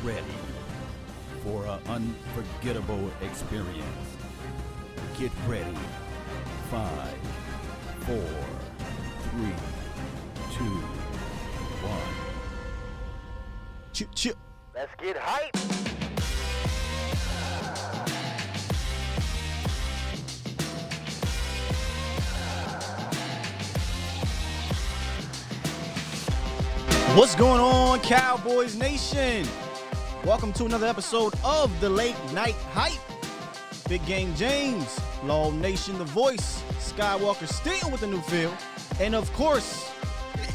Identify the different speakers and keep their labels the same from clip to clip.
Speaker 1: ready for an unforgettable experience. Get ready. 5, 4, 3, 2, 1.
Speaker 2: Let's get hype.
Speaker 1: What's going on, Cowboys Nation? Welcome to another episode of the Late Night Hype. Big Game James, Law Nation, the voice, Skywalker still with the new feel. And of course,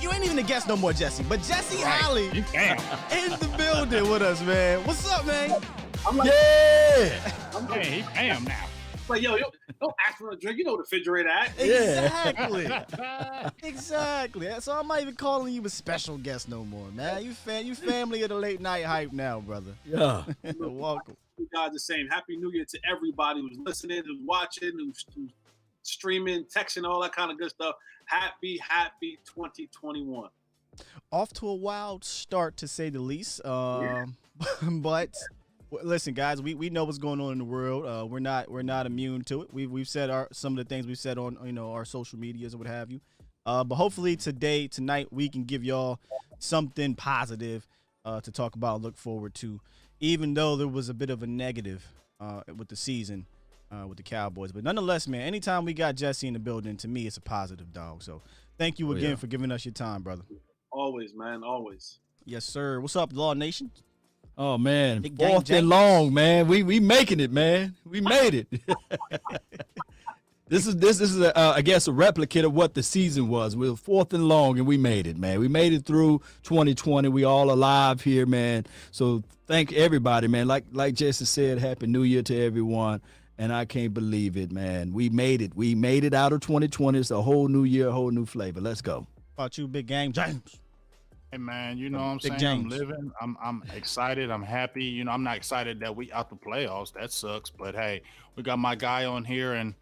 Speaker 1: you ain't even a guest no more, Jesse, but Jesse Holley in the building with us, man. What's up, man?
Speaker 3: I'm like,
Speaker 4: Yeah.
Speaker 3: He's damn now. Like, yo, don't ask for a drink. You know the refrigerator at.
Speaker 1: Exactly. Exactly. So I'm not even calling you a special guest no more, man. You family of the Late Night Hype now, brother.
Speaker 4: Yeah.
Speaker 1: Welcome.
Speaker 3: You guys the same. Happy New Year to everybody who's listening, who's watching, who's streaming, texting, all that kind of good stuff. Happy 2021.
Speaker 1: Off to a wild start, to say the least. But listen, guys, we know what's going on in the world. We're not immune to it. We've said some of the things we've said on our social medias and what have you. But hopefully tonight we can give y'all something positive to talk about, look forward to, even though there was a bit of a negative with the season with the Cowboys. But nonetheless, man, anytime we got Jesse in the building, to me it's a positive, dog. So thank you again for giving us your time, brother.
Speaker 3: Always, man, always.
Speaker 1: Yes, sir. What's up, Law Nation?
Speaker 4: Oh man,
Speaker 1: Big
Speaker 4: fourth
Speaker 1: James.
Speaker 4: and long, man. We making it, man. We made it. This is I guess a replicate of what the season was. We were fourth and long, and we made it, man. We made it through 2020. We all alive here, man. So thank everybody, man. Like Jesse said, Happy New Year to everyone. And I can't believe it, man. We made it. We made it out of 2020. It's a whole new year, a whole new flavor. Let's go.
Speaker 1: How about you, Big Game James?
Speaker 5: Hey man, you know what I'm
Speaker 1: Big
Speaker 5: saying?
Speaker 1: James.
Speaker 5: I'm living. I'm excited. I'm happy. You know, I'm not excited that we out the playoffs. That sucks. But hey, we got my guy on here, and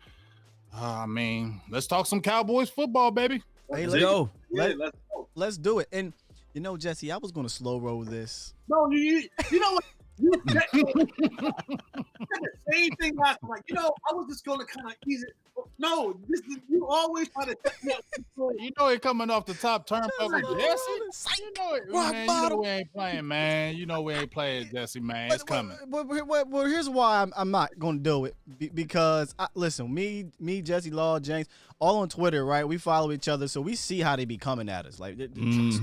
Speaker 5: I mean, let's talk some Cowboys football, baby.
Speaker 1: Hey,
Speaker 4: Let's go.
Speaker 3: Yeah, let's go.
Speaker 1: Let's do it. And Jesse, I was gonna slow roll this.
Speaker 3: No, you know what? You said the same thing last night. I was just going to kind of ease it. No, you always try to set me up.
Speaker 5: You know it coming off the top turnbuckle, Jesse. You know it,
Speaker 1: Rock
Speaker 5: man. You
Speaker 1: bottom.
Speaker 5: know we ain't playing, man. You know we ain't playing, Jesse, man. It's coming.
Speaker 1: Well, here's why I'm not gonna do it because listen, me, Jesse, Law, James, all on Twitter, right? We follow each other, so we see how they be coming at us. Like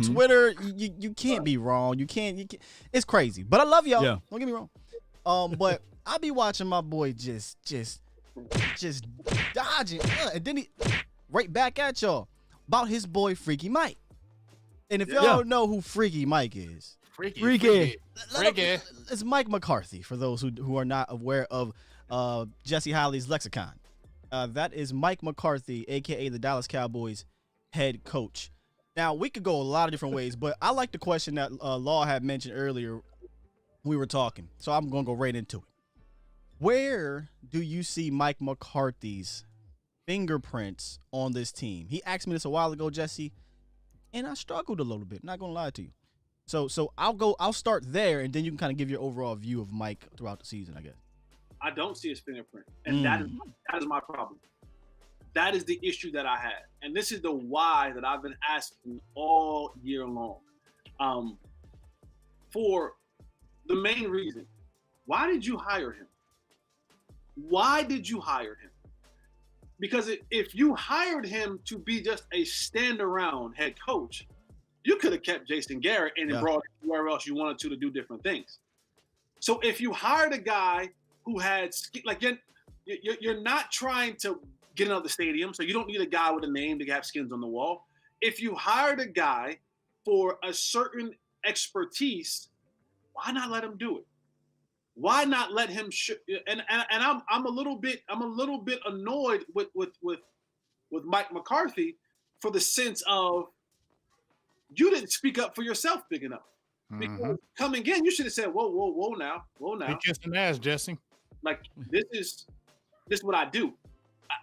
Speaker 1: Twitter, you can't be wrong. You can't. It's crazy, but I love y'all.
Speaker 4: Yeah.
Speaker 1: Don't get me wrong. But I be watching my boy just dodging, and then he right back at y'all about his boy Freaky Mike. And if y'all don't know who Freaky Mike is,
Speaker 5: Freaky.
Speaker 1: it's Mike McCarthy. For those who are not aware of Jesse Holley's lexicon, that is Mike McCarthy, aka the Dallas Cowboys head coach. Now we could go a lot of different ways, but I like the question that Law had mentioned earlier. We were talking, so I'm gonna go right into it. Where do you see Mike McCarthy's fingerprints on this team? He asked me this a while ago, Jesse, and I struggled a little bit. Not gonna lie to you. So I'll start there, and then you can kind of give your overall view of Mike throughout the season, I guess.
Speaker 3: I don't see his fingerprint, and that is my problem. That is the issue that I had, and this is the why that I've been asking all year long. For the main reason, why did you hire him? Why did you hire him? Because if you hired him to be just a stand-around head coach, you could have kept Jason Garrett and brought him where else you wanted to do different things. So if you hired a guy who had, like, you're not trying to get another stadium, so you don't need a guy with a name to have skins on the wall. If you hired a guy for a certain expertise, why not let him do it? Why not let him? And I'm a little bit annoyed with Mike McCarthy for the sense of you didn't speak up for yourself big enough. Because coming in, you should have said, whoa now.
Speaker 5: He kissed an ass, Jesse.
Speaker 3: Like this is what I do.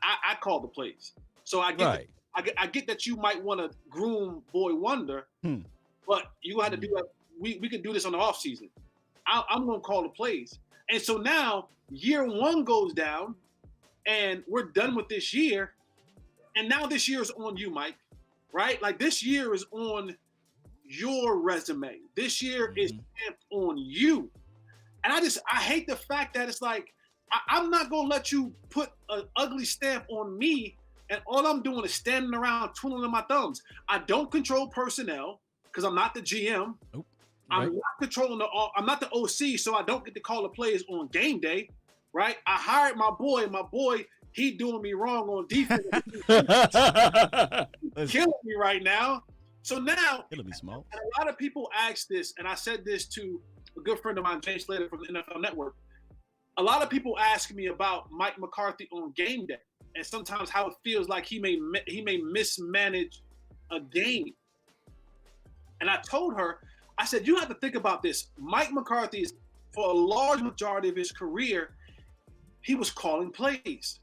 Speaker 3: I call the plays. So I get I get that you might want to groom Boy Wonder, but you had to do that. We can do this on the off season. I'm going to call the plays. And so now year one goes down and we're done with this year. And now this year is on you, Mike, right? Like this year is on your resume. This year is stamped on you. And I hate the fact that it's like, I'm not going to let you put an ugly stamp on me, and all I'm doing is standing around twiddling my thumbs. I don't control personnel because I'm not the GM.
Speaker 1: Nope.
Speaker 3: I'm not controlling I'm not the OC, so I don't get to call the players on game day, right? I hired my boy, he doing me wrong on defense. Killing me right now. So now,
Speaker 1: It'll be small.
Speaker 3: And a lot of people ask this, and I said this to a good friend of mine, James Slater from the NFL Network. A lot of people ask me about Mike McCarthy on game day, and sometimes how it feels like he may mismanage a game. And I told her, I said, you have to think about this. Mike McCarthy is, for a large majority of his career, he was calling plays.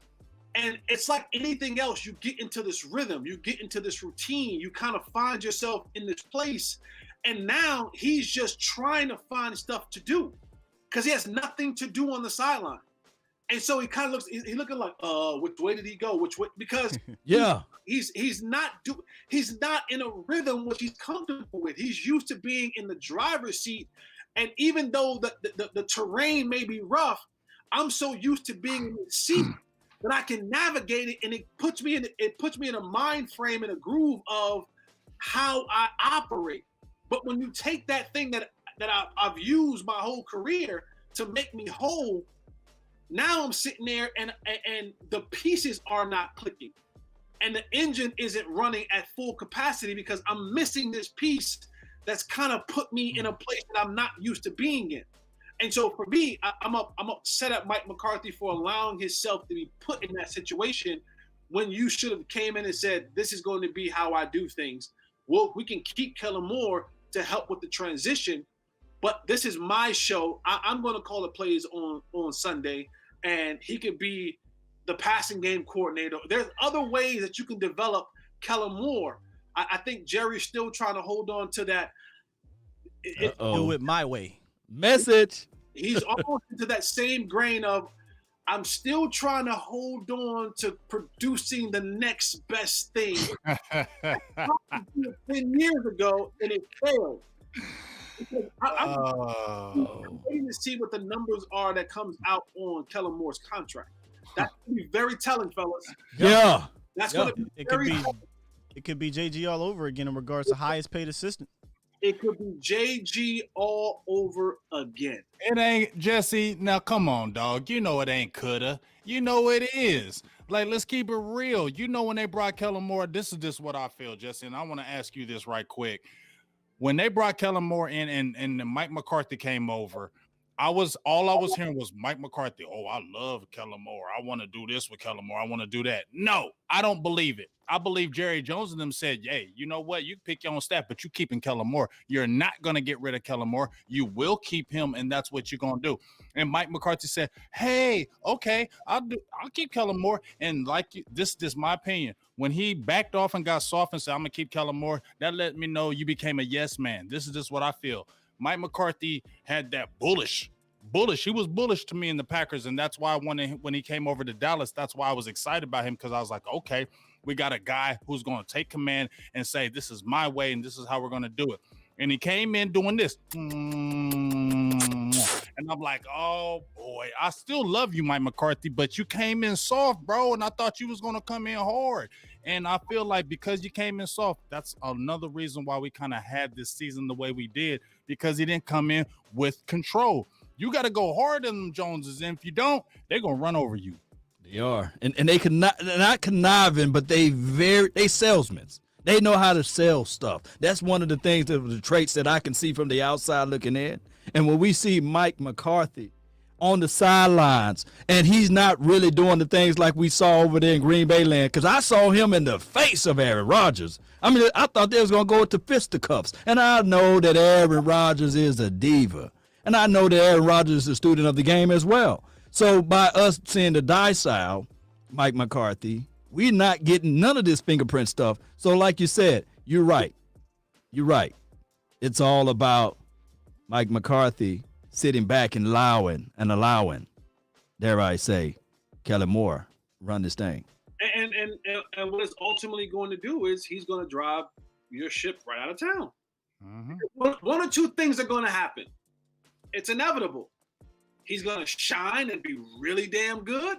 Speaker 3: And it's like anything else, you get into this rhythm, you get into this routine, you kind of find yourself in this place. And now he's just trying to find stuff to do because he has nothing to do on the sideline. And so he kind of looks, he's looking like, which way did he go? Which way? Because he's not in a rhythm which he's comfortable with. He's used to being in the driver's seat. And even though the terrain may be rough, I'm so used to being in the seat that I can navigate it, and it puts me in a mind frame and a groove of how I operate. But when you take that thing that I've used my whole career to make me whole, now I'm sitting there and the pieces are not clicking, and the engine isn't running at full capacity because I'm missing this piece that's kind of put me in a place that I'm not used to being in. And so for me, I'm upset at Mike McCarthy for allowing himself to be put in that situation when you should have came in and said, this is going to be how I do things. Well, we can keep Kellen Moore to help with the transition, but this is my show. I'm going to call the plays on Sunday, and he could be the passing game coordinator. There's other ways that you can develop Kellen Moore. I think Jerry's still trying to hold on to that.
Speaker 1: Do it my way.
Speaker 4: Message.
Speaker 3: He's almost into that same grain of, I'm still trying to hold on to producing the next best thing. 10 years ago, and it failed. I'm waiting to see what the numbers are that comes out on Kellen Moore's contract. That's going to be very telling, fellas.
Speaker 4: Yeah.
Speaker 3: That's going to be very telling.
Speaker 1: It could be JG all over again in regards to highest paid assistant.
Speaker 3: It could be JG all over again.
Speaker 5: It ain't, Jesse. Now, come on, dog. You know it ain't coulda. You know it is. Like, let's keep it real. You know when they brought Kellen Moore, this is just what I feel, Jesse, and I want to ask you this right quick. When they brought Kellen Moore in and Mike McCarthy came over, all I was hearing was Mike McCarthy. Oh, I love Kellen Moore. I want to do this with Kellen Moore. I want to do that. No, I don't believe it. I believe Jerry Jones and them said, hey, you know what? You pick your own staff, but you keeping Kellen Moore. You're not going to get rid of Kellen Moore. You will keep him, and that's what you're going to do. And Mike McCarthy said, hey, okay, I'll keep Kellen Moore. And this is my opinion. When he backed off and got soft and said, I'm going to keep Kellen Moore, that let me know you became a yes man. This is just what I feel. Mike McCarthy had that bullish. He was bullish to me in the Packers, and that's why when he came over to Dallas, that's why I was excited about him, because I was like, okay, we got a guy who's going to take command and say, this is my way and this is how we're going to do it. And he came in doing this. And I'm like, oh, boy, I still love you, Mike McCarthy, but you came in soft, bro, and I thought you was going to come in hard. And I feel like because you came in soft, that's another reason why we kind of had this season the way we did, because he didn't come in with control. You got to go hard on them Joneses, and if you don't, they're going to run over you.
Speaker 4: They are. And they they're not conniving, but they salesmen. They know how to sell stuff. That's one of the things, the traits that I can see from the outside looking in. And when we see Mike McCarthy on the sidelines, and he's not really doing the things like we saw over there in Green Bay land, because I saw him in the face of Aaron Rodgers. I mean, I thought they was going to go to fisticuffs. And I know that Aaron Rodgers is a diva. And I know that Aaron Rodgers is a student of the game as well. So by us seeing the docile Mike McCarthy, we're not getting none of this fingerprint stuff. So like you said, you're right. You're right. It's all about Mike McCarthy sitting back and allowing, dare I say, Kellen Moore run this thing.
Speaker 3: And what it's ultimately going to do is he's going to drive your ship right out of town. One or two things are going to happen. It's inevitable. He's going to shine and be really damn good,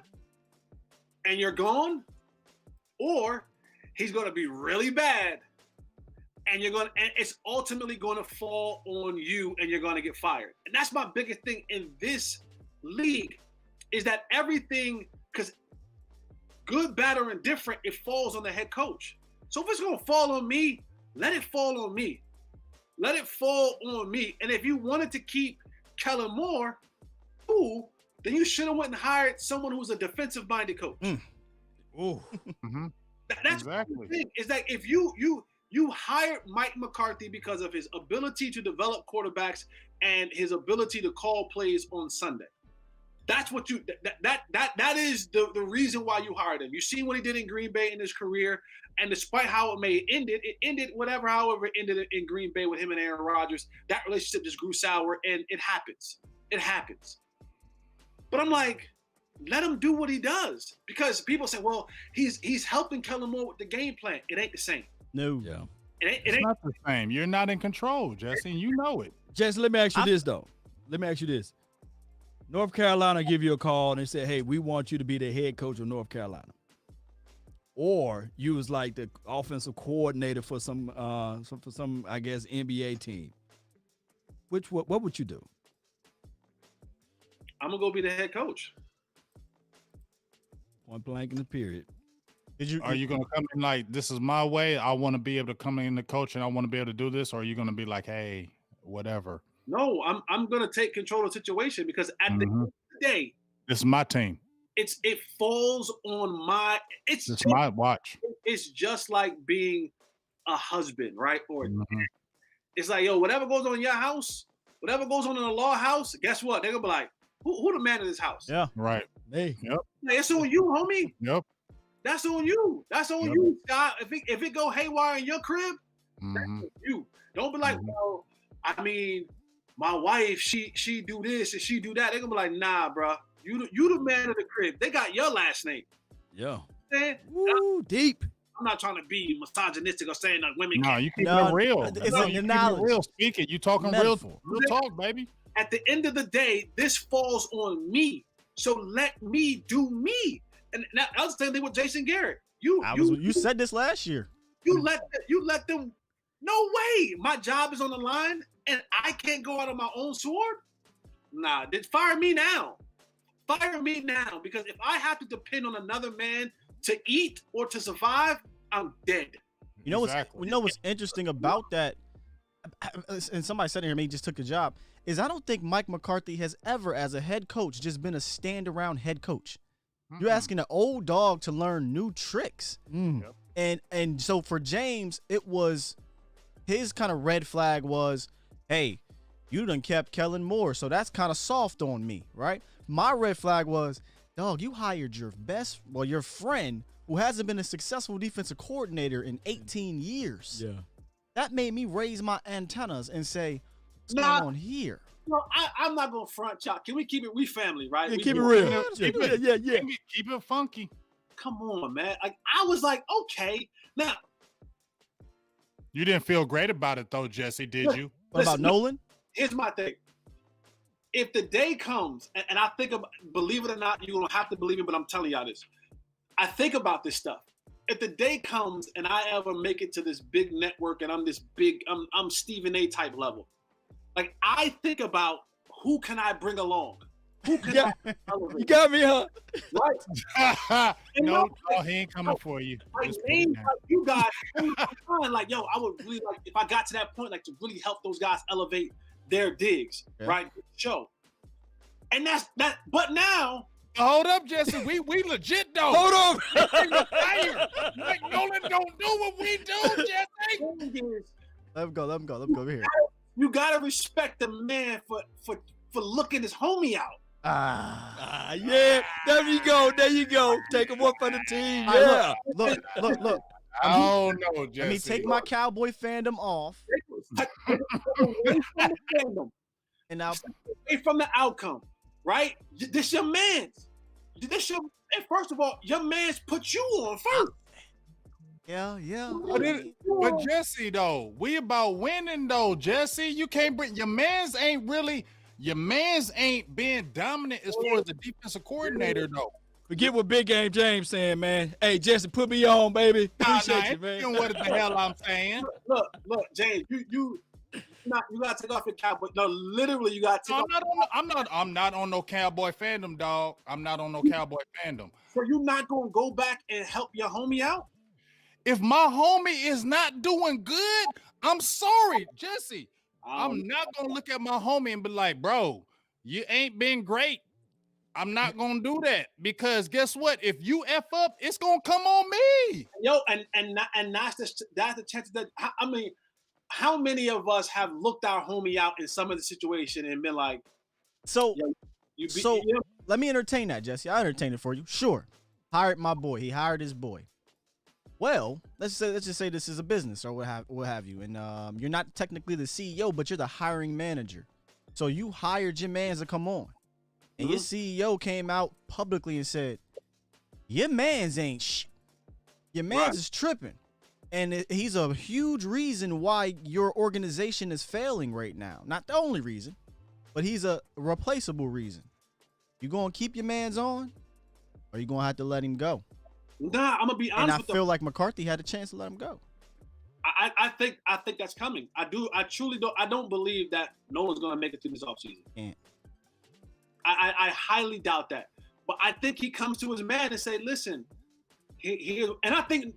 Speaker 3: and you're gone, or he's going to be really bad, and it's ultimately going to fall on you, and you're going to get fired. And that's my biggest thing in this league, is that everything, because good, bad, or indifferent, it falls on the head coach. So if it's going to fall on me, let it fall on me. Let it fall on me. And if you wanted to keep Kellen Moore, then you should have went and hired someone who's a defensive-minded coach.
Speaker 1: Ooh.
Speaker 3: That's exactly the thing. Is that if you hired Mike McCarthy because of his ability to develop quarterbacks and his ability to call plays on Sunday. That's what that is the reason why you hired him. You see what he did in Green Bay in his career, and despite how it ended however it ended in Green Bay with him and Aaron Rodgers. That relationship just grew sour, and it happens. It happens. But I'm like, let him do what he does, because people say, well, he's helping Kellen Moore with the game plan. It ain't the same.
Speaker 1: No.
Speaker 4: Yeah.
Speaker 3: It
Speaker 5: It's
Speaker 3: ain't.
Speaker 5: not the same. You're not in control, Jesse. You know it.
Speaker 4: Jesse, let me ask you this, though. Let me ask you this. North Carolina give you a call and they say, hey, we want you to be the head coach of North Carolina. Or you was like the offensive coordinator for some I guess, NBA team. What would you do?
Speaker 3: I'm gonna go be the head coach.
Speaker 4: Point blank in the period.
Speaker 5: Are you going to come in like, this is my way, I want to be able to come in the coach and I want to be able to do this? Or are you going to be like, hey, whatever?
Speaker 3: No, I'm going to take control of the situation, because at the end of the day,
Speaker 5: this is my team.
Speaker 3: It falls on my.
Speaker 5: It's my watch.
Speaker 3: It's just like being a husband, right? Or it's like, yo, whatever goes on in your house, whatever goes on in the law house, guess what? They're gonna be like, who the man of this house?
Speaker 1: Yeah.
Speaker 5: Right.
Speaker 4: Hey.
Speaker 5: Yep.
Speaker 3: Like, it's on you, homie.
Speaker 5: Yep.
Speaker 3: That's on you. That's on you, Scott. If it go haywire in your crib, that's on you. Don't be like, well, I mean, my wife, she do this and she do that. They're gonna be like, nah, bro. You the man of the crib. They got your last name.
Speaker 4: Yeah.
Speaker 1: Woo, deep.
Speaker 3: I'm not trying to be misogynistic or saying that women
Speaker 5: No,
Speaker 3: can't.
Speaker 5: you keep it real.
Speaker 1: It's
Speaker 5: No,
Speaker 1: in
Speaker 5: you
Speaker 1: the
Speaker 5: keep it
Speaker 1: knowledge.
Speaker 5: real. Speak it. You talking
Speaker 1: Metaphor.
Speaker 5: real talk, baby.
Speaker 3: At the end of the day, this falls on me. So let me do me. And that was the same thing with Jason Garrett.
Speaker 1: You said this last year.
Speaker 3: You let them. No way. My job is on the line, and I can't go out on my own sword. Nah, then fire me now. Fire me now, because if I have to depend on another man to eat or to survive, I'm dead.
Speaker 1: You know what's interesting about that, and somebody said it here, maybe just took a job, is I don't think Mike McCarthy has ever, as a head coach, just been a stand-around head coach. You're asking an old dog to learn new tricks. And so for James, it was his kind of red flag was, hey, you done kept Kellen Moore, so that's kind of soft on me, right? My red flag was, dog, you hired your friend who hasn't been a successful defensive coordinator in 18 years.
Speaker 4: Yeah.
Speaker 1: That made me raise my antennas and say, what's going on here?
Speaker 3: No, I'm not gonna front y'all. Can we keep it? We family, right?
Speaker 4: Yeah,
Speaker 3: We
Speaker 4: keep it
Speaker 3: do-
Speaker 4: real.
Speaker 5: Yeah. Keep it funky.
Speaker 3: Come on, man. Like, I was like, okay. Now,
Speaker 5: You didn't feel great about it though, Jesse, did you?
Speaker 1: What about
Speaker 3: Listen,
Speaker 1: Nolan?
Speaker 3: here's my thing. If the day comes, and I think about, believe it or not, you're gonna have to believe it, but I'm telling y'all this. I think about this stuff. If the day comes and I ever make it to this big network and I'm this big, I'm Stephen A type level. Like, I think about who can I bring along? Who can I elevate?
Speaker 4: You got me, huh?
Speaker 3: Right?
Speaker 5: No, he ain't coming for you.
Speaker 3: Like,
Speaker 5: Just put it
Speaker 3: names
Speaker 5: down.
Speaker 3: like you guys, like, yo, I would really like, if I got to that point, like, to really help those guys elevate their digs, right? Show. And that's that. But now,
Speaker 5: Hold up, Jesse. We legit though.
Speaker 4: Hold on.
Speaker 5: Like Nolan don't do what we do, Jesse.
Speaker 1: Let him go over here.
Speaker 3: you gotta respect the man for looking his homie out.
Speaker 4: Yeah. There you go. Take him up for the team.
Speaker 1: All
Speaker 4: Yeah.
Speaker 1: right, look.
Speaker 5: Oh no, Jesse.
Speaker 1: Let me take my Cowboy fandom off, and now
Speaker 3: Away from the outcome, right? This your man's. And first of all, your man's put you on first.
Speaker 1: Yeah.
Speaker 5: But Jesse, though, we about winning, though. Jesse, you can't bring your man's ain't being dominant as far as the defensive coordinator, though.
Speaker 4: Forget what Big Game James saying, man. Hey, Jesse, put me on, baby. Appreciate you, man.
Speaker 5: You know what the hell I'm saying?
Speaker 3: Look, James, you gotta take off your cap, but no, literally, you gotta take off.
Speaker 5: I'm not on no Cowboy fandom, dog. I'm not on no Cowboy fandom.
Speaker 3: So you not gonna go back and help your homie out?
Speaker 5: If my homie is not doing good, I'm sorry, Jesse. I'm not gonna look at my homie and be like, bro, you ain't been great. I'm not gonna do that because guess what? If you F up, it's gonna come on me.
Speaker 3: Yo, and that's the chance that I mean, how many of us have looked our homie out in some of the situation and been like,
Speaker 1: so
Speaker 3: yo,
Speaker 1: let me entertain that, Jesse. I entertain it for you. Sure. Hired my boy. He hired his boy. Well, let's just say this is a business or what have you, and you're not technically the CEO, but you're the hiring manager. So you hired your mans to come on, and your CEO came out publicly and said, "Your mans ain't your mans is tripping," and he's a huge reason why your organization is failing right now. Not the only reason, but he's a replaceable reason. You gonna keep your mans on, or you gonna have to let him go?
Speaker 3: Nah, I'm gonna be honest.
Speaker 1: And I feel like McCarthy had a chance to let him go.
Speaker 3: I think that's coming. I truly don't. I don't believe that no one's gonna make it through this offseason.
Speaker 1: Yeah.
Speaker 3: I highly doubt that. But I think he comes to his man and say, listen, and I think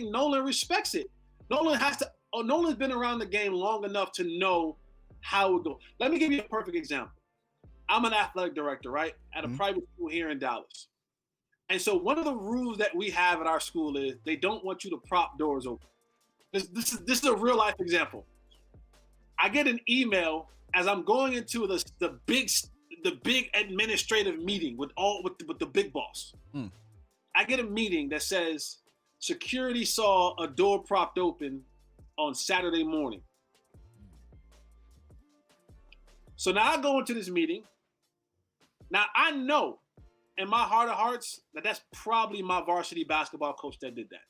Speaker 3: Nolan respects it. Nolan's been around the game long enough to know how it goes. Let me give you a perfect example. I'm an athletic director, right? At a private school here in Dallas. And so one of the rules that we have at our school is they don't want you to prop doors open. This is a real life example. I get an email as I'm going into the big administrative meeting with the big boss. I get a meeting that says security saw a door propped open on Saturday morning. So now I go into this meeting. Now I know in my heart of hearts that's probably my varsity basketball coach that did that.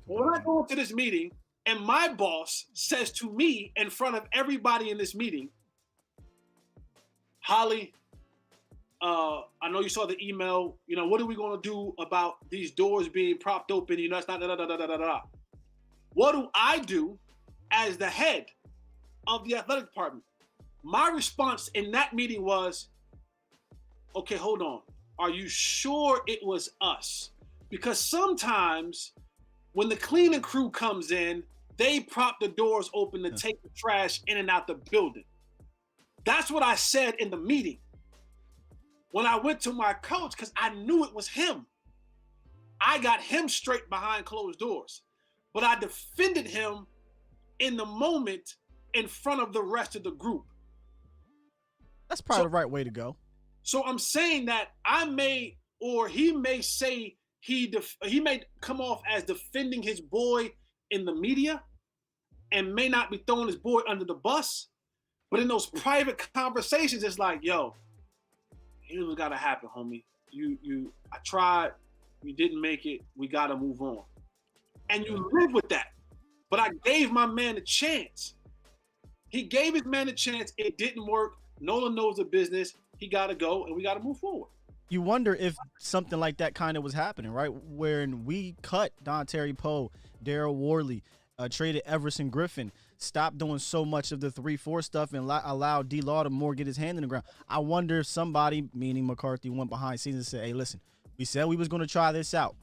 Speaker 3: When I go into this meeting and my boss says to me in front of everybody in this meeting, Holley, I know you saw the email. You know, what are we going to do about these doors being propped open? You know, it's not da-da-da-da-da-da. What do I do as the head of the athletic department? My response in that meeting was, okay, hold on. Are you sure it was us? Because sometimes when the cleaning crew comes in, they prop the doors open to take the trash in and out the building. That's what I said in the meeting. When I went to my coach, because I knew it was him, I got him straight behind closed doors. But I defended him in the moment in front of the rest of the group.
Speaker 1: That's probably the right way to go.
Speaker 3: So I'm saying that he may say he may come off as defending his boy in the media and may not be throwing his boy under the bus. But in those private conversations, it's like, yo, here's what's gotta happen, homie. I tried, you didn't make it, we gotta move on. And you live with that. But I gave my man a chance. He gave his man a chance, it didn't work. Nolan knows the business, he gotta go, and we gotta move forward.
Speaker 1: You wonder if something like that kind of was happening, right? Wherein we cut Don Terry Poe, Daryl Worley, traded Everson Griffin, stopped doing so much of the 3-4 stuff and allowed D. Law to more get his hand in the ground. I wonder if somebody, meaning McCarthy, went behind scenes and said, hey, listen, we said we was going to try this out.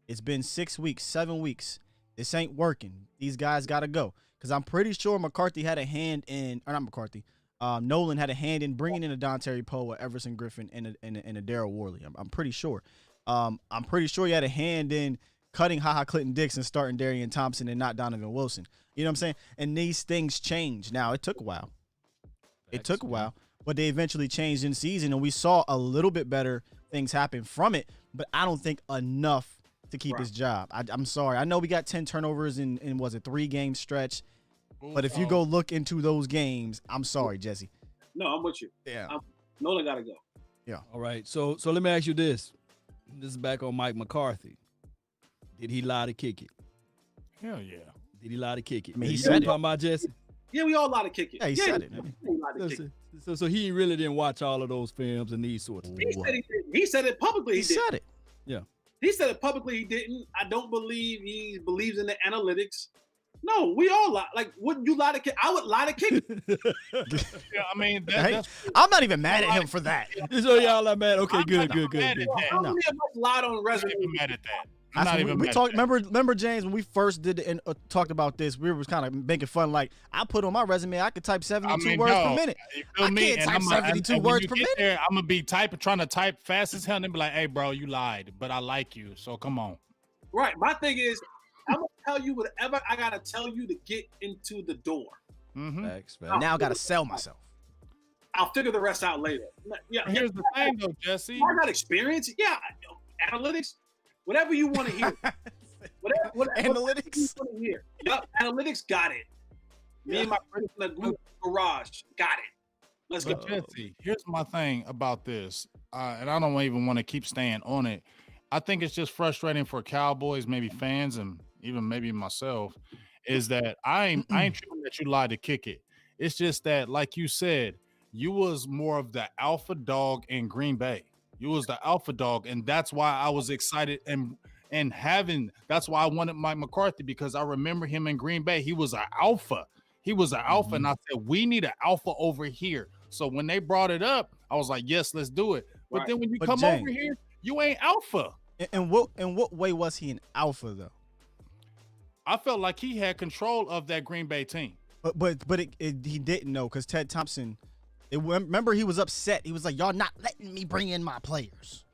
Speaker 1: It's been 6 weeks, 7 weeks. This ain't working. These guys got to go. Because I'm pretty sure McCarthy had a hand in, or not McCarthy, Nolan had a hand in bringing in a Don Terry Poe, a Everson Griffin, and a Daryl Worley. I'm pretty sure. I'm pretty sure he had a hand in cutting HaHa Clinton Dix and starting Darian Thompson and not Donovan Wilson. You know what I'm saying? And these things change. Now, it took a while. But they eventually changed in season, and we saw a little bit better things happen from it, but I don't think enough to keep his job. I'm sorry. I know we got 10 turnovers in was a 3-game stretch, but if you go look into those games, I'm sorry, Jesse.
Speaker 3: No, I'm with you.
Speaker 1: Yeah.
Speaker 3: Nolan got to go.
Speaker 1: Yeah.
Speaker 4: All right. So let me ask you this. This is back on Mike McCarthy. Did he lie to kick it?
Speaker 5: Hell yeah.
Speaker 4: Did he lie to kick it?
Speaker 1: I mean, he
Speaker 4: You
Speaker 1: said it.
Speaker 4: talking about Jesse?
Speaker 3: Yeah, we all lie to kick it.
Speaker 1: Yeah, he said it.
Speaker 3: We lie to kick it.
Speaker 4: So he really didn't watch all of those films and these sorts of
Speaker 3: He
Speaker 4: things.
Speaker 3: said he didn't. He said it publicly.
Speaker 1: He
Speaker 3: He, did.
Speaker 1: said it.
Speaker 4: Yeah.
Speaker 3: He said it publicly. He didn't. I don't believe he believes in the analytics. No, we all lie. Like, wouldn't you lie to kick? I would lie to kick.
Speaker 5: Yeah, I mean,
Speaker 1: Hey,
Speaker 5: that's
Speaker 1: I'm not even mad at him for that.
Speaker 4: So y'all are mad. Okay,
Speaker 5: I'm
Speaker 4: good,
Speaker 5: not
Speaker 4: good,
Speaker 5: mad
Speaker 4: good.
Speaker 5: at that.
Speaker 3: How many of us lied on
Speaker 5: I'm not
Speaker 3: resume?
Speaker 5: even mad at that. I'm
Speaker 1: That's
Speaker 5: not
Speaker 1: when
Speaker 5: even
Speaker 1: we
Speaker 5: mad
Speaker 1: talked.
Speaker 5: at that.
Speaker 1: Remember, James, when we first did and talked about this, we was kind of making fun. Like, I put on my resume, I could type 72 words per minute.
Speaker 5: You feel
Speaker 1: I
Speaker 5: me?
Speaker 1: can't
Speaker 5: And
Speaker 1: type
Speaker 5: I'm
Speaker 1: 72
Speaker 5: and when
Speaker 1: words
Speaker 5: you
Speaker 1: per
Speaker 5: get
Speaker 1: minute.
Speaker 5: There, I'm gonna be trying to type fast as hell, and be like, "Hey, bro, you lied, but I like you, so come on."
Speaker 3: Right. My thing is, I'm gonna tell you whatever I gotta tell you to get into the door.
Speaker 5: Mm-hmm.
Speaker 4: Facts.
Speaker 1: Now I got to sell myself.
Speaker 3: I'll figure the rest out later. Yeah.
Speaker 5: Here's the thing, though, Jesse.
Speaker 3: I got experience. Yeah. Analytics. Whatever you want to hear. Whatever
Speaker 1: Analytics?
Speaker 3: you want to hear. Yep. Analytics got it. Me and my friends in the group garage got it. Let's go.
Speaker 5: But Jesse, here's my thing about this, and I don't even want to keep staying on it. I think it's just frustrating for Cowboys, maybe fans, and even maybe myself, is that I ain't tripping that you lied to kick it. It's just that, like you said, you was more of the alpha dog in Green Bay. You was the alpha dog, and that's why I was excited and having. That's why I wanted Mike McCarthy, because I remember him in Green Bay. He was an alpha. He was an alpha, and I said we need an alpha over here. So when they brought it up, I was like, yes, let's do it. But
Speaker 3: Right.
Speaker 5: then when you
Speaker 1: But
Speaker 5: come
Speaker 1: James,
Speaker 5: over here, you ain't alpha.
Speaker 1: In what way was he an alpha though?
Speaker 5: I felt like he had control of that Green Bay team.
Speaker 1: But he didn't know because Ted Thompson. Remember, he was upset. He was like, "Y'all not letting me bring in my players."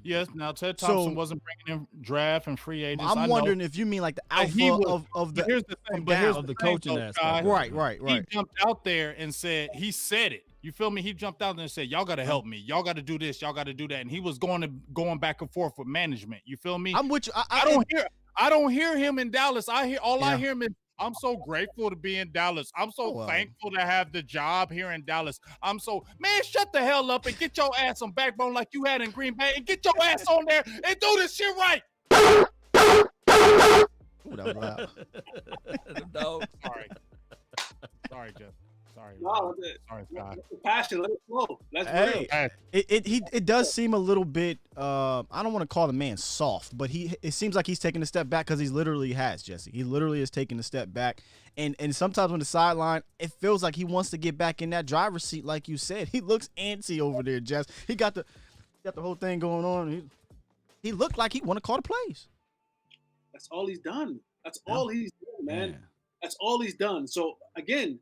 Speaker 5: Yes, now Ted
Speaker 1: So-
Speaker 5: Thompson wasn't bringing in draft and free agents. I
Speaker 1: I'm
Speaker 5: know.
Speaker 1: wondering if you mean like the
Speaker 5: But
Speaker 1: alpha
Speaker 5: he was-
Speaker 1: of the.
Speaker 5: But here's the thing.
Speaker 1: from
Speaker 5: But here's
Speaker 1: down.
Speaker 5: the
Speaker 4: The
Speaker 5: thing,
Speaker 4: coaching
Speaker 5: though,
Speaker 4: aspect.
Speaker 5: Kai.
Speaker 1: Right.
Speaker 5: He jumped out there and said it. You feel me? He jumped out there and said, "Y'all got to help me. Y'all got to do this. Y'all got to do that." And he was going back and forth with management. You feel me?
Speaker 1: I'm with you.
Speaker 5: I don't hear him in Dallas. I
Speaker 1: Yeah.
Speaker 5: hear him in. I'm so grateful to be in Dallas. I'm so
Speaker 1: well.
Speaker 5: thankful to have the job here in Dallas. Man, shut the hell up and get your ass on backbone like you had in Green Bay and get your ass on there and do this shit right.
Speaker 1: Ooh, that was loud.
Speaker 4: Dog.
Speaker 5: Sorry, Jeff. Sorry.
Speaker 3: No,
Speaker 5: Sorry, Scott.
Speaker 3: passion. Let it flow. Let's
Speaker 1: Hey,
Speaker 3: real.
Speaker 1: it does seem a little bit. I don't want to call the man soft, but it seems like he's taking a step back because he literally has, Jesse. He literally is taking a step back, and sometimes on the sideline, it feels like he wants to get back in that driver's seat, like you said. He looks antsy over there, Jess. He got the whole thing going on. He looked like he want to call the plays.
Speaker 3: That's all he's done. That's all he's done, man.
Speaker 4: Man.
Speaker 3: That's all he's done. So again,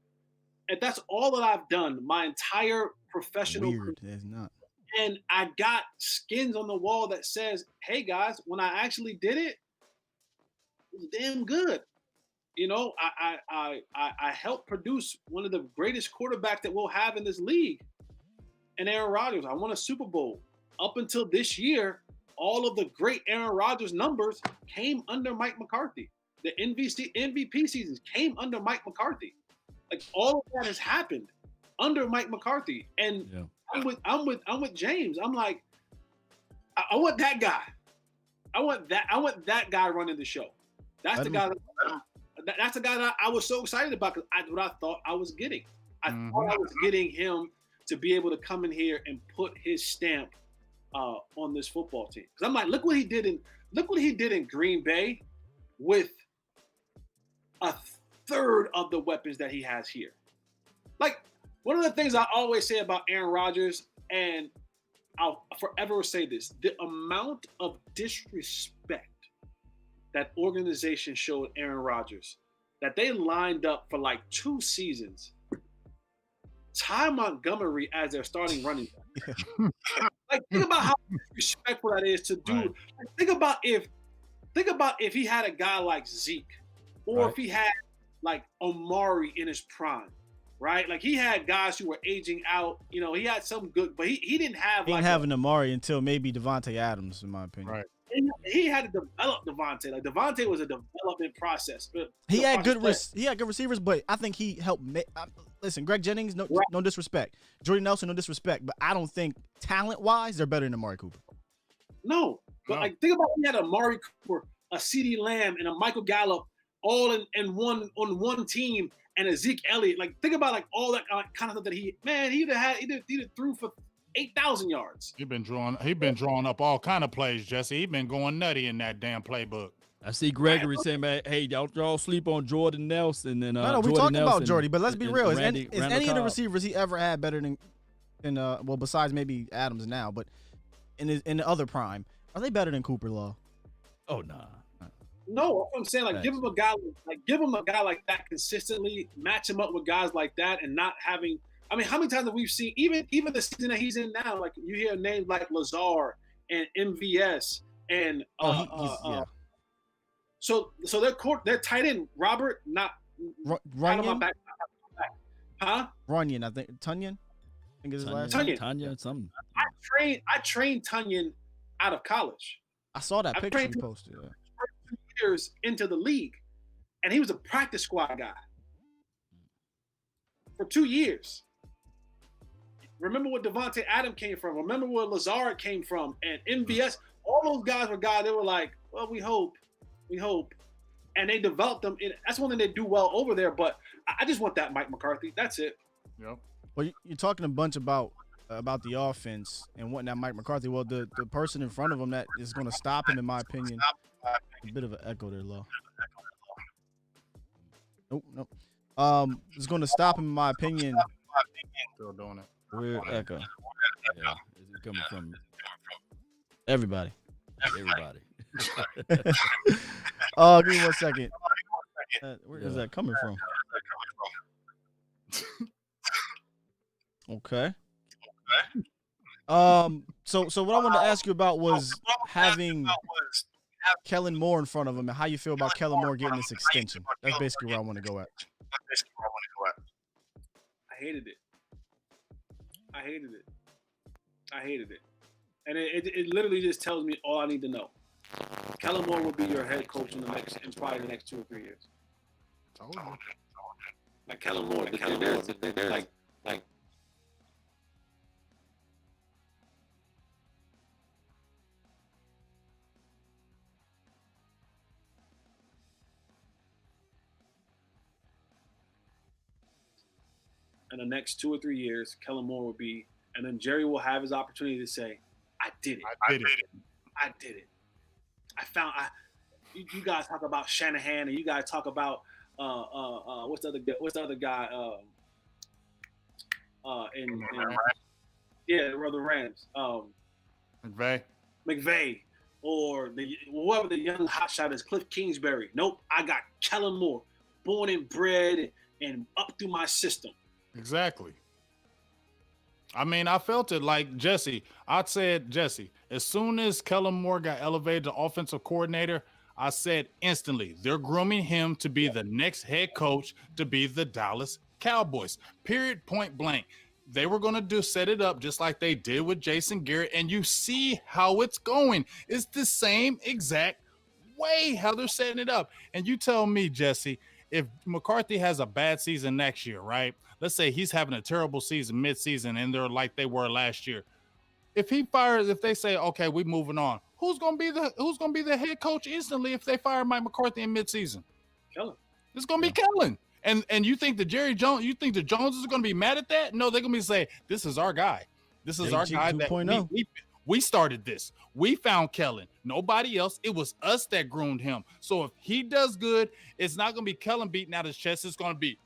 Speaker 3: and that's all that I've done my entire professional career.
Speaker 1: Weird, it's not.
Speaker 3: And I got skins on the wall that says, "Hey guys, when I actually did it, it was damn good." You know, I helped produce one of the greatest quarterbacks that we'll have in this league, and Aaron Rodgers. I won a Super Bowl. Up until this year, all of the great Aaron Rodgers numbers came under Mike McCarthy. The MVP seasons came under Mike McCarthy. Like all of that has happened under Mike McCarthy, and
Speaker 4: Yeah.
Speaker 3: I'm with James. I'm like, I want that guy. I want that guy running the show. That's the guy. That's the guy that I was so excited about because what I thought I was getting. I thought I was getting him to be able to come in here and put his stamp on this football team. Because I'm like, look what he did in Green Bay with a third of the weapons that he has here. Like one of the things I always say about Aaron Rodgers, and I'll forever say this, the amount of disrespect that organization showed Aaron Rodgers, that they lined up for like 2 seasons, Ty Montgomery as their starting running back. Like think about how disrespectful that is to do.
Speaker 5: Right.
Speaker 3: Like, think about if he had a guy like Zeke, or if he had like Omari in his prime, right? Like he had guys who were aging out. You know, he had some good, but he didn't have.
Speaker 1: He didn't have an Amari until maybe Devontae Adams, in my opinion.
Speaker 5: Right.
Speaker 3: He had to develop Devontae. Like Devontae was a development process.
Speaker 1: He had good receivers, but I think he helped. Listen, Greg Jennings, no disrespect. Jordy Nelson, no disrespect, but I don't think talent-wise they're better than Amari Cooper.
Speaker 3: No, but like think about if he had Amari Cooper a CeeDee Lamb and a Michael Gallup all in one team, and a Zeke Elliott. Like, think about like all that kind of stuff that he either threw for 8,000 yards.
Speaker 5: He been drawing up all kind of plays, Jesse. He been going nutty in that damn playbook.
Speaker 4: I see Gregory saying, man, hey, y'all sleep on Jordan Nelson. And,
Speaker 1: no, we talking about Jordy, but let's be real. Is any of the
Speaker 4: Cobb.
Speaker 1: receivers he ever had better than, well, besides maybe Adams now, but in the other prime, are they better than Cooper Law?
Speaker 4: Oh, nah.
Speaker 3: No, I'm saying, like, give him a guy like that consistently, match him up with guys like that, and not having. I mean, how many times have we seen even the season that he's in now? Like, you hear names like Lazar and MVS and So their tight end Robert, not
Speaker 1: Runyon,
Speaker 3: huh?
Speaker 1: Runyon, I think Tunyon. I think is his last name.
Speaker 4: Tunyon, something.
Speaker 3: I trained Tunyon out of college.
Speaker 1: I saw that picture you posted. Yeah.
Speaker 3: 2 years into the league, and he was a practice squad guy for 2 years. Remember where Devontae Adams came from. Remember where Lazard came from, and MVS. All those guys were guys. They were like, well, we hope, and they developed them. That's one thing they do well over there. But I just want that Mike McCarthy. That's it.
Speaker 5: Yep.
Speaker 1: Well, you're talking a bunch about the offense and wanting that Mike McCarthy. Well, the person in front of him that is going to stop him, in my opinion. A bit of an echo there, Lo. Nope. It's going to stop him, in my opinion.
Speaker 5: Still doing it.
Speaker 1: Weird echo.
Speaker 4: Yeah, is it coming from
Speaker 1: Everybody.
Speaker 4: everybody?
Speaker 1: Give me 1 second. Where is that coming from? Okay. So what I wanted to ask you about was having Kellen Moore in front of him and how you feel about Kellen Moore getting this extension. That's basically where I want to go at.
Speaker 3: I hated it. And it literally just tells me all I need to know. Kellen Moore will be your head coach in probably the next 2 or 3 years. Like Kellen Moore, like in the next 2 or 3 years, Kellen Moore will be, and then Jerry will have his opportunity to say, I did it. You guys talk about Shanahan, and you guys talk about what's the other guy in the Rams, McVay, or whoever the young hotshot is, Cliff Kingsbury. Nope, I got Kellen Moore, born and bred and up through my system.
Speaker 5: Exactly. I mean, I felt it like Jesse. I said, Jesse, as soon as Kellen Moore got elevated to offensive coordinator, I said instantly, they're grooming him to be the next head coach to be the Dallas Cowboys. Period, point blank. They were going to set it up just like they did with Jason Garrett, and you see how it's going. It's the same exact way how they're setting it up. And you tell me, Jesse, if McCarthy has a bad season next year, right? Let's say he's having a terrible season mid-season and they're like they were last year. If they say, okay, we're moving on, who's gonna be the head coach instantly if they fire Mike McCarthy in mid-season?
Speaker 3: Kellen.
Speaker 5: It's gonna be Kellen. And you think the Joneses are gonna be mad at that? No, they're gonna be saying, this is our guy. This is our guy that we started this. We found Kellen. Nobody else. It was us that groomed him. So if he does good, it's not gonna be Kellen beating out his chest. It's gonna be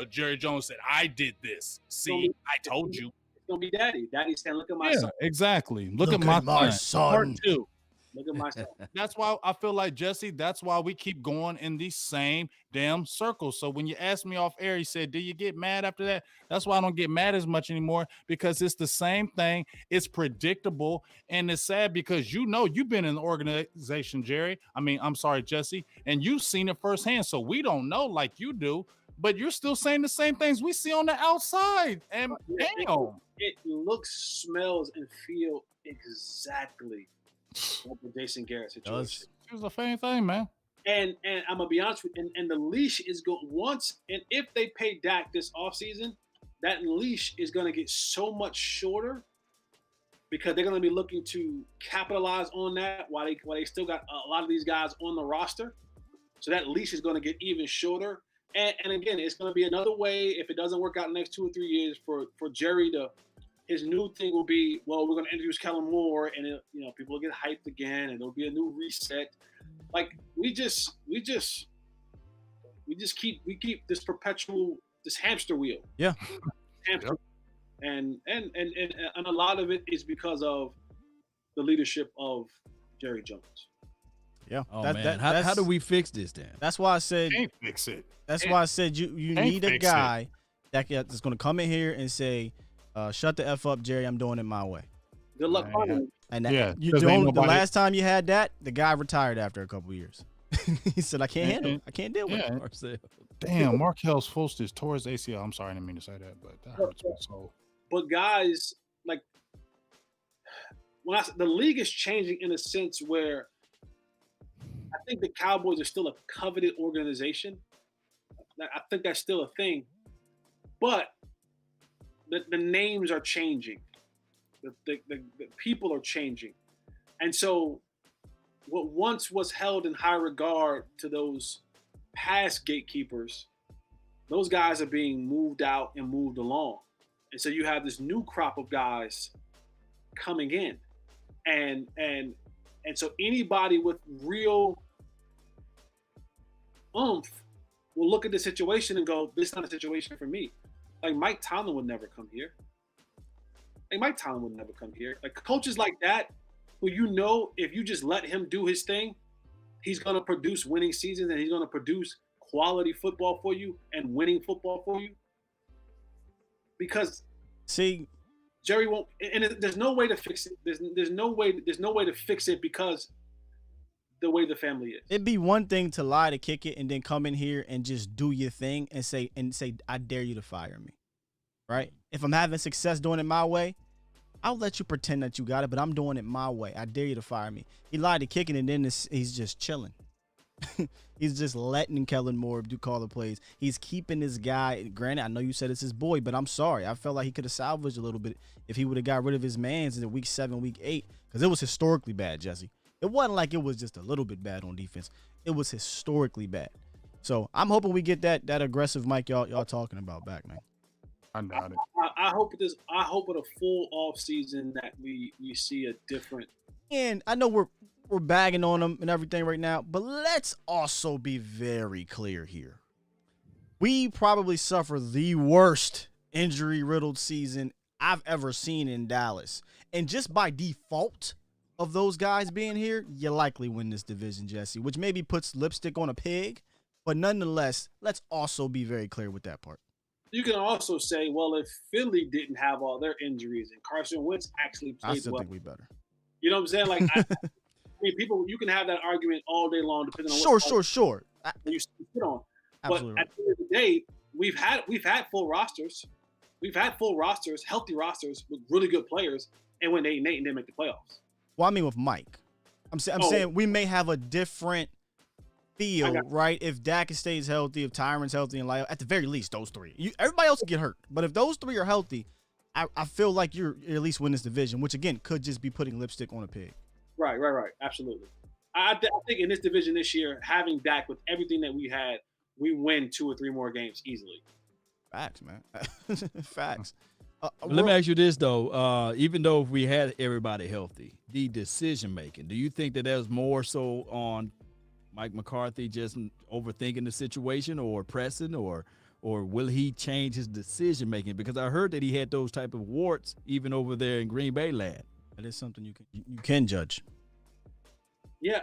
Speaker 5: Jerry Jones said, I did this. See, I told you.
Speaker 3: It's gonna be Daddy. Daddy's saying, look at my son.
Speaker 5: Exactly. Look at my son. Part 2.
Speaker 3: Look at my son.
Speaker 5: That's why I feel like, Jesse, that's why we keep going in these same damn circles. So when you asked me off air, he said, do you get mad after that? That's why I don't get mad as much anymore, because it's the same thing. It's predictable. And it's sad because you've been in the organization, Jerry. I'm sorry, Jesse, and you've seen it firsthand. So we don't know like you do, but you're still saying the same things we see on the outside. And
Speaker 3: it looks, smells, and feels exactly like the Jason Garrett situation.
Speaker 5: It was the same thing, man.
Speaker 3: And I'm gonna be honest with you, and the leash is going once, and if they pay Dak this offseason, that leash is gonna get so much shorter because they're going to be looking to capitalize on that while they still got a lot of these guys on the roster. So that leash is going to get even shorter. And again, it's going to be another way, if it doesn't work out in the next 2 or 3 years, for Jerry to, his new thing will be, well, we're going to introduce Kellen Moore, and people will get hyped again, and there'll be a new reset. Like we keep this perpetual, this hamster wheel.
Speaker 1: Yeah.
Speaker 3: Hamster. Yep. And a lot of it is because of the leadership of Jerry Jones.
Speaker 1: Yeah.
Speaker 4: Oh, man. How do we fix this then?
Speaker 1: That's why I said
Speaker 5: Can't fix it.
Speaker 1: That's why I said you need a guy that's going to come in here and say, shut the F up, Jerry. I'm doing it my way.
Speaker 3: Good luck finding.
Speaker 1: And the last time you had that, the guy retired after a couple of years. He said, I can't handle it. I can't deal with it.
Speaker 5: Damn, Markelle Fultz tore his ACL. I'm sorry, I didn't mean to say that, but that hurts my soul.
Speaker 3: But guys, like, the league is changing in a sense where I think the Cowboys are still a coveted organization. I think that's still a thing. But the names are changing. The people are changing. And so what once was held in high regard to those past gatekeepers, those guys are being moved out and moved along. And so you have this new crop of guys coming in. And so anybody with real oomph will look at the situation and go, this is not a situation for me. Like Mike Tomlin would never come here. Like coaches like that, who if you just let him do his thing, he's going to produce winning seasons and he's going to produce quality football for you and winning football for you. Because Jerry won't, and there's no way to fix it. There's no way to fix it because the way the family is.
Speaker 1: It'd be one thing to lie to kick it and then come in here and just do your thing and say, I dare you to fire me. Right? If I'm having success doing it my way, I'll let you pretend that you got it, but I'm doing it my way. I dare you to fire me. He lied to kicking and then he's just chilling. He's just letting Kellen Moore call the plays. He's keeping this guy. Granted, I know you said it's his boy, but I'm sorry. I felt like he could have salvaged a little bit if he would have got rid of his mans in week 7, week 8, because it was historically bad, Jesse. It wasn't like it was just a little bit bad on defense. It was historically bad. So I'm hoping we get that aggressive Mike y'all talking about back, man.
Speaker 5: I doubt it.
Speaker 3: I hope with a full off season that we see a different.
Speaker 1: And I know we're bagging on them and everything right now, but let's also be very clear here. We probably suffer the worst injury-riddled season I've ever seen in Dallas. And just by default of those guys being here, you likely win this division, Jesse, which maybe puts lipstick on a pig. But nonetheless, let's also be very clear with that part.
Speaker 3: You can also say, well, if Philly didn't have all their injuries and Carson Wentz actually played well.
Speaker 1: I still think we better.
Speaker 3: You know what I'm saying? Like, I mean, people, you can have that argument all day long, depending on
Speaker 1: sure.
Speaker 3: You sit on.
Speaker 1: Absolutely.
Speaker 3: But at the end of the day, we've had full rosters. We've had full rosters, healthy rosters with really good players, and when they didn't make the playoffs.
Speaker 1: Well, I mean with Mike. I'm saying we may have a different feel, right? If Dak stays healthy, if Tyron's healthy, and Lyle, at the very least, those three. Everybody else can get hurt, but if those three are healthy, I feel like you're at least win this division, which again could just be putting lipstick on a pig.
Speaker 3: Right. Absolutely. I think in this division this year, having Dak with everything that we had, we win 2 or 3 more games easily.
Speaker 1: Facts, man. Facts.
Speaker 4: Let me ask you this, though. Even though if we had everybody healthy, the decision-making, do you think that there's more so on Mike McCarthy just overthinking the situation or pressing, or will he change his decision-making? Because I heard that he had those type of warts even over there in Green Bay land.
Speaker 1: That is something you can judge.
Speaker 3: Yeah,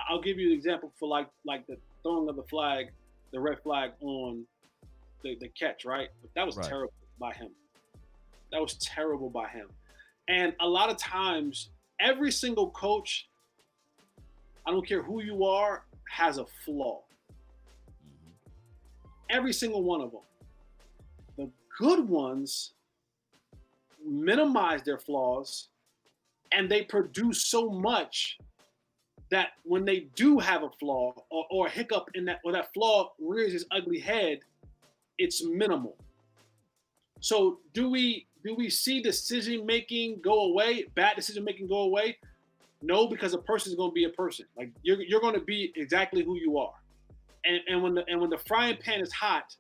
Speaker 3: I'll give you an example for like the throwing of the flag, the red flag on the catch, right? But that was terrible by him. And a lot of times, every single coach, I don't care who you are, has a flaw. Every single one of them. The good ones minimize their flaws, and they produce so much that when they do have a flaw or a hiccup in that, or that flaw rears its ugly head, it's minimal. So do we see decision making go away? Bad decision making go away? No, because a person is going to be a person. Like you're going to be exactly who you are. And when the frying pan is hot,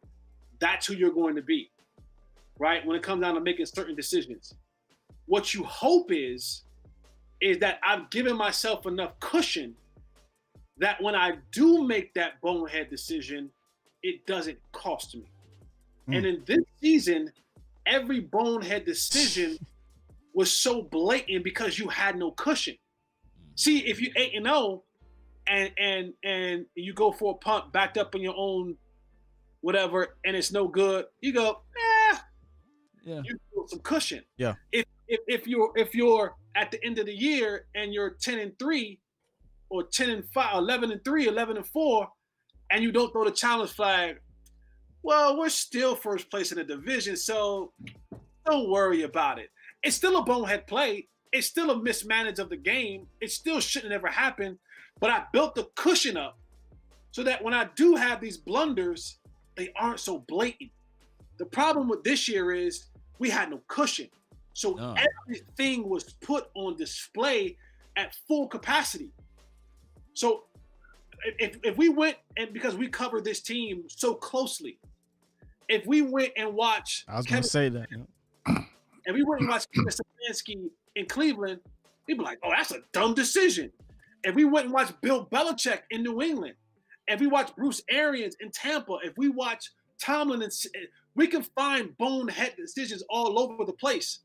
Speaker 3: that's who you're going to be. Right? When it comes down to making certain decisions. What you hope is that I've given myself enough cushion that when I do make that bonehead decision, it doesn't cost me. And in this season, every bonehead decision was so blatant because you had no cushion. See, if you 8-0 and you go for a punt backed up in your own whatever and it's no good, you go,
Speaker 4: Yeah.
Speaker 3: you feel some cushion.
Speaker 1: Yeah.
Speaker 3: If you're at the end of the year and you're 10-3 or 10-5, 11-3, 11-4, and you don't throw the challenge flag, well, we're still first place in the division, so don't worry about it. It's still a bonehead play. It's still a mismanage of the game. It still shouldn't ever happen. But I built the cushion up so that when I do have these blunders, they aren't so blatant. The problem with this year is we had no cushion. So everything was put on display at full capacity. So if we went, and because we covered this team so closely, if we went and watched,
Speaker 1: I was going to say that.
Speaker 3: and we went and watched Kevin Stefanski in Cleveland, we'd be like, oh, that's a dumb decision. If we went and watched Bill Belichick in New England, if we watched Bruce Arians in Tampa, if we watch Tomlin, we can find bonehead decisions all over the place.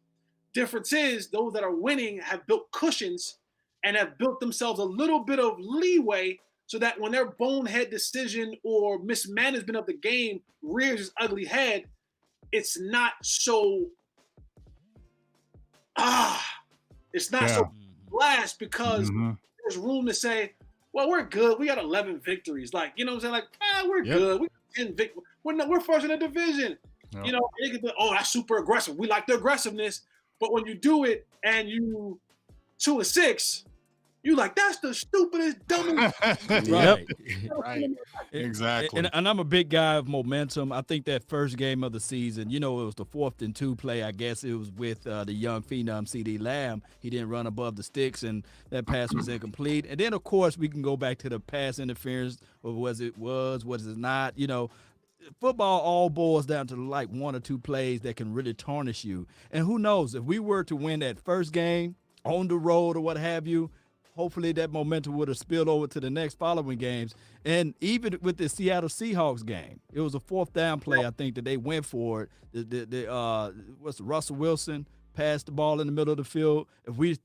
Speaker 3: Difference is those that are winning have built cushions and have built themselves a little bit of leeway so that when their bonehead decision or mismanagement of the game rears its ugly head, it's not so so blast because there's room to say, well, we're good. We got 11 victories. Like, you know what I'm saying? Like, we're good. We got 10 victories. We're first in the division. Yep. You know, they can be, oh, that's super aggressive. We like the aggressiveness. But when you do it and you 2-6, you like, that's the stupidest, dumbest.
Speaker 4: Right.
Speaker 5: Right. Exactly.
Speaker 4: And I'm a big guy of momentum. I think that first game of the season, you know, it was the 4th-and-2 play. I guess it was with the young phenom CD Lamb. He didn't run above the sticks, and that pass was incomplete. And then, of course, we can go back to the pass interference, or was it not, you know. Football all boils down to like 1 or 2 plays that can really tarnish you. And who knows, if we were to win that first game on the road or what have you, hopefully that momentum would have spilled over to the next following games. And even with the Seattle Seahawks game, it was a 4th down play, I think, that they went for it. Russell Wilson passed the ball in the middle of the field. If we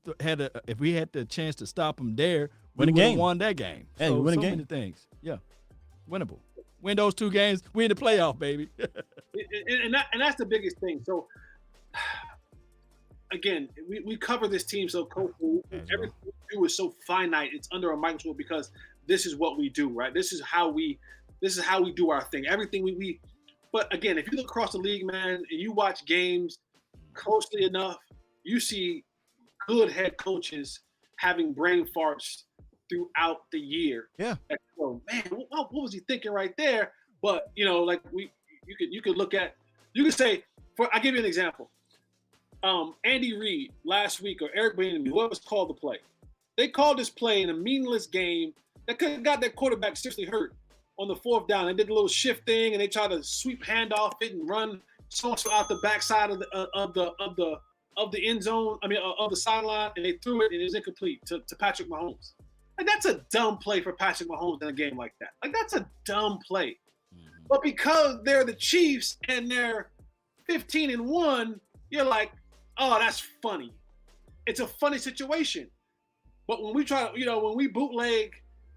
Speaker 4: had the chance to stop them there, we would have won that game.
Speaker 1: Hey,
Speaker 4: so,
Speaker 1: win a
Speaker 4: so
Speaker 1: game.
Speaker 4: many things. Yeah, winnable. Win those 2 games, we in the playoff, baby.
Speaker 3: and that's the biggest thing. So, again, we cover this team so closely. Everything we do is so finite. It's under a microscope because this is what we do, right? This is how we do our thing. Everything we. But again, if you look across the league, man, and you watch games closely enough, you see good head coaches having brain farts throughout the year.
Speaker 1: Yeah.
Speaker 3: Like, oh man, what was he thinking right there? But you know, like you could look at, you could say, I'll give you an example. Andy Reid last week, or Eric Bieniemy, whoever's called the play. They called this play in a meaningless game that could have got their quarterback seriously hurt on the 4th down. They did a little shift thing and they tried to sweep handoff it and run so out the backside of the end zone. I mean, of the sideline, and they threw it and it was incomplete to Patrick Mahomes. Like, that's a dumb play for Patrick Mahomes in a game like that. Like, that's a dumb play. But because they're the Chiefs and they're 15-1, you're like, oh, that's funny. It's a funny situation. But when we try to, you know, when we bootleg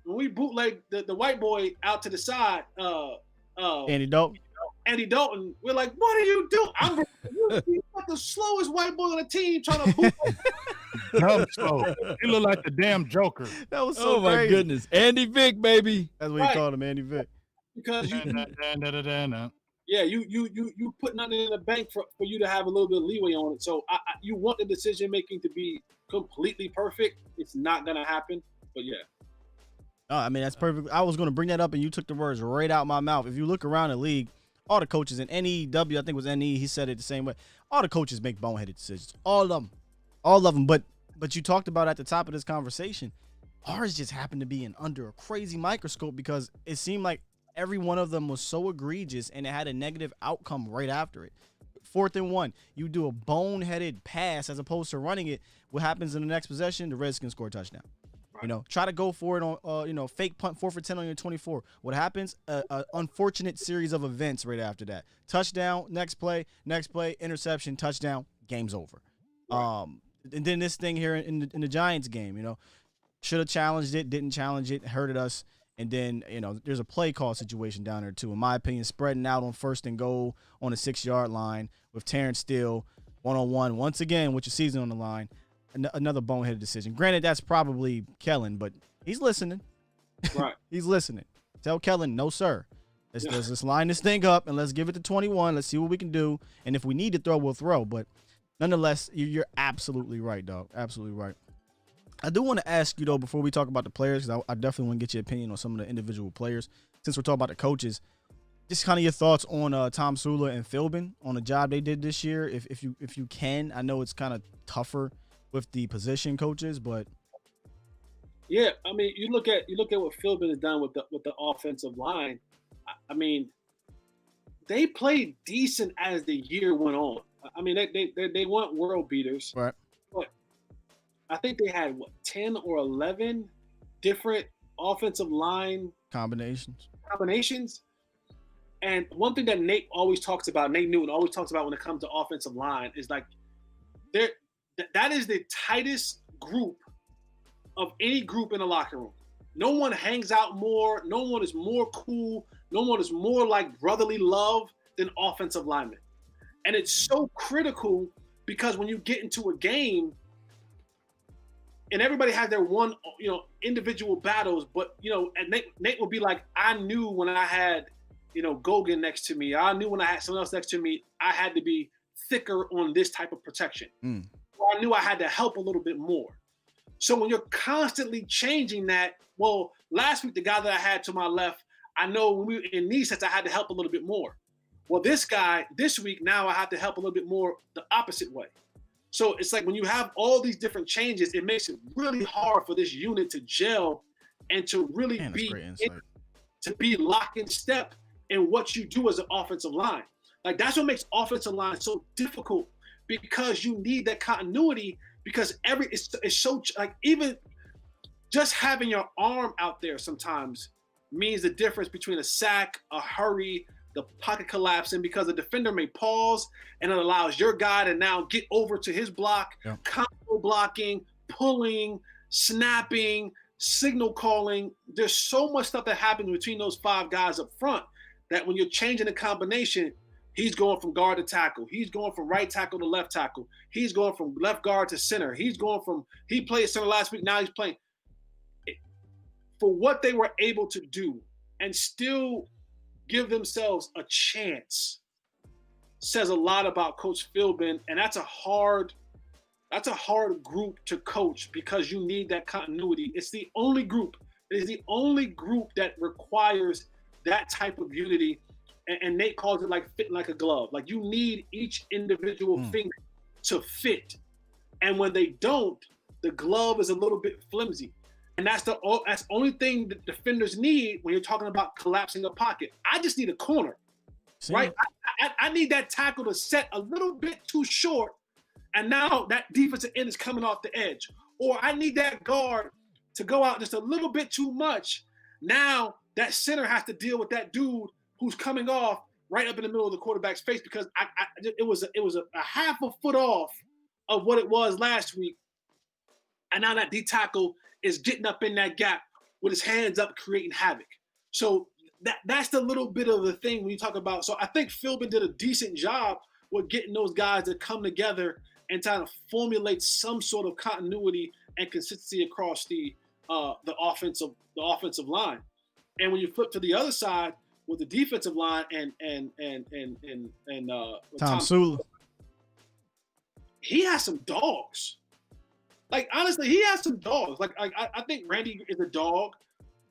Speaker 3: the white boy out to the side,
Speaker 1: Andy Dalton,
Speaker 3: we're like, what are you doing? You're the slowest white boy on the team trying to boot.
Speaker 5: You look like the damn Joker.
Speaker 1: That was so
Speaker 4: my
Speaker 1: crazy.
Speaker 4: goodness. Andy Vick, baby.
Speaker 1: That's what he called him, Andy Vick.
Speaker 3: Because you put nothing in the bank for you to have a little bit of leeway on it. So you want the decision making to be completely perfect. It's not gonna happen. But yeah.
Speaker 1: I mean, that's perfect. I was going to bring that up, and you took the words right out my mouth. If you look around the league, all the coaches in NEW, I think it was NE, he said it the same way. All the coaches make boneheaded decisions. All of them. But you talked about at the top of this conversation, ours just happened to be under a crazy microscope because it seemed like every one of them was so egregious and it had a negative outcome right after it. 4th and 1, you do a boneheaded pass as opposed to running it. What happens in the next possession? The Redskins score a touchdown. Right. Try to go for it on, fake punt 4 for 10 on your 24. What happens? A unfortunate series of events right after that. Touchdown, next play, interception, touchdown, game's over. Right. And then this thing here in the Giants game, should have challenged it, didn't challenge it, hurted us. And then, there's a play call situation down there, too. In my opinion, spreading out on 1st and goal on the 6-yard line with Terrence Steele one-on-one, once again, with your season on the line. Another boneheaded decision. Granted, that's probably Kellen, but he's listening.
Speaker 3: Right.
Speaker 1: He's listening. Tell Kellen, no, sir. Let's line this thing up, and let's give it to 21. Let's see what we can do. And if we need to throw, we'll throw. But nonetheless, you're absolutely right, dog. Absolutely right. I do want to ask you, though, before we talk about the players, because I definitely want to get your opinion on some of the individual players. Since we're talking about the coaches, just kind of your thoughts on Tom Sula and Philbin on the job they did this year, if you can. I know it's kind of tougher with the position coaches, but
Speaker 3: yeah, I mean, you look at what Philbin has done with the offensive line. I mean, they played decent as the year went on. I mean, they weren't world beaters,
Speaker 1: right?
Speaker 3: But I think they had 10 or 11 different offensive line combinations. And one thing that Nate Newton always talks about when it comes to offensive line is like that is the tightest group of any group in the locker room. No one hangs out more. No one is more cool. No one is more like brotherly love than offensive linemen. And it's so critical because when you get into a game and everybody has their one, individual battles, but, and Nate will be like, I knew when I had, Gogan next to me, I knew when I had someone else next to me, I had to be thicker on this type of protection. I knew I had to help a little bit more. So when you're constantly changing that, well, last week, the guy that I had to my left, I know when we were in these sets, I had to help a little bit more. Well, this guy, this week, now I have to help a little bit more the opposite way. So it's like when you have all these different changes, it makes it really hard for this unit to gel and to really be locked in step in what you do as an offensive line. Like that's what makes offensive line so difficult because you need that continuity because it's so like even just having your arm out there sometimes means the difference between a sack, a hurry, the pocket collapsing because the defender may pause and it allows your guy to now get over to his block, combo blocking, pulling, snapping, signal calling. There's so much stuff that happens between those 5 guys up front that when you're changing the combination, he's going from guard to tackle. He's going from right tackle to left tackle. He's going from left guard to center. He played center last week. Now he's playing. For what they were able to do and still give themselves a chance says a lot about Coach Philbin, and that's a hard group to coach because you need that continuity. It is the only group that requires that type of unity, and Nate calls it like fitting like a glove. Like you need each individual finger to fit, and when they don't, the glove is a little bit flimsy. And that's the only thing that defenders need when you're talking about collapsing a pocket. I just need a corner, right? I need that tackle to set a little bit too short, and now that defensive end is coming off the edge. Or I need that guard to go out just a little bit too much. Now that center has to deal with that dude who's coming off right up in the middle of the quarterback's face because it was a half a foot off of what it was last week, and now that D tackle is getting up in that gap with his hands up, creating havoc. So that's the little bit of the thing when you talk about. So I think Philbin did a decent job with getting those guys to come together and trying to formulate some sort of continuity and consistency across the offensive line. And when you flip to the other side with the defensive line and
Speaker 1: Tom Sula,
Speaker 3: he has some dogs. Like honestly, he has some dogs. I think Randy is a dog.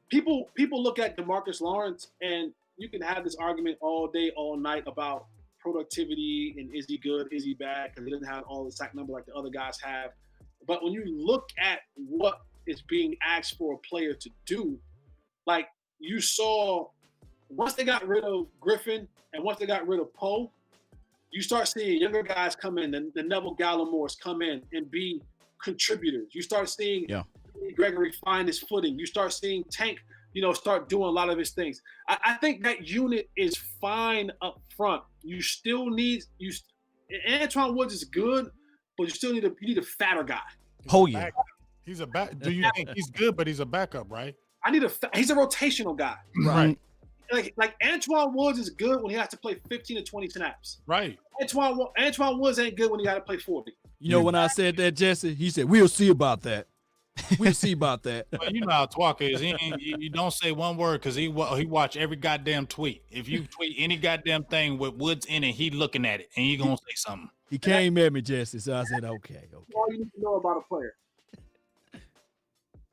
Speaker 3: People look at DeMarcus Lawrence and you can have this argument all day, all night about productivity and is he good, is he bad, because he doesn't have all the sack number like the other guys have. But when you look at what is being asked for a player to do, like you saw once they got rid of Griffin and once they got rid of Poe, you start seeing younger guys come in, the Neville Gallimores come in and be contributors. You start seeing Gregory find his footing. You start seeing Tank, start doing a lot of his things. I think that unit is fine up front. You still need Antoine Woods is good, but you still need a fatter guy.
Speaker 1: Oh yeah,
Speaker 5: he's a back. Do you think he's good, but he's a backup, right?
Speaker 3: He's a rotational guy.
Speaker 5: Right.
Speaker 3: Like Antoine Woods is good when he has to play 15 to 20 snaps.
Speaker 5: Right.
Speaker 3: Antoine Woods ain't good when he got to play 40.
Speaker 4: When I said that, Jesse, he said, "We'll see about that. We'll see about that."
Speaker 5: Well, you know how Twaka is. You don't say one word because he watch every goddamn tweet. If you tweet any goddamn thing with Woods in it, he looking at it and he gonna say something.
Speaker 4: He came at me, Jesse, so I said, "Okay."
Speaker 3: All you need to know about a player.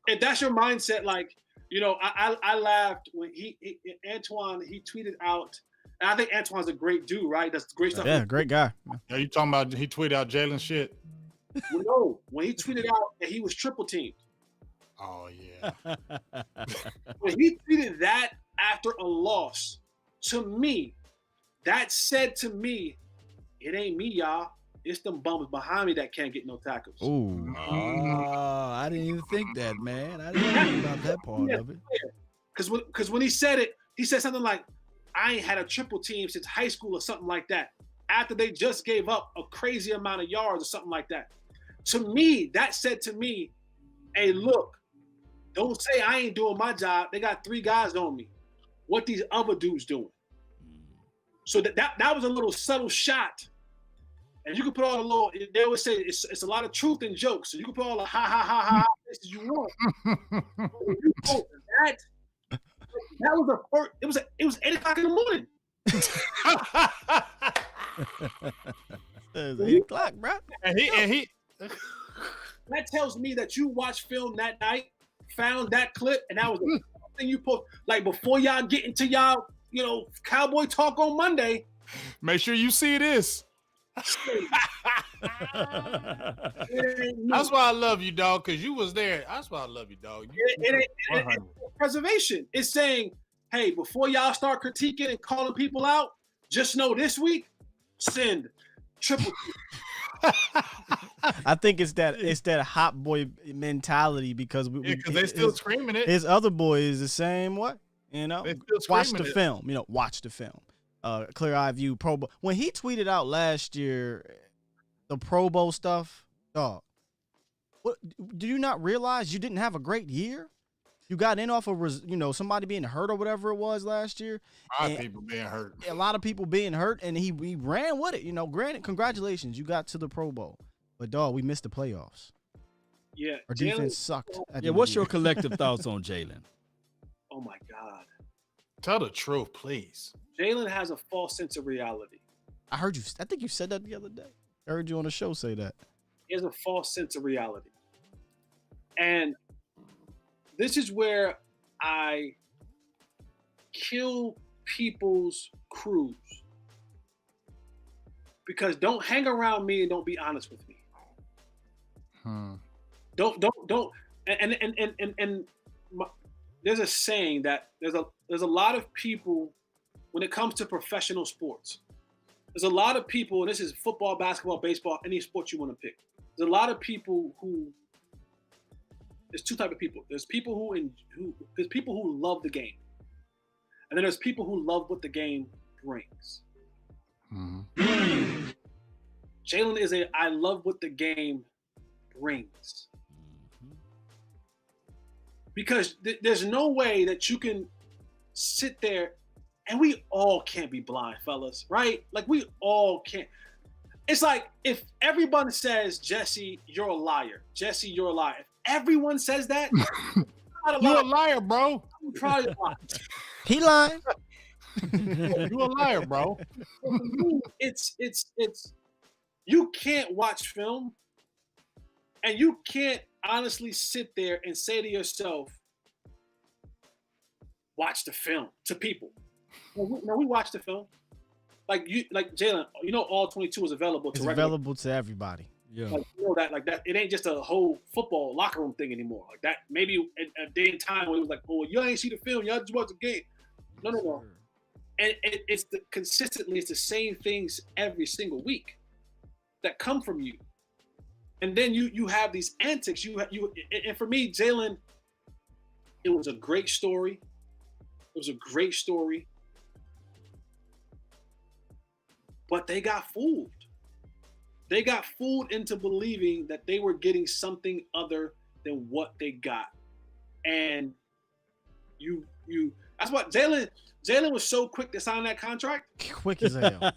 Speaker 3: If that's your mindset, like I laughed when Antoine tweeted out, and I think Antoine's a great dude, right? That's great stuff.
Speaker 1: Yeah, great guy.
Speaker 5: Are you talking about he tweeted out Jalen shit?
Speaker 3: Well, no, when he tweeted out that he was triple teamed.
Speaker 5: Oh yeah.
Speaker 3: When he tweeted that after a loss, to me, that said to me, it ain't me, y'all. It's them bums behind me that can't get no tackles.
Speaker 1: Ooh.
Speaker 4: I didn't even think that, man. I didn't think about that part of it.
Speaker 3: Because when he said it, he said something like, I ain't had a triple team since high school or something like that. After they just gave up a crazy amount of yards or something like that. To me, that said to me, hey, look, don't say I ain't doing my job. They got 3 guys on me. What these other dudes doing? So that was a little subtle shot. And you can put all the little, they always say it's a lot of truth in jokes. So you can put all the ha faces you want. That was the first, it was 8 o'clock in the morning.
Speaker 1: It's 8 o'clock, bro.
Speaker 5: And he
Speaker 3: that tells me that you watched film that night, found that clip, and that was the first thing you post. Like before y'all get into y'all, Cowboy talk on Monday.
Speaker 5: Make sure you see this. That's why I love you, dog, because you was there. That's why I love you, dog.
Speaker 3: It's preservation. It's saying, hey, before y'all start critiquing and calling people out, just know this week, send triple.
Speaker 1: I think it's that hot boy mentality because
Speaker 5: they still screaming it.
Speaker 1: His other boy is the same way. Watch the film. Watch the film. Clear eye view, Pro Bowl. When he tweeted out last year, the Pro Bowl stuff, dog. What do you not realize you didn't have a great year? You got in off of somebody being hurt or whatever it was last year.
Speaker 5: A lot of people being hurt.
Speaker 1: A lot of people being hurt, and he ran with it. Granted, congratulations, you got to the Pro Bowl, but dog, we missed the playoffs.
Speaker 3: Yeah,
Speaker 1: our defense sucked.
Speaker 4: What's your collective thoughts on Jalen?
Speaker 3: Oh my God.
Speaker 5: Tell the truth, please.
Speaker 3: Jalen has a false sense of reality.
Speaker 1: I heard you. I think you said that the other day. I heard you on the show say that.
Speaker 3: He has a false sense of reality. And this is where I kill people's crews. Because don't hang around me and don't be honest with me. Don't. And there's a saying that there's a lot of people when it comes to professional sports. There's a lot of people, and this is football, basketball, baseball, any sport you want to pick. There's a lot of people there's 2 types of people. There's people who love the game. And then there's people who love what the game brings. Jalen is I love what the game brings. Because there's no way that you can sit there, and we all can't be blind, fellas, right? Like we all can't. It's like if everyone says, Jesse, you're a liar. Jesse, you're a liar. If everyone says that,
Speaker 5: you're a liar, bro.
Speaker 3: I'm probably lying.
Speaker 1: He lying.
Speaker 5: You're a liar, bro.
Speaker 3: It's you can't watch film and you can't honestly sit there and say to yourself, watch the film to people. No, we watched the film. Like Jalen, all 22 is available to
Speaker 1: It's available to everybody.
Speaker 4: Yeah.
Speaker 3: Like, that it ain't just a whole football locker room thing anymore. Like that, maybe a day and time where it was like, oh, you ain't see the film, y'all just watch the game. No. And it's consistently, it's the same things every single week that come from you. And then you have these antics. And for me, Jalen, it was a great story. But they got fooled. They got fooled into believing that they were getting something other than what they got. And that's what Jalen was so quick to sign that contract.
Speaker 1: Quick as hell.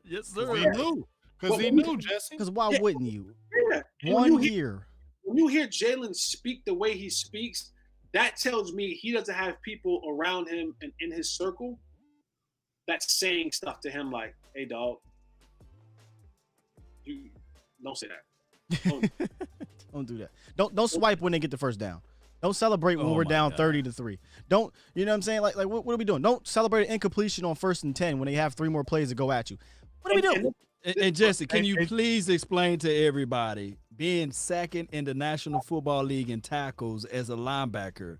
Speaker 4: Yes, sir.
Speaker 5: He knew. Because he knew, Jesse.
Speaker 1: Because why wouldn't you?
Speaker 3: Yeah.
Speaker 1: One year.
Speaker 3: When you hear Jalen speak the way he speaks, that tells me he doesn't have people around him and in his circle that's saying stuff to him like, hey, dog, you don't say that.
Speaker 1: Don't do that. Don't swipe when they get the first down. Don't celebrate when we're down 30-3. Don't, you know what I'm saying? Like what are we doing? Don't celebrate incompletion on 1st and 10 when they have 3 more plays to go at you. What are we doing?
Speaker 4: And Jesse, can you please explain to everybody, being second in the National Football League in tackles as a linebacker,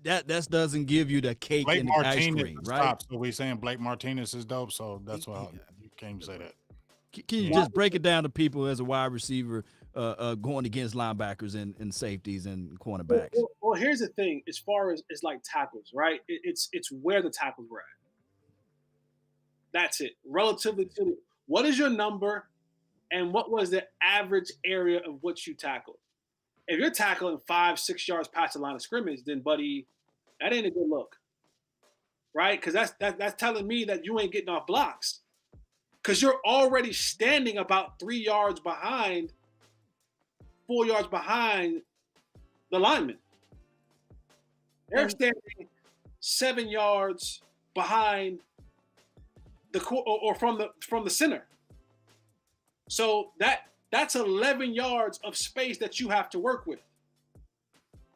Speaker 4: that doesn't give you the cake
Speaker 5: Blake
Speaker 4: and the ice
Speaker 5: Martinez
Speaker 4: cream,
Speaker 5: is
Speaker 4: right?
Speaker 5: top. So we saying Blake Martinez is dope. So that's why you can't say that.
Speaker 4: Can you just break it down to people as a wide receiver going against linebackers and safeties and cornerbacks?
Speaker 3: Well, here's the thing. As far as it's like tackles, right? It's where the tackles were at. That's it. Relatively to what is your number and what was the average area of what you tackled? If you're tackling 5-6 yards past the line of scrimmage, then buddy, that ain't a good look. Right? Because that's telling me that you ain't getting off blocks. Because you're already standing about 3 yards behind, 4 yards behind the lineman. They're standing 7 yards behind or from the center. So that's 11 yards of space that you have to work with.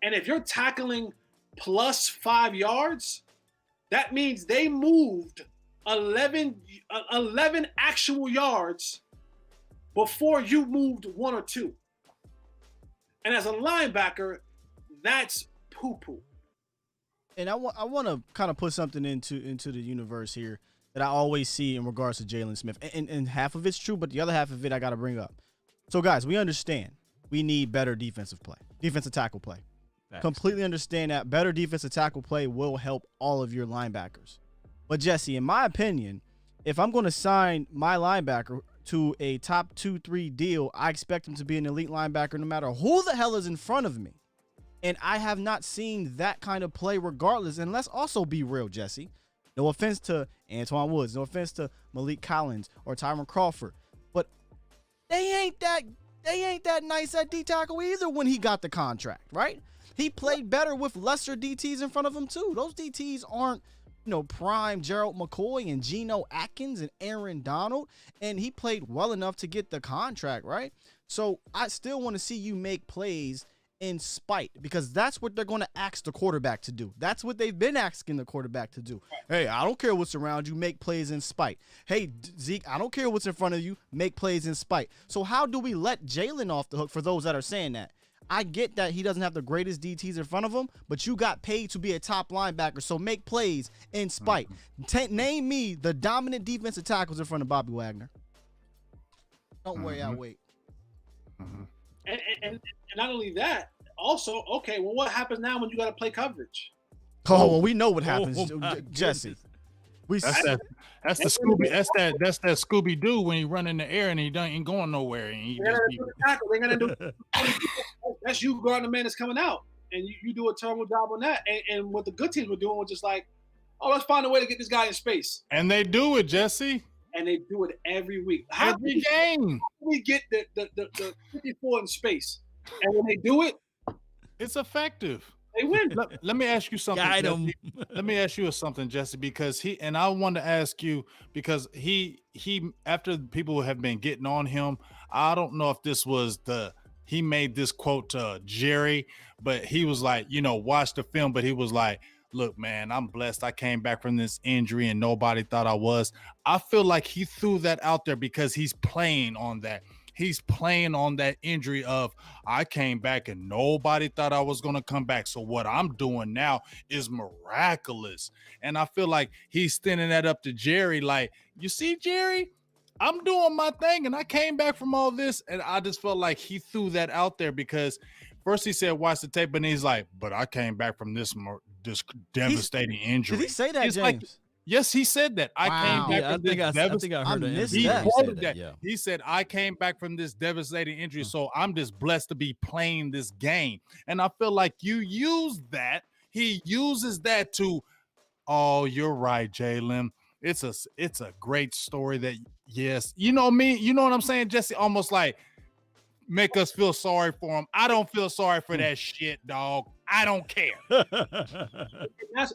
Speaker 3: And if you're tackling plus 5 yards, that means they moved 11 actual yards before you moved 1 or 2. And as a linebacker, that's poo-poo.
Speaker 1: And I want to kind of put something into the universe here that I always see in regards to Jalen Smith. And half of it's true, but the other half of it I got to bring up. So, guys, we understand we need better defensive tackle play.
Speaker 4: Facts.
Speaker 1: Completely understand that better defensive tackle play will help all of your linebackers. But, Jesse, in my opinion, if I'm going to sign my linebacker to a top 2-3 deal, I expect him to be an elite linebacker no matter who the hell is in front of me. And I have not seen that kind of play regardless. And let's also be real, Jesse. No offense to Antoine Woods. No offense to Malik Collins or Tyron Crawford. But they ain't that nice at D-tackle either when he got the contract, right? He played better with lesser DTs in front of him too. Those DTs aren't, prime Gerald McCoy and Geno Atkins and Aaron Donald. And he played well enough to get the contract, right? So I still want to see you make plays in spite, because that's what they're going to ask the quarterback to do. That's what they've been asking the quarterback to do. Hey, I don't care what's around you, make plays in spite. Hey, Zeke, I don't care what's in front of you, make plays in spite. So how do we let Jalen off the hook for those that are saying that? I get that he doesn't have the greatest DTs in front of him, but you got paid to be a top linebacker, so make plays in spite. Name me the dominant defensive tackles in front of Bobby Wagner. Don't worry, I'll wait.
Speaker 3: And not only that, also, okay, well, what happens now when you got to play coverage?
Speaker 1: Oh, well, we know what happens, Jesse.
Speaker 5: That's the Scooby. That's that Scooby Doo when he run in the air and he ain't going nowhere. And he
Speaker 3: They're gonna do. That's you guarding the man that's coming out, and you do a terrible job on that. And what the good teams were doing was just like, oh, let's find a way to get this guy in space.
Speaker 5: And they do it, Jesse.
Speaker 3: And they do it every week.
Speaker 5: Every game.
Speaker 3: How do we get the 54 in space? And when they do it,
Speaker 5: it's effective.
Speaker 3: They win.
Speaker 5: Let me ask you something. Let me ask you something, Jesse, because I want to ask you, because he after people have been getting on him, I don't know if this was he made this quote to Jerry, but he was like, watch the film, but he was like, look, man, I'm blessed. I came back from this injury and nobody thought I was. I feel like he threw that out there because he's playing on that. He's playing on that injury of I came back and nobody thought I was going to come back. So what I'm doing now is miraculous. And I feel like he's standing that up to Jerry. Like, you see, Jerry, I'm doing my thing and I came back from all this. And I just felt like he threw that out there because first he said, watch the tape. And he's like, but I came back from this devastating injury.
Speaker 1: Did he say that,
Speaker 5: He's
Speaker 1: James?
Speaker 5: like, yes, he said that. I came back from this
Speaker 4: I think I heard
Speaker 1: I
Speaker 4: it.
Speaker 1: missed
Speaker 5: he
Speaker 1: that.
Speaker 5: quoted that.
Speaker 4: Yeah.
Speaker 5: He said, I came back from this devastating injury, so I'm just blessed to be playing this game. And I feel like you use that. He uses that to, oh, you're right, Jalen. It's a great story that, yes. You know me, you know what I'm saying, Jesse? Almost like make us feel sorry for him. I don't feel sorry for that shit, dog. I don't care.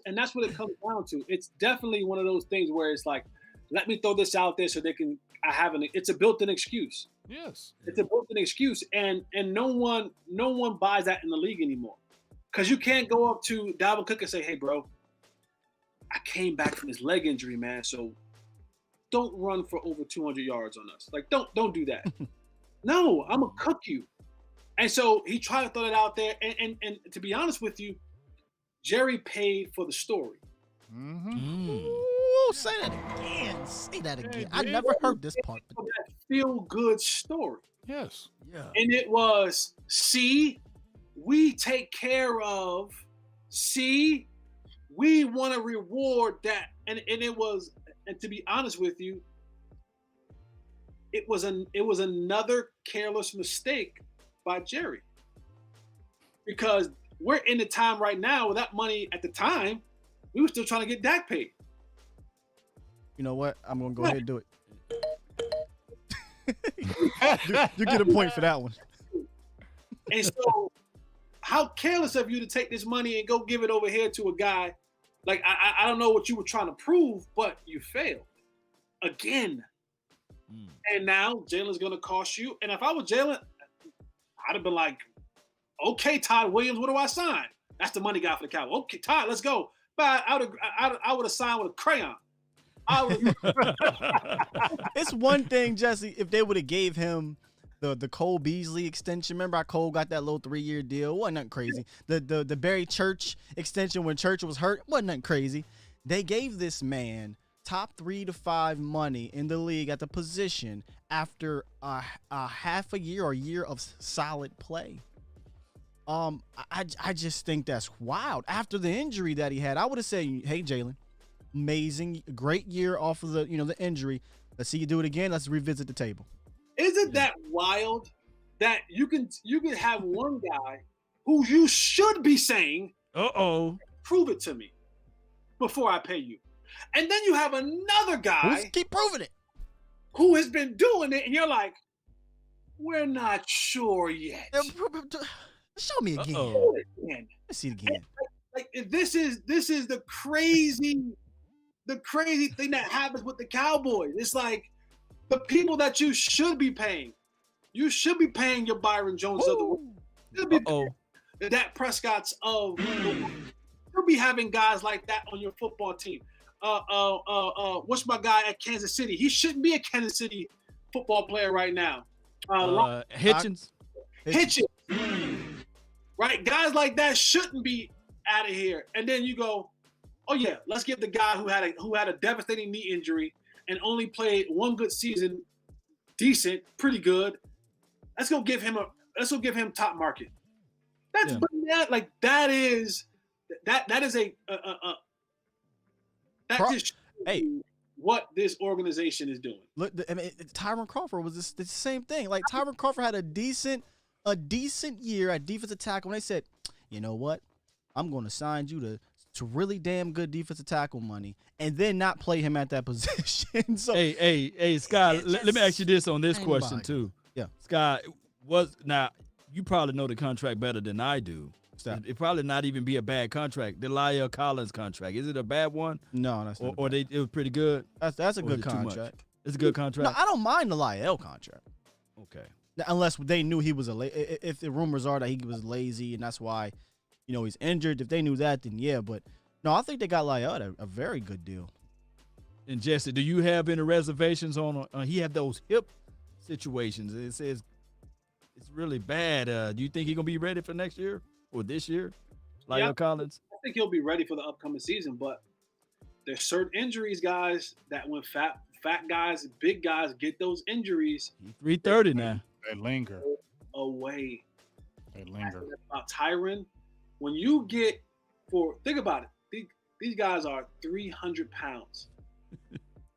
Speaker 3: And that's what it comes down to. It's definitely one of those things where it's like, let me throw this out there so they can. It's a built-in excuse.
Speaker 5: Yes,
Speaker 3: it's a built-in excuse, and no one buys that in the league anymore, because you can't go up to Dalvin Cook and say, "Hey, bro, I came back from this leg injury, man. So don't run for over 200 yards on us. Like, don't do that." No, I'm gonna cook you. And so he tried to throw it out there. And to be honest with you, Jerry paid for the story.
Speaker 1: Ooh, say that again. Say that again. I never heard this part.
Speaker 3: That feel-good story.
Speaker 5: yes.
Speaker 1: Yeah.
Speaker 3: And it was, see, we take care of, see, we want to reward that. And it was, and to be honest with you, it was another careless mistake by Jerry, because we're in the time right now with that money. At the time, we were still trying to get Dak paid.
Speaker 1: You know what? I'm gonna go ahead and do it. you get a point for that one.
Speaker 3: And so, how careless of you to take this money and go give it over here to a guy? Like, I don't know what you were trying to prove, but you failed again. And now Jalen's gonna cost you. And if I was Jalen, I'd have been like, okay, Todd Williams, what do I sign? That's the money guy for the Cowboys. Okay, Todd, let's go. But I would have signed with a crayon.
Speaker 1: It's one thing, Jesse, if they would have gave him the Cole Beasley extension. Remember how Cole got that little 3-year deal? Wasn't nothing crazy. The Barry Church extension when Church was hurt wasn't nothing crazy. They gave this man top 3 to 5 money in the league at the position after a half a year or a year of solid play. I just think that's wild. After the injury that he had, I would have said, hey, Jalen, amazing, great year off of the injury. Let's see you do it again. Let's revisit the table.
Speaker 3: Isn't that wild that you can have one guy who you should be saying, prove it to me before I pay you. And then you have another guy
Speaker 1: keep proving it,
Speaker 3: who has been doing it, and you're like, we're not sure yet.
Speaker 1: Show me again. Let's see it again.
Speaker 3: Like this is the crazy thing that happens with the Cowboys. It's like the people that you should be paying. You should be paying your Byron Jones of the world. You should be paying the Dak Prescott's of the world. You'll be having guys like that on your football team. What's my guy at Kansas City? He shouldn't be a Kansas City football player right now.
Speaker 4: Hitchens.
Speaker 3: Right? Guys like that shouldn't be out of here. And then you go, oh yeah, let's give the guy who had a devastating knee injury and only played one good season, decent, pretty good. Let's go give him top market. That's that is what this organization is doing.
Speaker 1: Look, Tyron Crawford was the same thing. Like Tyron Crawford had a decent year at defensive tackle. And they said, you know what? I'm going to sign you to really damn good defensive tackle money, and then not play him at that position. So
Speaker 4: hey, Scott, let me ask you this on this question too.
Speaker 1: Yeah,
Speaker 4: Scott, you probably know the contract better than I do. It probably not even be a bad contract. The Lyle Collins contract, is it a bad one?
Speaker 1: No, that's not.
Speaker 4: It was pretty good.
Speaker 1: That's a good contract.
Speaker 4: It's a good contract.
Speaker 1: No, I don't mind the Lyle contract.
Speaker 4: Okay.
Speaker 1: Unless they knew he was if the rumors are that he was lazy and that's why, he's injured. If they knew that, then yeah. But No, I think they got Lyotta a very good deal.
Speaker 4: And Jesse, do you have any reservations on? He have those hip situations. It says it's really bad. Do you think he's gonna be ready for next year or this year? Lyle Collins.
Speaker 3: I think he'll be ready for the upcoming season, but there's certain injuries, guys, that when fat guys, big guys get those injuries,
Speaker 4: He's 330 now.
Speaker 5: They linger.
Speaker 3: away.
Speaker 5: They linger.
Speaker 3: About Tyron, when you get think about it, these guys are 300 pounds.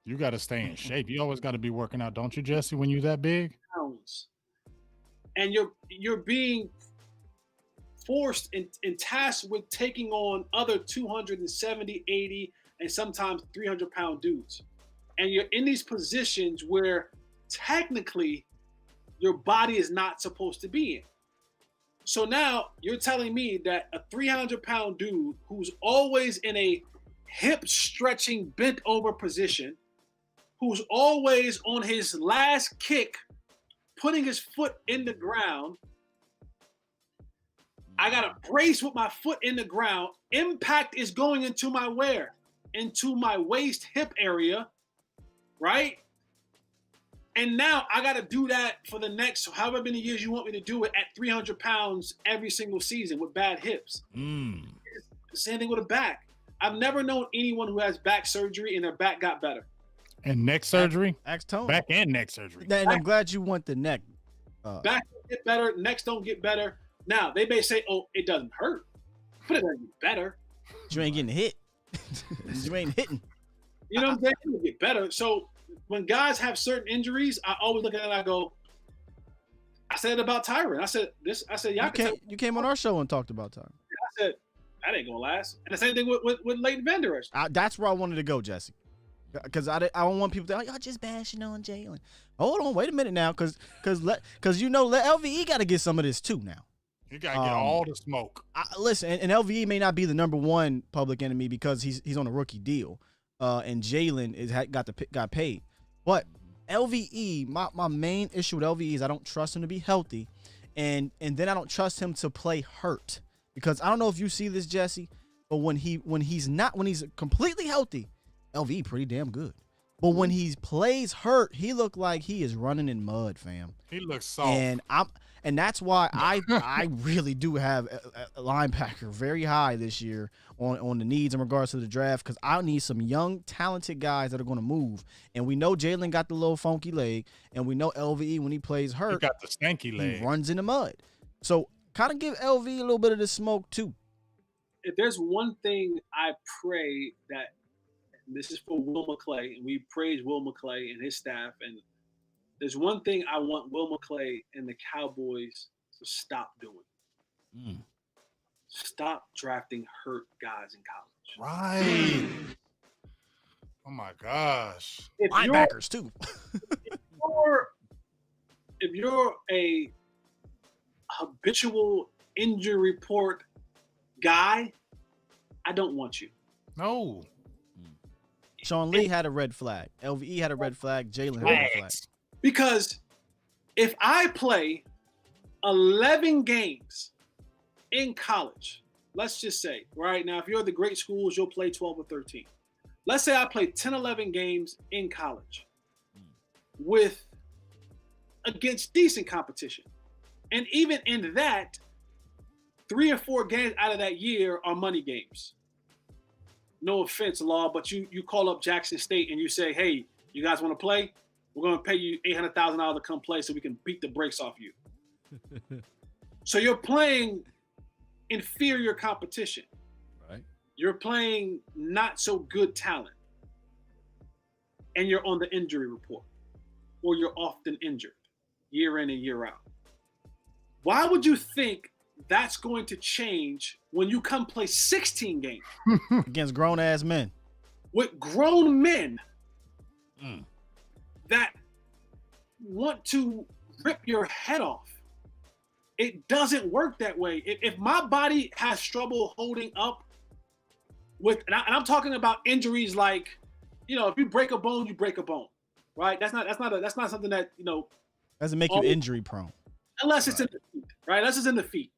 Speaker 5: You got to stay in shape. You always got to be working out, don't you, Jesse? When you that big,
Speaker 3: Pounds, and you're being forced and tasked with taking on other 270, 80, and sometimes 300-pound dudes. And you're in these positions where technically your body is not supposed to be in. So now you're telling me that a 300-pound dude who's always in a hip stretching, bent over position, who's always on his last kick, putting his foot in the ground, I got to brace with my foot in the ground. Impact is going into my where? Into my waist hip area, right? And now I got to do that for the next however many years you want me to do it at 300 pounds every single season with bad hips. Same thing with a back. I've never known anyone who has back surgery and their back got better.
Speaker 5: and neck surgery,
Speaker 1: Ask Tone.
Speaker 5: back and neck surgery.
Speaker 1: And I'm glad you want the neck.
Speaker 3: Back don't get better, necks don't get better. Now they may say, "Oh, it doesn't hurt," but it doesn't get better.
Speaker 1: You ain't getting hit. You ain't hitting.
Speaker 3: You know what I'm saying? It'll get better. So when guys have certain injuries, I always look at it and I go, I said it about Tyron. I said this. I said,
Speaker 1: You came on our show and talked about time.
Speaker 3: I said that ain't gonna last. And the same thing with Leighton Vander Esch.
Speaker 1: That's where I wanted to go, Jesse. Because I don't want people to, y'all just bashing on Jalen. Hold on, wait a minute now, because you know LVE got to get some of this too now.
Speaker 5: You gotta get all the smoke.
Speaker 1: Listen, and LVE may not be the number one public enemy because he's on a rookie deal, and Jalen got paid. But LVE, my main issue with LVE is I don't trust him to be healthy, and then I don't trust him to play hurt, because I don't know if you see this, Jesse, but when he's completely healthy, LVE pretty damn good. But when he plays hurt, he look like he is running in mud, fam.
Speaker 5: He looks soft.
Speaker 1: And that's why I really do have a linebacker very high this year on the needs in regards to the draft, because I need some young, talented guys that are going to move. And we know Jalen got the little funky leg, and we know LVE, when he plays hurt,
Speaker 5: he got the stanky leg.
Speaker 1: He runs in the mud. So kind of give LVE a little bit of the smoke too.
Speaker 3: If there's one thing I pray that, this is for Will McClay, and we praise Will McClay and his staff, and there's one thing I want Will McClay and the Cowboys to stop doing. Stop drafting hurt guys in college.
Speaker 5: Right. Oh my gosh.
Speaker 1: Linebackers too.
Speaker 3: if you're a habitual injury report guy, I don't want you.
Speaker 5: No.
Speaker 1: Sean Lee had a red flag. LVE had a red flag. Jalen had a red flag.
Speaker 3: Because if I play 11 games in college, let's just say, right now, if you're at the great schools, you'll play 12 or 13. Let's say I play 10, 11 games in college against decent competition. And even in that, 3 or 4 games out of that year are money games. No offense, Law, but you call up Jackson State and you say, hey, you guys want to play? We're going to pay you $800,000 to come play so we can beat the brakes off you. So you're playing inferior competition.
Speaker 4: Right.
Speaker 3: You're playing not so good talent. And you're on the injury report. Or you're often injured year in and year out. Why would you think that's going to change when you come play 16 games
Speaker 1: against grown-ass men?
Speaker 3: With grown men that want to rip your head off. It doesn't work that way. If my body has trouble holding up with, and I'm talking about injuries like, if you break a bone, you break a bone, right? That's not something that,
Speaker 1: doesn't make you injury prone.
Speaker 3: Unless it's in the feet, right? Unless it's in the feet.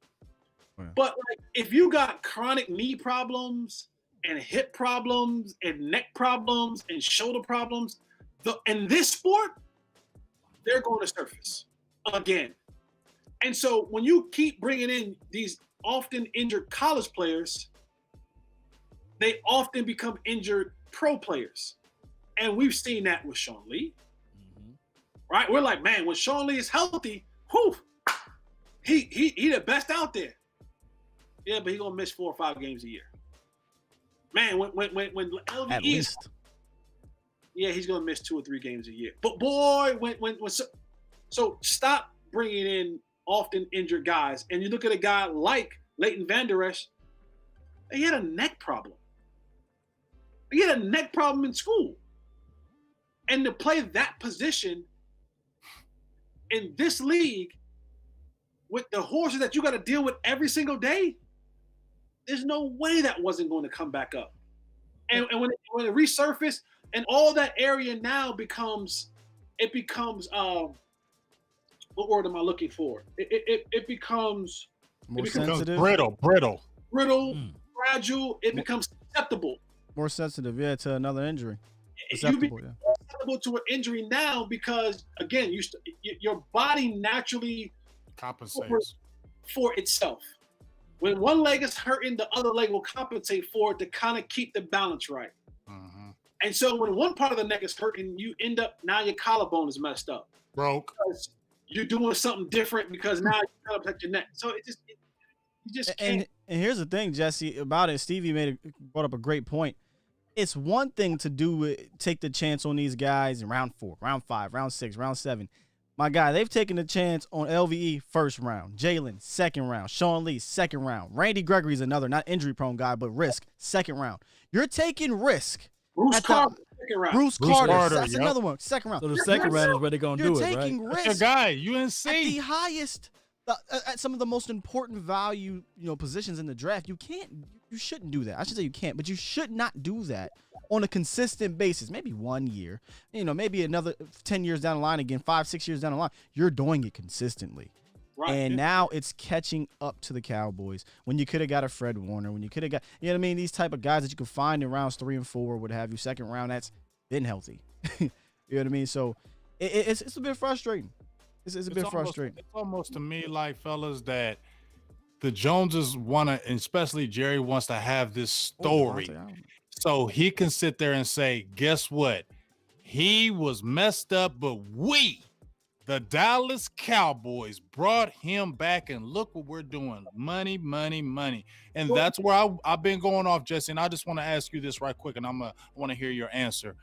Speaker 1: Yeah.
Speaker 3: But like, if you got chronic knee problems and hip problems and neck problems and shoulder problems. In this sport, they're going to surface again. And so when you keep bringing in these often injured college players, they often become injured pro players. And we've seen that with Sean Lee. Right? We're like, man, when Sean Lee is healthy, whew, he the best out there. Yeah, but he's gonna miss 4 or 5 games a year. Man, when LVE
Speaker 1: At least.
Speaker 3: yeah, he's gonna miss 2 or 3 games a year. But boy, so stop bringing in often injured guys. And you look at a guy like Leighton Vander Esch, he had a neck problem. He had a neck problem in school. And to play that position in this league with the horses that you got to deal with every single day, there's no way that wasn't going to come back up. And when it resurfaced, and all that area now becomes what word am I looking for? It becomes
Speaker 1: More sensitive.
Speaker 5: Brittle.
Speaker 3: fragile. It becomes susceptible.
Speaker 1: More sensitive, yeah, to another injury.
Speaker 3: You
Speaker 1: Susceptible,
Speaker 3: become
Speaker 1: yeah.
Speaker 3: susceptible to an injury now because, again, your body naturally
Speaker 5: Compensates.
Speaker 3: for itself. When one leg is hurting, the other leg will compensate for it to kind of keep the balance right.
Speaker 5: Mm-hmm.
Speaker 3: And so when one part of the neck is hurting, you end up, now your collarbone is messed up.
Speaker 5: Broke.
Speaker 3: Because you're doing something different because now you gotta protect your neck. So you just can't.
Speaker 1: And here's the thing, Jesse, about it. Stevie brought up a great point. It's one thing to take the chance on these guys in round 4, round 5, round 6, round 7. My guy, they've taken the chance on LVE first round, Jalen second round, Sean Lee second round, Randy Gregory's another not injury prone guy but risk second round. You're taking risk.
Speaker 3: Bruce Carter, second round.
Speaker 1: Bruce Carter, that's another one, second round.
Speaker 4: So the second round is where they're gonna do it, right?
Speaker 1: You're taking risk.
Speaker 5: That's your guy, UNC.
Speaker 1: At the highest, at some of the most important value, positions in the draft. You shouldn't do that. I should say you can't, but you should not do that on a consistent basis. Maybe 1 year, maybe another 10 years down the line again, 5-6 years down the line. You're doing it consistently. Right. And now it's catching up to the Cowboys when you could have got a Fred Warner, when you could have got, these type of guys that you can find in rounds 3 and 4, what have you, second round, that's been healthy. You know what I mean? So it's a bit frustrating. It's a bit frustrating.
Speaker 5: It's almost to me like, fellas, that the Joneses want to, and especially Jerry wants to have this story so he can sit there and say, guess what? He was messed up, but we, the Dallas Cowboys, brought him back, and look what we're doing. Money, money, money. And that's where I've been going off, Jesse, and I just want to ask you this right quick, and I want to hear your answer.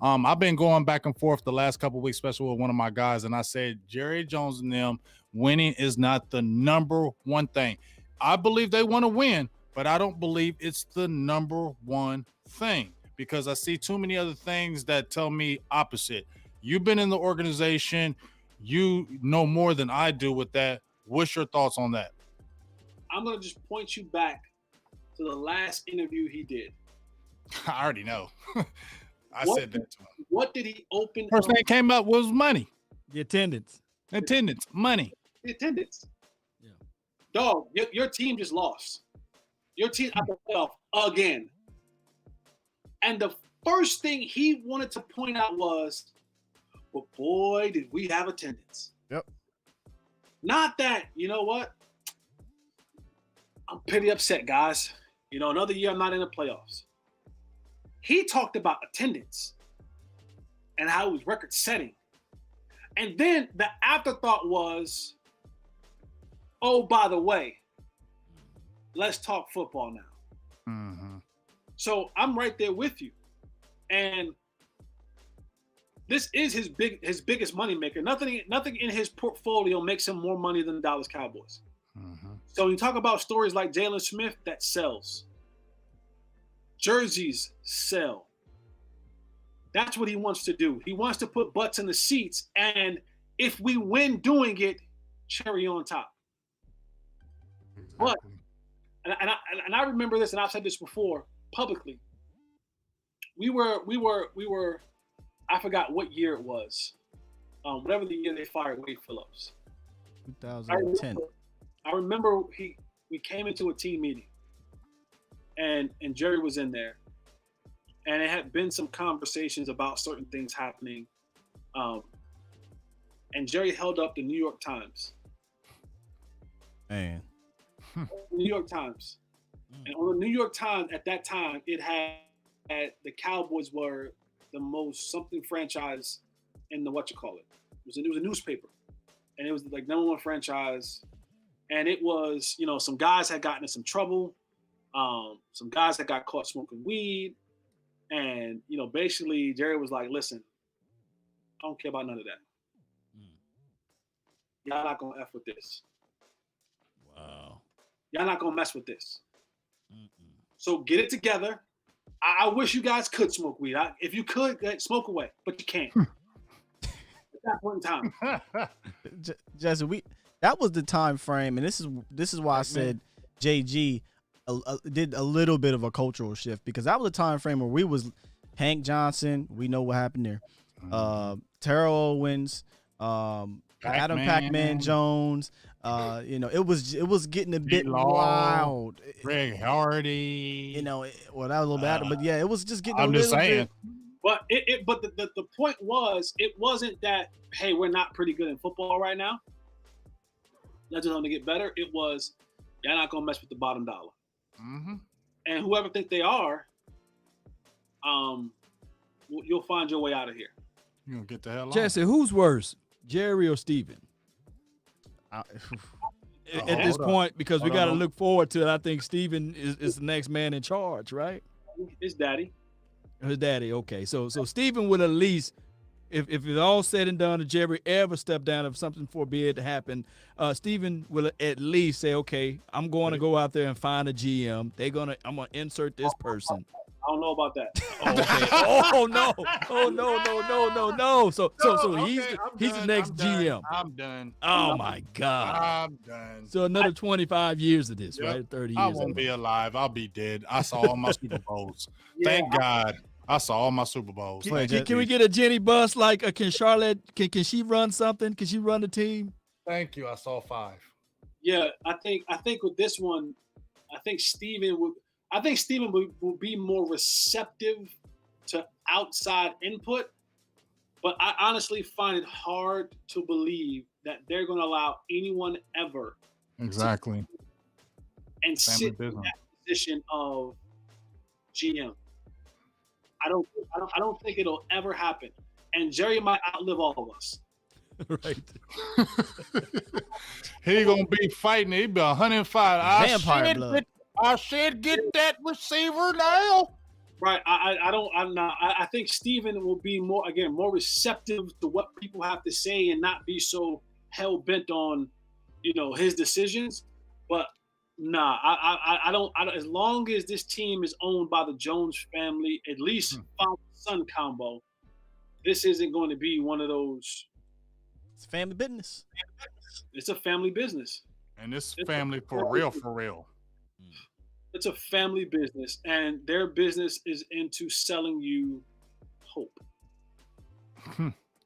Speaker 5: I've been going back and forth the last couple of weeks, especially with one of my guys, and I said Jerry Jones and them winning is not the number one thing. I believe they want to win, but I don't believe it's the number one thing because I see too many other things that tell me opposite. You've been in the organization. You know more than I do with that. What's your thoughts on that?
Speaker 3: I'm going to just point you back to the last interview he did.
Speaker 5: I already know. I said that to him.
Speaker 3: What did he open?
Speaker 5: First thing that came up was money.
Speaker 4: The attendance.
Speaker 5: Money.
Speaker 3: The attendance.
Speaker 4: Yeah.
Speaker 3: Dog, your team just lost. Your team out the playoff again. And the first thing he wanted to point out was, well, boy, did we have attendance.
Speaker 1: Yep.
Speaker 3: Not that, you know what? I'm pretty upset, guys. Another year I'm not in the playoffs. He talked about attendance and how it was record setting. And then the afterthought was, oh, by the way, let's talk football now.
Speaker 5: Mm-hmm.
Speaker 3: So I'm right there with you. And this is his biggest moneymaker. Nothing in his portfolio makes him more money than the Dallas Cowboys.
Speaker 5: Mm-hmm.
Speaker 3: So when you talk about stories like Jalen Smith, that sells. Jerseys sell. That's what he wants to do. He wants to put butts in the seats, and if we win doing it, cherry on top. But and I remember this, and I've said this before publicly. We were. I forgot what year it was. Whatever the year they fired Wade Phillips.
Speaker 1: 2010.
Speaker 3: I remember we came into a team meeting. and Jerry was in there, and it had been some conversations about certain things happening, and Jerry held up the New York Times.
Speaker 1: Man.
Speaker 3: New York Times. And on the New York Times at that time, it had the Cowboys were the most something franchise in the It was a newspaper, and it was like #1 franchise. And it was, some guys had gotten in some trouble. Some guys that got caught smoking weed. And, basically Jerry was like, listen, I don't care about none of that. Y'all not going to F with this.
Speaker 1: Wow.
Speaker 3: Y'all not going to mess with this. So get it together. I wish you guys could smoke weed. If you could, smoke away, but you can't. At that point in time.
Speaker 1: Jesse, that was the time frame, and this is why I said JG did a little bit of a cultural shift, because that was a time frame where we was Hank Johnson. We know what happened there. Terrell Owens, Adam Pac-Man Jones. It was getting a bit wild.
Speaker 5: Greg Hardy.
Speaker 1: That was a little bad, but yeah, it was just getting.
Speaker 5: I'm just saying.
Speaker 3: But the point was, it wasn't that, hey, we're not pretty good in football right now. Let's just to get better. It was, y'all not gonna mess with the bottom dollar.
Speaker 5: Mm-hmm.
Speaker 3: And whoever think they are, you'll find your way out of here.
Speaker 5: You gonna get the hell out.
Speaker 4: Jesse, who's worse, Jerry or Steven? At this point, because we got to look forward to it. I think Steven is the next man in charge, right?
Speaker 3: His daddy.
Speaker 4: His daddy, okay. So Steven will at least, if it's all said and done, if Jerry ever stepped down, if something forbid to happen, Steven will at least say, okay, I'm going to go out there and find a GM. I'm gonna insert this person.
Speaker 3: I don't know about that.
Speaker 4: Okay. Oh no. So he's the next GM.
Speaker 5: I'm done.
Speaker 4: Oh my God.
Speaker 5: I'm done.
Speaker 4: So another 25 years of this, right? 30 years.
Speaker 5: I won't be alive. I'll be dead. I saw all my Super Bowls. Thank God. I saw all my Super Bowls.
Speaker 4: Can we get a Jenny Bus? Like, can Charlotte? Can she run something? Can she run the team?
Speaker 5: Thank you. I saw 5.
Speaker 3: Yeah, I think with this one, I think Steven will be more receptive to outside input, but I honestly find it hard to believe that they're going to allow anyone ever
Speaker 5: exactly
Speaker 3: and sit in that position of GM. I don't think it'll ever happen, and Jerry might outlive all of us.
Speaker 4: Right.
Speaker 5: He gonna be fighting. He be 105.
Speaker 1: Vampire blood.
Speaker 5: I said, get that receiver now.
Speaker 3: Right. I think Steven will be more receptive to what people have to say and not be so hell bent on, his decisions. But I don't. As long as this team is owned by the Jones family, at least father-son combo, this isn't going to be one of those.
Speaker 1: It's family business.
Speaker 3: It's a family business.
Speaker 5: And this family for real.
Speaker 3: It's a family business, and their business is into selling you hope.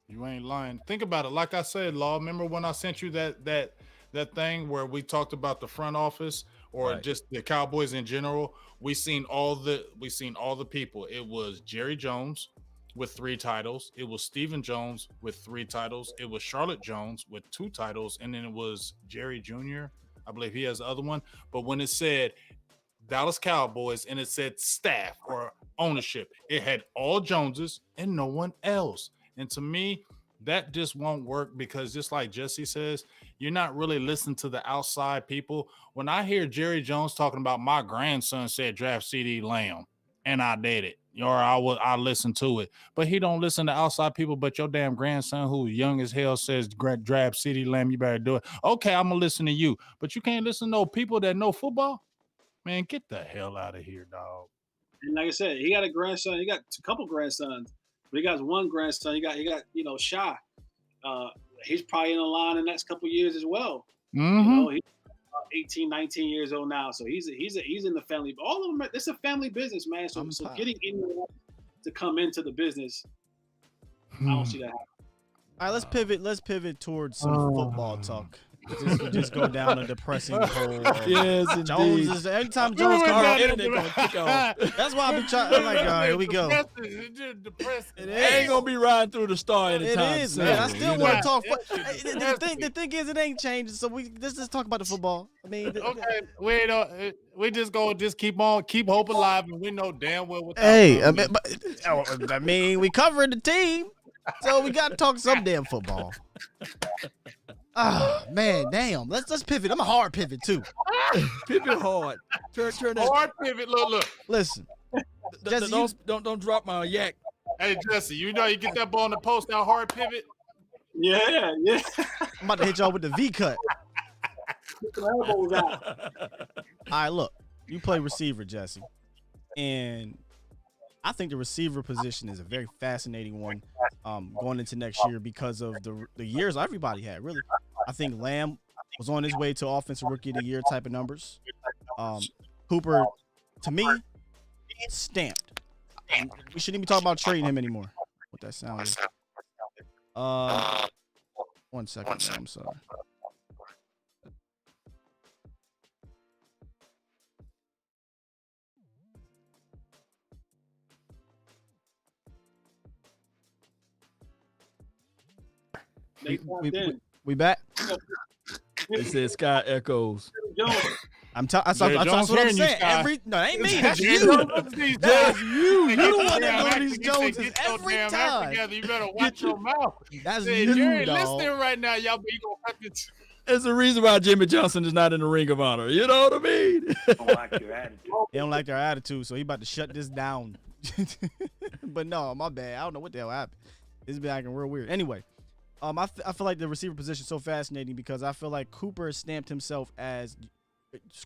Speaker 5: You ain't lying. Think about it. Like I said, Law, remember when I sent you that thing where we talked about the front office or just the Cowboys in general? We seen all the people. It was Jerry Jones with 3 titles. It was Stephen Jones with 3 titles. It was Charlotte Jones with 2 titles, and then it was Jerry Jr. I believe he has the other one. But when it said Dallas Cowboys and it said staff or ownership, it had all Joneses and no one else. And to me, that just won't work, because just like Jesse says, you're not really listening to the outside people. When I hear Jerry Jones talking about my grandson said draft CD Lamb and I did it, or I listened to it, but he don't listen to outside people. But your damn grandson, who's young as hell, says draft CD Lamb, you better do it. Okay, I'm gonna listen to you, but you can't listen to no people that know football. Man, get the hell out of here, dog.
Speaker 3: And like I said, he got a grandson. He got a couple grandsons. But he got one grandson. He got Shy. He's probably in the line in the next couple of years as well.
Speaker 5: Mm-hmm.
Speaker 3: He's 18, 19 years old now, so he's in the family. But all of them, it's a family business, man. So getting anyone to come into the business, I don't see that happening.
Speaker 1: All right, let's pivot towards some football talk. Just go down a depressing hole.
Speaker 4: Yes,
Speaker 1: Jones
Speaker 4: indeed.
Speaker 1: is anytime Jones comes
Speaker 4: Our
Speaker 1: out.
Speaker 4: internet gonna kick off.
Speaker 1: That's why I be trying. I'm like, all right, here we go.
Speaker 5: Depressing.
Speaker 1: It
Speaker 4: It ain't gonna be riding through the star
Speaker 1: It
Speaker 4: anytime
Speaker 1: is,
Speaker 4: soon.
Speaker 1: man. I still
Speaker 4: you
Speaker 1: want
Speaker 4: know?
Speaker 1: to talk.
Speaker 5: Yeah,
Speaker 1: The thing is, it ain't changing. So let's just talk about the football. I mean,
Speaker 5: Okay, we just go keep hope alive, and we know damn well what.
Speaker 1: hey, I mean, we covering the team, so we got to talk some damn football. Oh man, damn. Let's pivot. I'm a hard pivot too.
Speaker 4: Pivot hard. Turn that.
Speaker 5: hard pivot. Look.
Speaker 1: Listen, Jesse,
Speaker 4: Don't drop my yak.
Speaker 5: Hey Jesse, you know you get that ball in the post, that hard pivot.
Speaker 3: Yeah.
Speaker 1: I'm about to hit y'all with the V cut.
Speaker 3: The elbows out.
Speaker 1: All right, look, you play receiver, Jesse, and I think the receiver position is a very fascinating one going into next year because of the years everybody had. Really, I think Lamb was on his way to offensive rookie of the year type of numbers. Cooper, to me, stamped. And we shouldn't even be talking about trading him anymore. What that sound is. 1 second, man, I'm sorry. We back.
Speaker 4: It says Sky Echoes.
Speaker 1: That's what I'm saying. That ain't me. That's you.
Speaker 5: That's
Speaker 1: you. You the one that know these Joneses every time.
Speaker 5: You better watch your mouth.
Speaker 1: That's
Speaker 5: Say,
Speaker 1: you,
Speaker 5: Jerry,
Speaker 1: dog.
Speaker 5: listening right now, y'all be gonna have to.
Speaker 4: There's a reason why Jimmy Johnson is not in the Ring of Honor. You know what I mean?
Speaker 1: They don't like their attitude, so he about to shut this down. But no, my bad. I don't know what the hell happened. This is acting real weird. Anyway, I feel like the receiver position is so fascinating because I feel like Cooper has stamped himself as,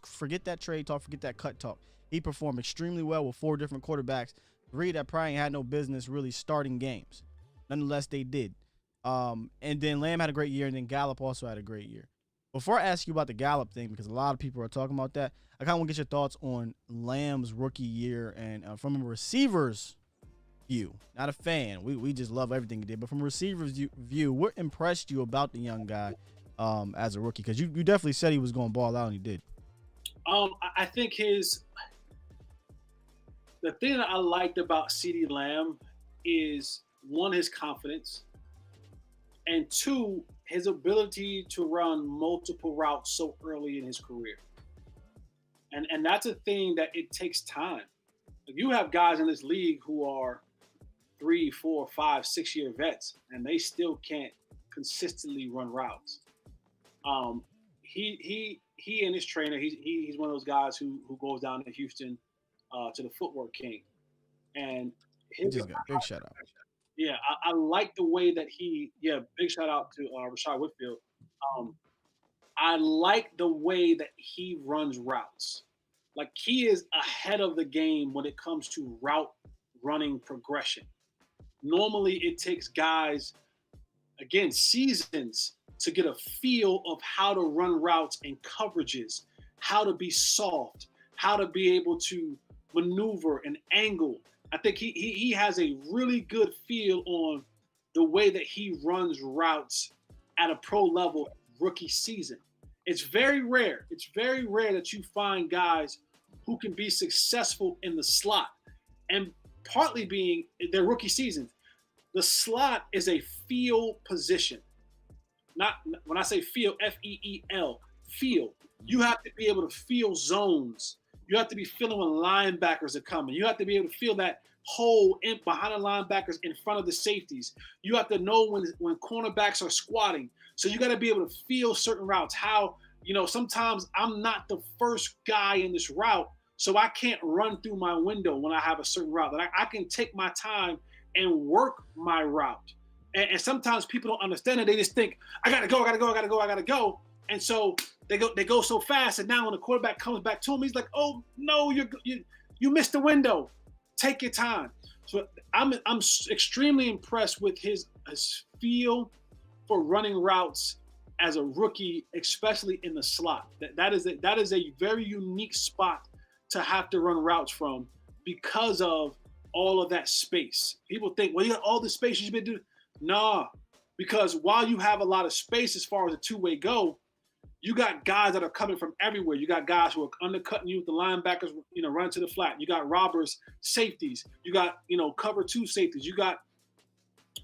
Speaker 1: forget that trade talk, forget that cut talk. He performed extremely well with 4 different quarterbacks, 3 that probably had no business really starting games. Nonetheless, they did. And then Lamb had a great year, and then Gallup also had a great year. Before I ask you about the Gallup thing, because a lot of people are talking about that, I kind of want to get your thoughts on Lamb's rookie year and from a receiver's view, not a fan. We just love everything he did, but from a receiver's view, what impressed you about the young guy as a rookie? Because you definitely said he was going to ball out, and he did.
Speaker 3: I think the thing that I liked about CeeDee Lamb is, 1, his confidence, and 2, his ability to run multiple routes so early in his career. And that's a thing that it takes time. You have guys in this league who are 3, 4, 5, 6-year vets, and they still can't consistently run routes. He and his trainer, he's one of those guys who goes down to Houston to the Footwork King, and
Speaker 1: He just got a big shout out.
Speaker 3: Yeah, I like the way that big shout out to Rashad Whitfield. I like the way that he runs routes. Like, he is ahead of the game when it comes to route running progression. Normally, it takes guys, again, seasons to get a feel of how to run routes and coverages, how to be soft, how to be able to maneuver and angle. I think he has a really good feel on the way that he runs routes at a pro level rookie season. It's very rare. It's very rare that you find guys who can be successful in the slot, and partly being their rookie seasons. The slot is a feel position. Not when I say feel, F-E-E-L, feel. You have to be able to feel zones. You have to be feeling when linebackers are coming. You have to be able to feel that hole in behind the linebackers in front of the safeties. You have to know when cornerbacks are squatting. So you got to be able to feel certain routes. How, sometimes I'm not the first guy in this route, so I can't run through my window when I have a certain route. That I can take my time and work my route. And sometimes people don't understand it. They just think, I gotta go. And so they go so fast. And now when the quarterback comes back to him, he's like, oh no, you missed the window. Take your time. So I'm extremely impressed with his feel for running routes as a rookie, especially in the slot. That is a very unique spot to have to run routes from because of all of that space. People think, well, you got all the space you've been doing. Nah, because while you have a lot of space as far as a two-way go, you got guys that are coming from everywhere. You got guys who are undercutting you with the linebackers, run to the flat. You got robbers, safeties. You got, cover 2 safeties. You got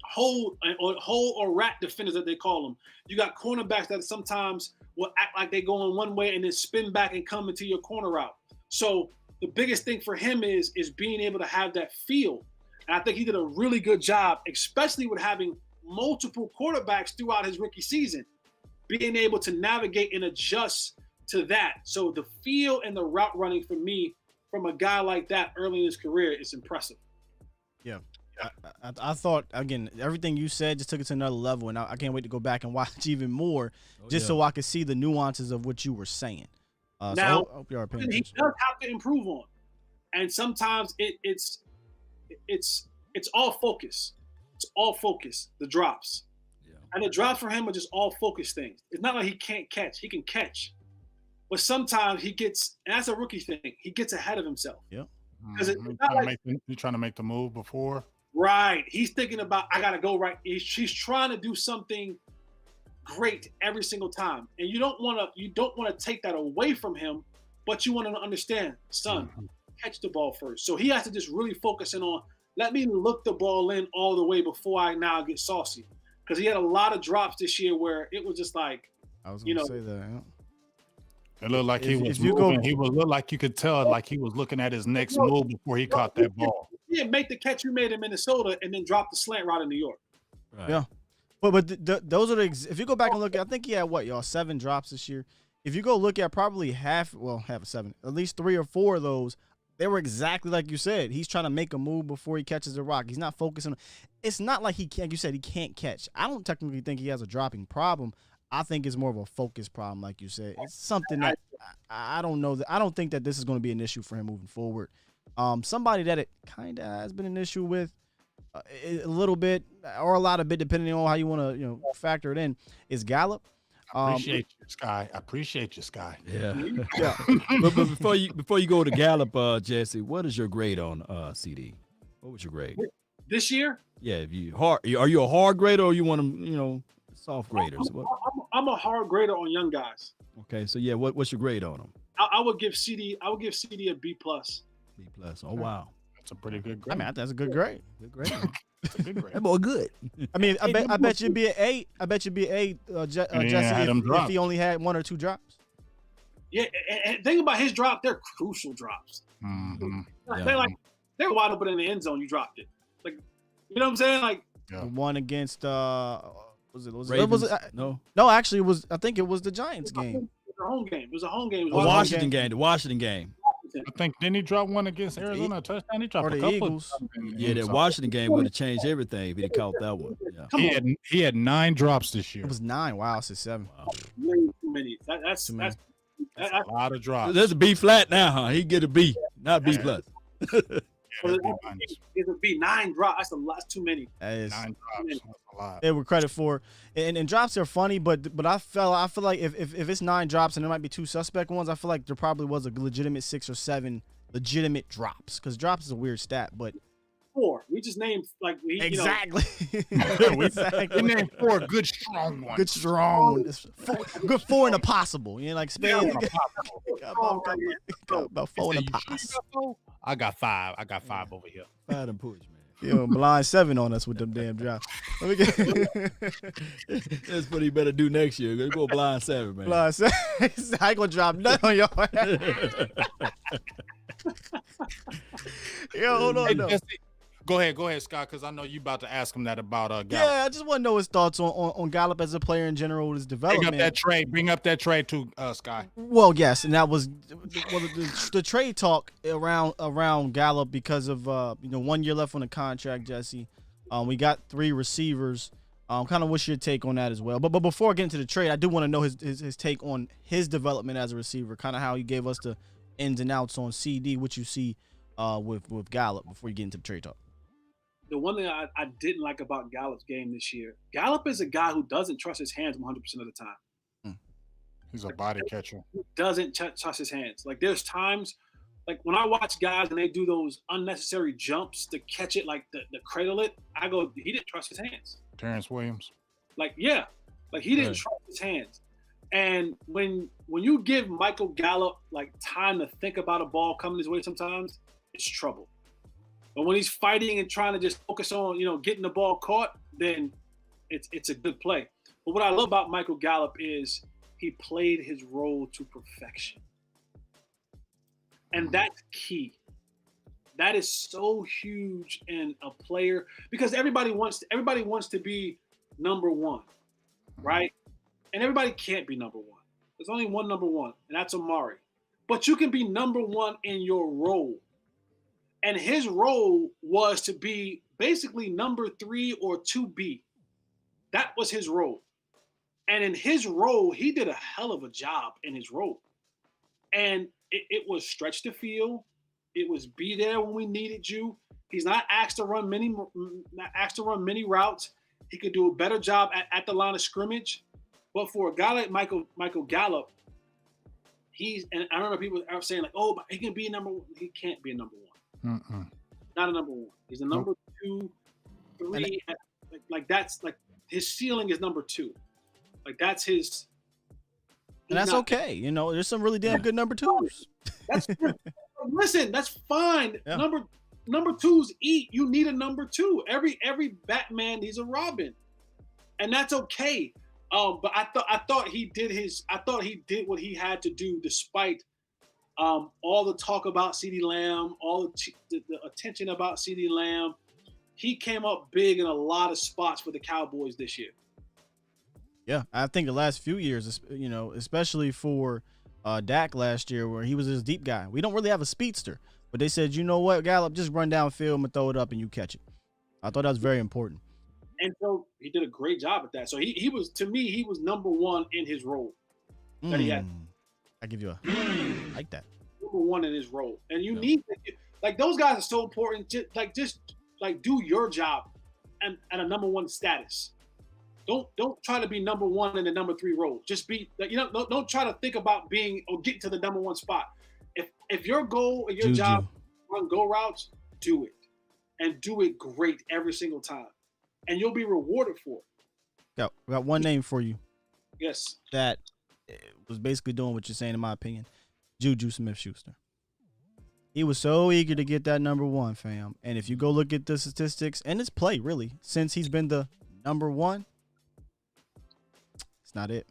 Speaker 3: hole or rat defenders that they call them. You got cornerbacks that sometimes will act like they go in one way and then spin back and come into your corner route. So the biggest thing for him is being able to have that feel. And I think he did a really good job, especially with having multiple quarterbacks throughout his rookie season, being able to navigate and adjust to that. So the feel and the route running for me from a guy like that early in his career is impressive.
Speaker 1: Yeah. I thought, again, everything you said just took it to another level, and I can't wait to go back and watch even more so I could see the nuances of what you were saying.
Speaker 3: Now,
Speaker 1: so I hope you are paying
Speaker 3: he
Speaker 1: attention.
Speaker 3: does have to improve on. And sometimes it's all focus. It's all focus, the drops. Yeah. And the drops for him are just all focus things. It's not like he can't catch. He can catch. But sometimes he gets, and that's a rookie thing, he gets ahead of himself.
Speaker 1: Yeah.
Speaker 5: Because he's trying to make the move before.
Speaker 3: Right. He's thinking about, I got to go right. He's trying to do something great every single time. And you don't want to take that away from him, but you want to understand, son, catch the ball first. So he has to just really focus in on, let me look the ball in all the way before I now get saucy. Because he had a lot of drops this year where it was just like,
Speaker 1: I was going to say that. Yeah.
Speaker 5: It looked like he was moving. He was looked like you could tell like he was looking at his next move before he caught that ball.
Speaker 3: Yeah, make the catch you made in Minnesota and then drop the slant route in New York.
Speaker 1: Right. Yeah. But those are if you go back and look, I think he had 7 drops this year. If you go look at probably half of 7, at least 3 or 4 of those, they were exactly like you said. He's trying to make a move before he catches the rock. He's not focusing. It's not like he can't. You said he can't catch. I don't technically think he has a dropping problem. I think it's more of a focus problem, like you said. It's something that I don't know. I don't think that this is going to be an issue for him moving forward. Somebody that it kind of has been an issue with a little bit or a lot of bit, depending on how you want to factor it in, is Gallup.
Speaker 5: I appreciate you, Sky.
Speaker 4: Yeah. Yeah. but before you go to Gallup, Jesse, what is your grade on CD? What was your grade
Speaker 3: this year?
Speaker 4: Yeah, are you a hard grader or you want to soft graders?
Speaker 3: I'm a hard grader on young guys.
Speaker 4: Okay, so yeah, what's your grade on them?
Speaker 3: I would give CD a B+.
Speaker 4: B+. Oh wow,
Speaker 5: that's a pretty good grade.
Speaker 1: I mean, that's a good grade. Good grade.
Speaker 5: That's a good grade.
Speaker 4: That boy good.
Speaker 1: I mean, I bet you'd be an A. I bet you'd be an A, Jesse, if he only had 1 or 2 drops.
Speaker 3: Yeah, and think about his drop. They're crucial drops.
Speaker 5: Mm-hmm.
Speaker 3: They're wide open in the end zone. You dropped it. Like, you know what I'm saying? Like
Speaker 1: the one against
Speaker 4: No,
Speaker 1: actually it was. I think it was the Giants game.
Speaker 3: It was a home game.
Speaker 4: The Washington game.
Speaker 5: I think didn't he drop one against Arizona a touchdown? He dropped
Speaker 1: or
Speaker 5: a
Speaker 1: the
Speaker 5: couple.
Speaker 1: Eagles.
Speaker 4: Yeah, that Washington game would have changed everything if he caught that one. Yeah.
Speaker 5: He had 9 drops this year.
Speaker 1: It was 9. Wow, it's 7.
Speaker 3: Wow. Way too many. That's
Speaker 5: a lot of drops.
Speaker 4: There's a B flat now, huh? He get a B, not B+.
Speaker 3: It's a B. 9 drops. That's a lot. That's too many.
Speaker 1: That is
Speaker 5: 9 drops. That's a lot.
Speaker 1: They were credit for, and drops are funny, but I feel like if it's 9 drops and there might be 2 suspect ones, I feel like there probably was a legitimate 6 or 7 legitimate drops, because drops is a weird stat, but
Speaker 3: 4. We just named
Speaker 1: exactly.
Speaker 5: We named 4 good strong ones.
Speaker 1: Good strong. Good 4 and a possible. Like Spain. About 4 and a possible.
Speaker 5: I got 5. I got 5 over here.
Speaker 4: 5 and push, man.
Speaker 1: Blind 7 on us with them damn drops.
Speaker 4: That's what he better do next year. Go blind 7, man.
Speaker 1: Blind 7. I ain't gonna drop nothing on y'all. Hold on. No.
Speaker 5: Go ahead, Scott, because I know you about to ask him that about Gallup.
Speaker 1: Yeah, I just want to know his thoughts on Gallup as a player in general, his development.
Speaker 5: Bring up that trade too, Sky.
Speaker 1: Well, yes, and that was the trade talk around Gallup because of 1 year left on the contract, Jesse. We got 3 receivers. Kind of what's your take on that as well? But before I get into the trade, I do want to know his take on his development as a receiver, kind of how he gave us the ins and outs on CD, what you see with Gallup before you get into the trade talk.
Speaker 3: The one thing I didn't like about Gallup's game this year, Gallup is a guy who doesn't trust his hands 100% of the time.
Speaker 5: He's a body catcher.
Speaker 3: He doesn't trust his hands. Like, there's times, like when I watch guys and they do those unnecessary jumps to catch it, like the cradle it, I go, he didn't trust his hands.
Speaker 5: Terrence Williams.
Speaker 3: He didn't trust his hands. And when you give Michael Gallup like time to think about a ball coming his way, sometimes it's trouble. But when he's fighting and trying to just focus on, getting the ball caught, then it's a good play. But what I love about Michael Gallup is he played his role to perfection. And that's key. That is so huge in a player because everybody wants to be number one, right? And everybody can't be number one. There's only one number one, and that's Amari. But you can be number one in your role. And his role was to be basically number 3 or 2B. That was his role. And in his role, he did a hell of a job in his role. And it was stretch the field. It was be there when we needed you. He's not asked to run many routes. He could do a better job at the line of scrimmage. But for a guy like Michael Gallup, and I don't know, people are saying like, oh, but he can be a number one. He can't be a number one. Not a number one. He's a number 2, 3. Like that's like his ceiling is number 2. Like that's his.
Speaker 1: And that's okay. There's some really damn good number 2s.
Speaker 3: That's listen, that's fine.
Speaker 1: Yeah.
Speaker 3: Number 2s eat. You need a number 2. Every Batman needs a Robin, and that's okay. But I thought he did what he had to do, despite all the talk about CeeDee Lamb, all the attention about CeeDee Lamb. He came up big in a lot of spots for the Cowboys this year.
Speaker 1: Yeah, I think the last few years, especially for Dak last year, where he was his deep guy. We don't really have a speedster, but they said, you know what, Gallup, just run downfield and throw it up and you catch it. I thought that was very important.
Speaker 3: And so he did a great job at that. So he was, to me, he was number 1 in his role that he had.
Speaker 1: I give you like that.
Speaker 3: Number 1 in his role. And you need, like, those guys are so important. Just do your job and at a number 1 status. Don't try to be number 1 in the number 3 role. Just be, don't try to think about being or getting to the number 1 spot. If your goal or your job run go routes, do it. And do it great every single time. And you'll be rewarded for it.
Speaker 1: Got one name for you.
Speaker 3: Yes.
Speaker 1: That was basically doing what you're saying, in my opinion. Juju Smith-Schuster. He was so eager to get that number 1, fam. And if you go look at the statistics and his play, really, since he's been the number 1, it's not it.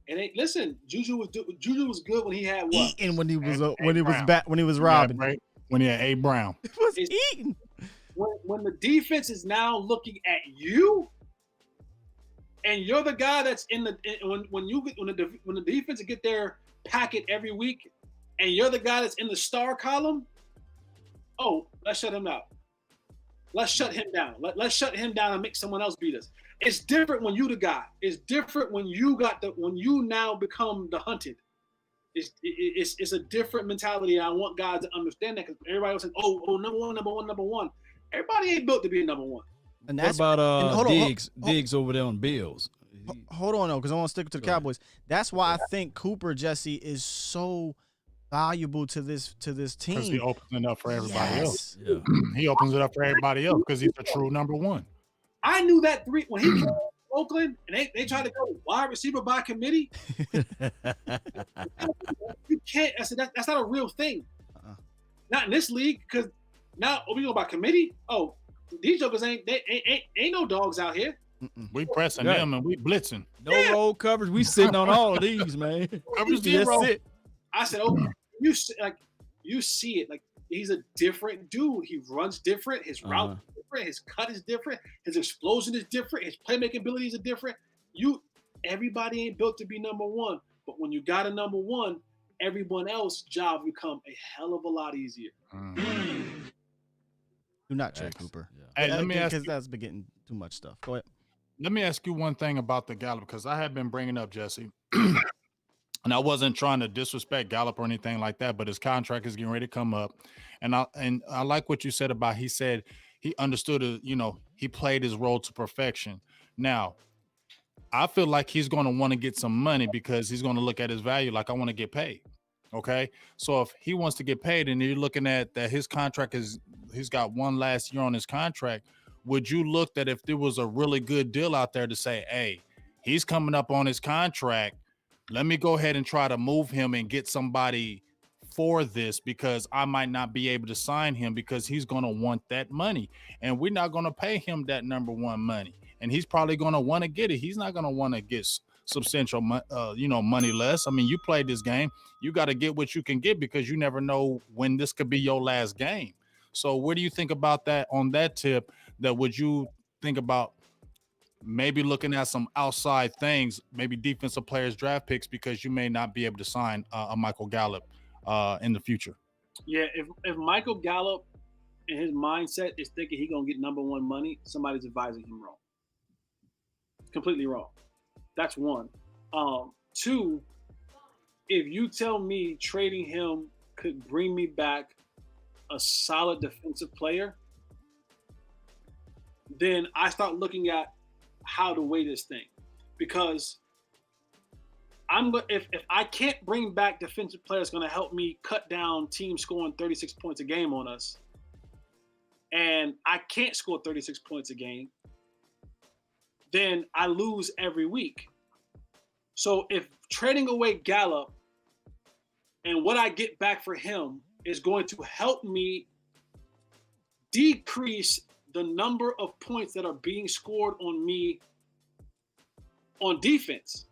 Speaker 3: And listen, Juju was good when he had what?
Speaker 1: Eating when he was robbing.
Speaker 5: Yeah, right. When he had A. Brown.
Speaker 1: It was eating.
Speaker 3: When the defense is now looking at you, and you're the guy that's when the defense get their packet every week, and you're the guy that's in the star column, oh, let's shut him out. Let's shut him down. Let's shut him down and make someone else beat us. It's different when you the guy. It's different when you now become the hunted. It's a different mentality. I want guys to understand that, because everybody was saying, oh, number one. Everybody ain't built to be a number 1.
Speaker 1: And
Speaker 4: What about Diggs over there on Bills?
Speaker 1: Hold on, though, because I want to stick to the Cowboys. That's why I think Cooper, Jesse, is so valuable to this team.
Speaker 5: Because he opens it up for everybody else.
Speaker 4: Yeah.
Speaker 5: He opens it up for everybody else because he's a true number 1.
Speaker 3: I knew that when he came to Oakland and they tried to go wide receiver by committee. You can't. I said that's not a real thing. Not in this league, because now we go by committee. Oh, these jokers ain't no dogs out here.
Speaker 5: We pressing them and we blitzing.
Speaker 4: No roll coverage. We sitting on all of these, man.
Speaker 5: Coverage zero.
Speaker 3: I said, oh, you see it. Like, he's a different dude. He runs different. His route is different. His cut is different. His explosion is different. His playmaking abilities are different. Everybody ain't built to be number 1. But when you got a number 1, everyone else's job become a hell of a lot easier.
Speaker 1: Do not trade Cooper.
Speaker 5: Yeah. Hey, let me ask you,
Speaker 1: because that's been getting too much stuff. Go ahead.
Speaker 5: Let me ask you one thing about the Gallup, because I have been bringing up Jesse, and I wasn't trying to disrespect Gallup or anything like that, but his contract is getting ready to come up, and I like what you said about, he said he understood it, he played his role to perfection. Now, I feel like he's going to want to get some money, because he's going to look at his value like, I want to get paid. Okay, so if he wants to get paid and you're looking at that his contract he's got one last year on his contract, would you look that if there was a really good deal out there to say, hey, he's coming up on his contract, let me go ahead and try to move him and get somebody for this because I might not be able to sign him because he's going to want that money. And we're not going to pay him that number one money. And he's probably going to want to get it. He's not going to want to get substantial, money less. I mean, you played this game. You got to get what you can get because you never know when this could be your last game. So what do you think about that on that tip? That would you think about maybe looking at some outside things, maybe defensive players, draft picks, because you may not be able to sign a Michael Gallup in the future?
Speaker 3: Yeah, if Michael Gallup in his mindset is thinking he's going to get number one money, somebody's advising him wrong. Completely wrong. That's one. Two, if you tell me trading him could bring me back a solid defensive player, then I start looking at how to weigh this thing. Because if I can't bring back defensive players going to help me cut down teams scoring 36 points a game on us, and I can't score 36 points a game, then I lose every week. So if trading away Gallup and what I get back for him is going to help me decrease the number of points that are being scored on me on defense,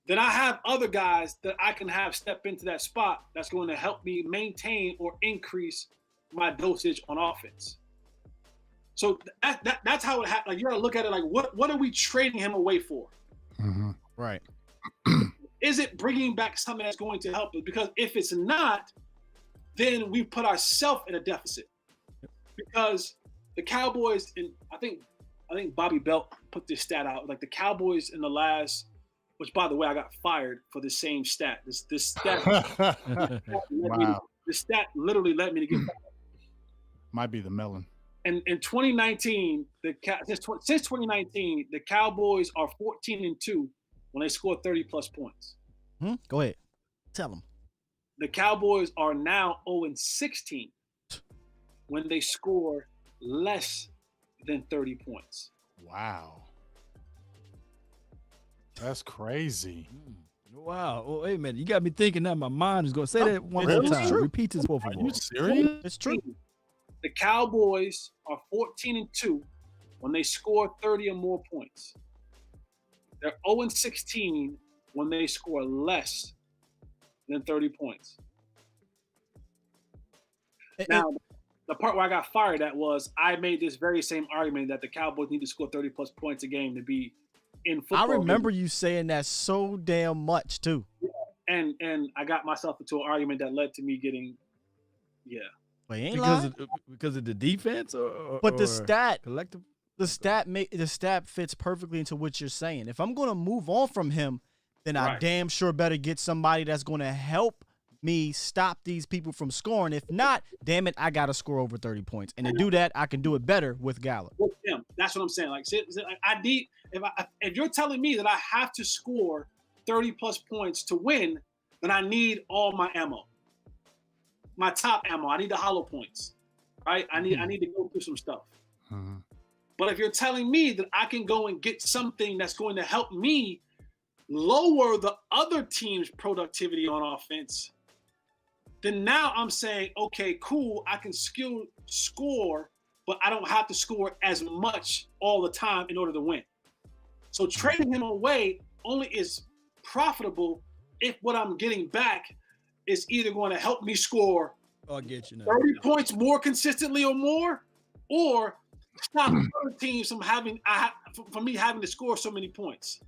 Speaker 3: then I have other guys that I can have step into that spot that's going to help me maintain or increase my dosage on offense. So that's how it happens. Like, you got to look at it like, what are we trading him away for?
Speaker 4: Mm-hmm.
Speaker 1: Right.
Speaker 3: Is it bringing back something that's going to help us? Because if it's not, then we put ourselves in a deficit. Because the Cowboys, and I think Bobby Belt put this stat out. Like the Cowboys in the last, which by the way, I got fired for the same stat. This stat,
Speaker 5: Wow.
Speaker 3: This stat literally led me to get fired.
Speaker 5: Might be the melon.
Speaker 3: And in 2019, since 2019, the Cowboys are 14-2 when they score 30 plus points.
Speaker 1: Go ahead, tell them.
Speaker 3: The Cowboys are now 0-16 when they score less than 30 points.
Speaker 5: Wow. That's crazy.
Speaker 4: Wow. Oh, hey, man, you got me thinking that my mind is going to say that one more
Speaker 1: really?
Speaker 4: time.
Speaker 1: True.
Speaker 4: Repeat this for
Speaker 5: Are
Speaker 4: me.
Speaker 5: you serious?
Speaker 1: It's true.
Speaker 3: The Cowboys are 14-2 when they score 30 or more points. They're 0-16 when they score less than 30 points. Now, the part where I got fired at was I made this very same argument that the Cowboys need to score 30 plus points a game to be in football.
Speaker 1: I remember you saying that so damn much too.
Speaker 3: And I got myself into an argument that led to me getting,
Speaker 1: But ain't
Speaker 4: Because of the defense
Speaker 1: But
Speaker 4: or
Speaker 1: the stat,
Speaker 4: collective?
Speaker 1: the stat fits perfectly into what you're saying. If I'm going to move on from him, then I
Speaker 3: Right.
Speaker 1: damn sure better get somebody that's going to help me stop these people from scoring. If not, damn it, I got to score over 30 points. And to do that, I can do it better with Gallup.
Speaker 3: with him. That's what I'm saying. Like, I need, if you're telling me that I have to score 30 plus points to win, then I need all my ammo. My top ammo. I need the hollow points. Right? I need to go through some stuff.
Speaker 5: Mm-hmm.
Speaker 3: But if you're telling me that I can go and get something that's going to help me lower the other team's productivity on offense, then now I'm saying, okay, cool, I can still score, but I don't have to score as much all the time in order to win. So trading him away only is profitable if what I'm getting back is either going to help me score
Speaker 4: I'll get you now.
Speaker 3: 30 points more consistently or stop other teams from me having to score so many points.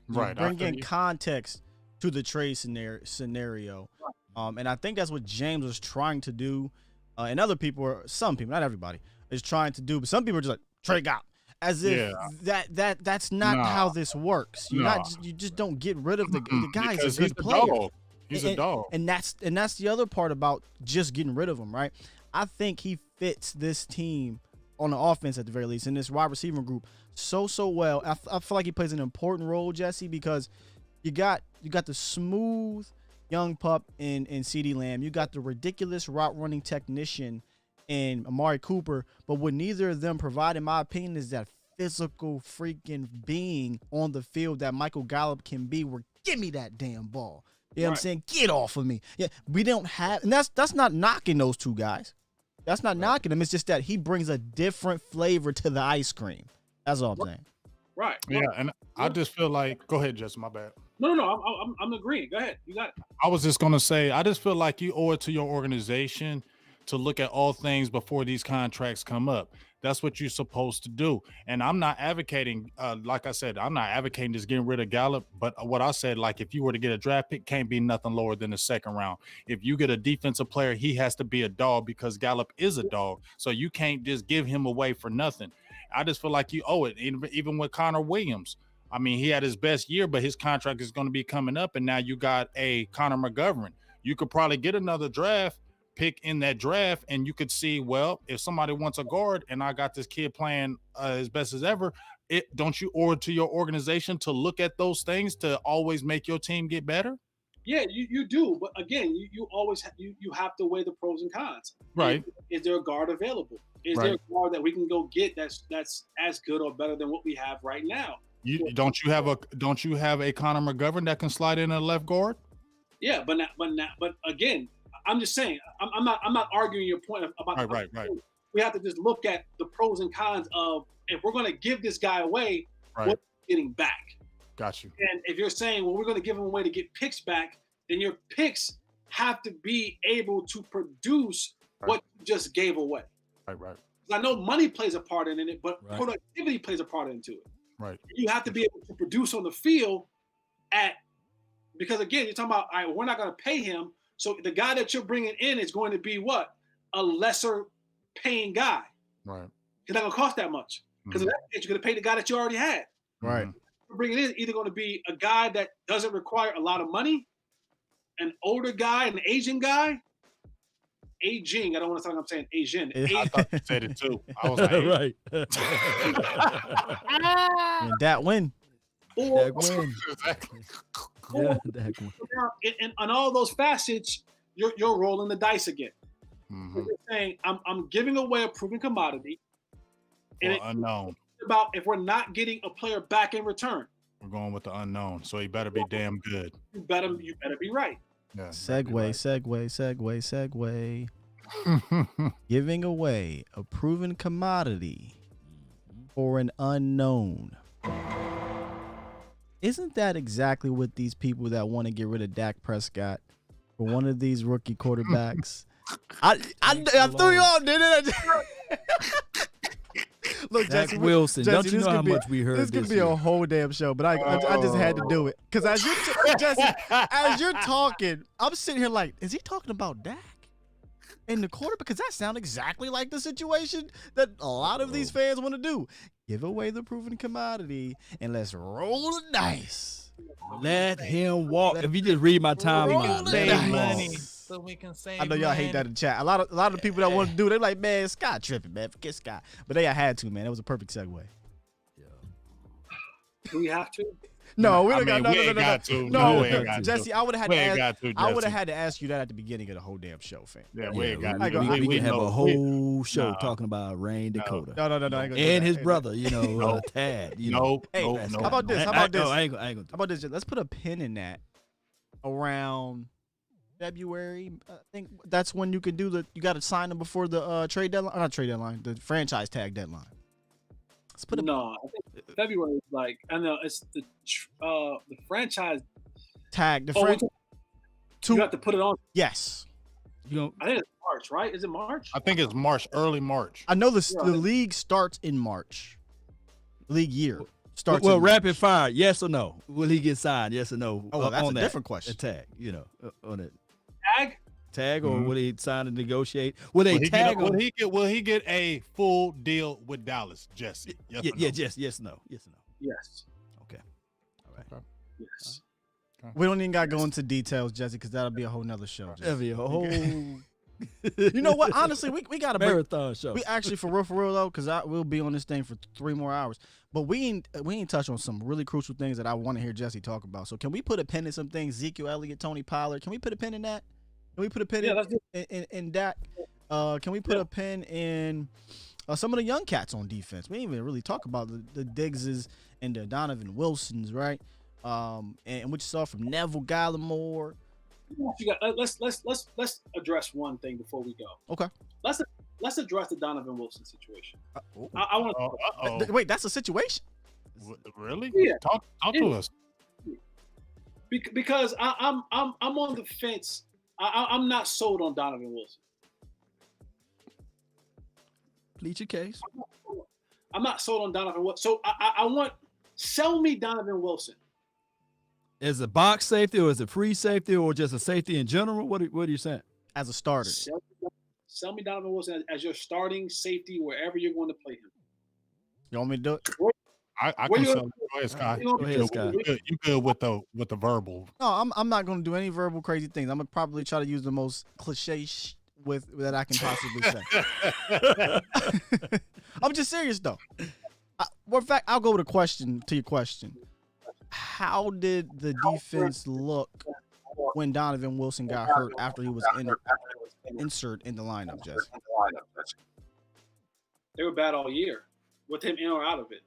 Speaker 5: Right.
Speaker 1: Bring in context to the trade scenario. And I think that's what James was trying to do. And other people, or some people, not everybody, is trying to do. But some people are just like, trade out. As if that's not how this works. You just don't get rid of the guy. Is a good player.
Speaker 5: Dog. He's a dog.
Speaker 1: And that's the other part about just getting rid of him, right? I think he fits this team on the offense at the very least in this wide receiver group so well. I feel like he plays an important role, Jesse, because you got the smooth young pup in CeeDee Lamb. You got the ridiculous route running technician in Amari Cooper. But what neither of them provide, in my opinion, is that physical freaking being on the field that Michael Gallup can be, where give me that damn ball. You know what I'm saying? Get off of me. Yeah, we don't have, and that's not knocking those two guys. That's not knocking them. It's just that he brings a different flavor to the ice cream. That's all I'm saying.
Speaker 3: Right.
Speaker 5: Yeah, and I just feel like, go ahead, Justin, my bad.
Speaker 3: No. I'm agreeing. Go ahead. You got it.
Speaker 5: I was just gonna say, I just feel like you owe it to your organization to look at all things before these contracts come up. That's what you're supposed to do. And I'm not advocating, like I said, I'm not advocating just getting rid of Gallup. But what I said, like if you were to get a draft pick, can't be nothing lower than the second round. If you get a defensive player, he has to be a dog because Gallup is a dog. So you can't just give him away for nothing. I just feel like you owe it. Even with Connor Williams. I mean, he had his best year, but his contract is going to be coming up. And now you got a Connor McGovern. You could probably get another draft pick in that draft, and you could see, well, if somebody wants a guard and I got this kid playing as best as ever, don't you owe it to your organization to look at those things to always make your team get better?
Speaker 3: Yeah, you do. But again, you always you have to weigh the pros and cons.
Speaker 5: Right.
Speaker 3: Is there a guard available? Is there a guard that we can go get that's as good or better than what we have right now?
Speaker 5: Don't you have a Connor McGovern that can slide in a left guard?
Speaker 3: Yeah, but again, I'm just saying, I'm not arguing your point about
Speaker 5: right.
Speaker 3: We have to just look at the pros and cons of, if we're going to give this guy away, what are we getting back?
Speaker 5: Got you.
Speaker 3: And if you're saying, well, we're going to give him away to get picks back, then your picks have to be able to produce what you just gave away.
Speaker 5: Right.
Speaker 3: I know money plays a part in it, but productivity plays a part into it.
Speaker 5: Right.
Speaker 3: You have to be able to produce on the field because again, you're talking about, all right, we're not going to pay him. So the guy that you're bringing in is going to be what? A lesser paying guy.
Speaker 5: Right.
Speaker 3: It's not going to cost that much. Because in that case, you're going to pay the guy that you already had.
Speaker 1: Right.
Speaker 3: You're bringing in either going to be a guy that doesn't require a lot of money, an older guy, an Asian guy. Aging. I don't want to sound like I'm saying Asian.
Speaker 5: I thought you said it too. I was like,
Speaker 4: Right.
Speaker 1: And that win.
Speaker 3: Or,
Speaker 4: win.
Speaker 5: Exactly.
Speaker 4: Yeah, that win.
Speaker 3: and on all those facets, you're rolling the dice again.
Speaker 5: Mm-hmm.
Speaker 3: You're saying I'm giving away a proven commodity, and it's
Speaker 5: unknown.
Speaker 3: about if we're not getting a player back in return.
Speaker 5: We're going with the unknown, so he better be damn good.
Speaker 3: You better be right.
Speaker 5: Yeah,
Speaker 1: Segue. Giving away a proven commodity for an unknown. Isn't that exactly what these people that want to get rid of Dak Prescott for one of these rookie quarterbacks? I threw you off, didn't I? Look,
Speaker 4: Dak
Speaker 1: Jesse,
Speaker 4: Wilson.
Speaker 1: Jesse,
Speaker 4: Don't you know how much we heard
Speaker 1: this
Speaker 4: this
Speaker 1: could be
Speaker 4: year?
Speaker 1: a whole damn show, but I just had to do it. Because as you're talking, I'm sitting here like, is he talking about Dak? In the quarter? Because that sounds exactly like the situation that a lot of these fans want to do. Give away the proven commodity and let's roll the dice.
Speaker 4: Let him walk. If you just read my timeline, let him walk.
Speaker 5: money so we can save
Speaker 1: I know y'all hate that in chat. A lot of the people that want to do, they're like, man, Scott tripping, man. Forget Scott. But I had to, man. It was a perfect segue.
Speaker 3: Do we have to?
Speaker 1: No, we
Speaker 5: I
Speaker 1: don't
Speaker 5: mean, we ain't got to. No, we ain't got to.
Speaker 1: Jesse, I would have
Speaker 5: We
Speaker 1: had
Speaker 5: ain't
Speaker 1: to
Speaker 5: got
Speaker 1: ask,
Speaker 5: to,
Speaker 1: I would
Speaker 5: Jesse.
Speaker 1: have had to ask you that at the beginning of the whole damn show, fam.
Speaker 5: Yeah, we ain't got
Speaker 1: I
Speaker 5: to.
Speaker 1: go-
Speaker 4: We can have
Speaker 5: know-
Speaker 4: a whole show
Speaker 5: Nah.
Speaker 4: talking about Rain Dakota.
Speaker 1: No. I ain't gonna do
Speaker 4: And
Speaker 1: that.
Speaker 4: his
Speaker 1: Hey,
Speaker 4: brother, Tad.
Speaker 1: Hey,
Speaker 5: no.
Speaker 1: how about this? How about this?
Speaker 4: I ain't gonna
Speaker 1: How about this? Let's put a pin in that around February. I think that's when you can do you got to sign them before the trade deadline. Not trade deadline, the franchise tag deadline. Let's put a
Speaker 3: No, I think February is like, I know it's the franchise.
Speaker 1: tag. The
Speaker 3: You have to put it on.
Speaker 1: Yes.
Speaker 3: I think it's March, right? Is it March?
Speaker 5: I think it's March, early March.
Speaker 1: I know the league starts in March. League year starts.
Speaker 4: Well,
Speaker 1: in March.
Speaker 4: rapid fire. Yes or no? Will he get signed? Yes or no?
Speaker 1: Oh, well, that's
Speaker 4: on
Speaker 1: a
Speaker 4: that,
Speaker 1: different question.
Speaker 4: A tag, on it.
Speaker 3: Tag?
Speaker 4: Or will he sign and negotiate? Will they
Speaker 5: Will he,
Speaker 4: tag
Speaker 5: get,
Speaker 4: him?
Speaker 5: will he get a full deal with Dallas, Jesse? Yes or no?
Speaker 4: Yes, no.
Speaker 3: Yes.
Speaker 4: Okay. All right.
Speaker 3: Yes.
Speaker 1: We don't even got to go into details, Jesse, because that'll be a whole nother show. Jesse.
Speaker 4: That'll be a whole
Speaker 1: You know what? Honestly, we got to break.
Speaker 4: marathon show.
Speaker 1: We actually, for real though, because we'll be on this thing for 3 more hours. But we ain't touched on some really crucial things that I want to hear Jesse talk about. So can we put a pin in some things? Ezekiel Elliott, Tony Pollard. Can we put a pin in that? Can we put a pin in that? Can we put a pin in some of the young cats on defense. We didn't even really talk about the Diggses and the Donovan Wilsons, right? And what you saw from Neville Gallimore.
Speaker 3: Let's address one thing before we go.
Speaker 1: Okay.
Speaker 3: Let's address the Donovan Wilson situation.
Speaker 1: Oh.
Speaker 3: I want to.
Speaker 1: Wait, that's a situation?
Speaker 5: Really?
Speaker 3: Yeah.
Speaker 5: Talk to us.
Speaker 3: Because I'm on the fence. I'm not sold on Donovan Wilson.
Speaker 4: Plead your case.
Speaker 3: I'm not sold on Donovan Wilson. So I want sell me Donovan Wilson.
Speaker 4: Is it box safety or is it free safety or just a safety in general? What are you saying?
Speaker 1: As a starter.
Speaker 3: Sell me Donovan Wilson as your starting safety wherever you're going to play him.
Speaker 1: You want me to do it?
Speaker 5: I can sell. Go ahead, Scott.
Speaker 4: Go ahead, Scott.
Speaker 5: You good with the verbal?
Speaker 1: No, I'm not going to do any verbal crazy things. I'm going to probably try to use the most cliche that I can possibly say. I'm just serious, though. In fact, I'll go with a question to your question. How did the defense look when Donovan Wilson got hurt after he was inserted in the lineup, Jesse?
Speaker 3: They were bad all year, with him in or out of it.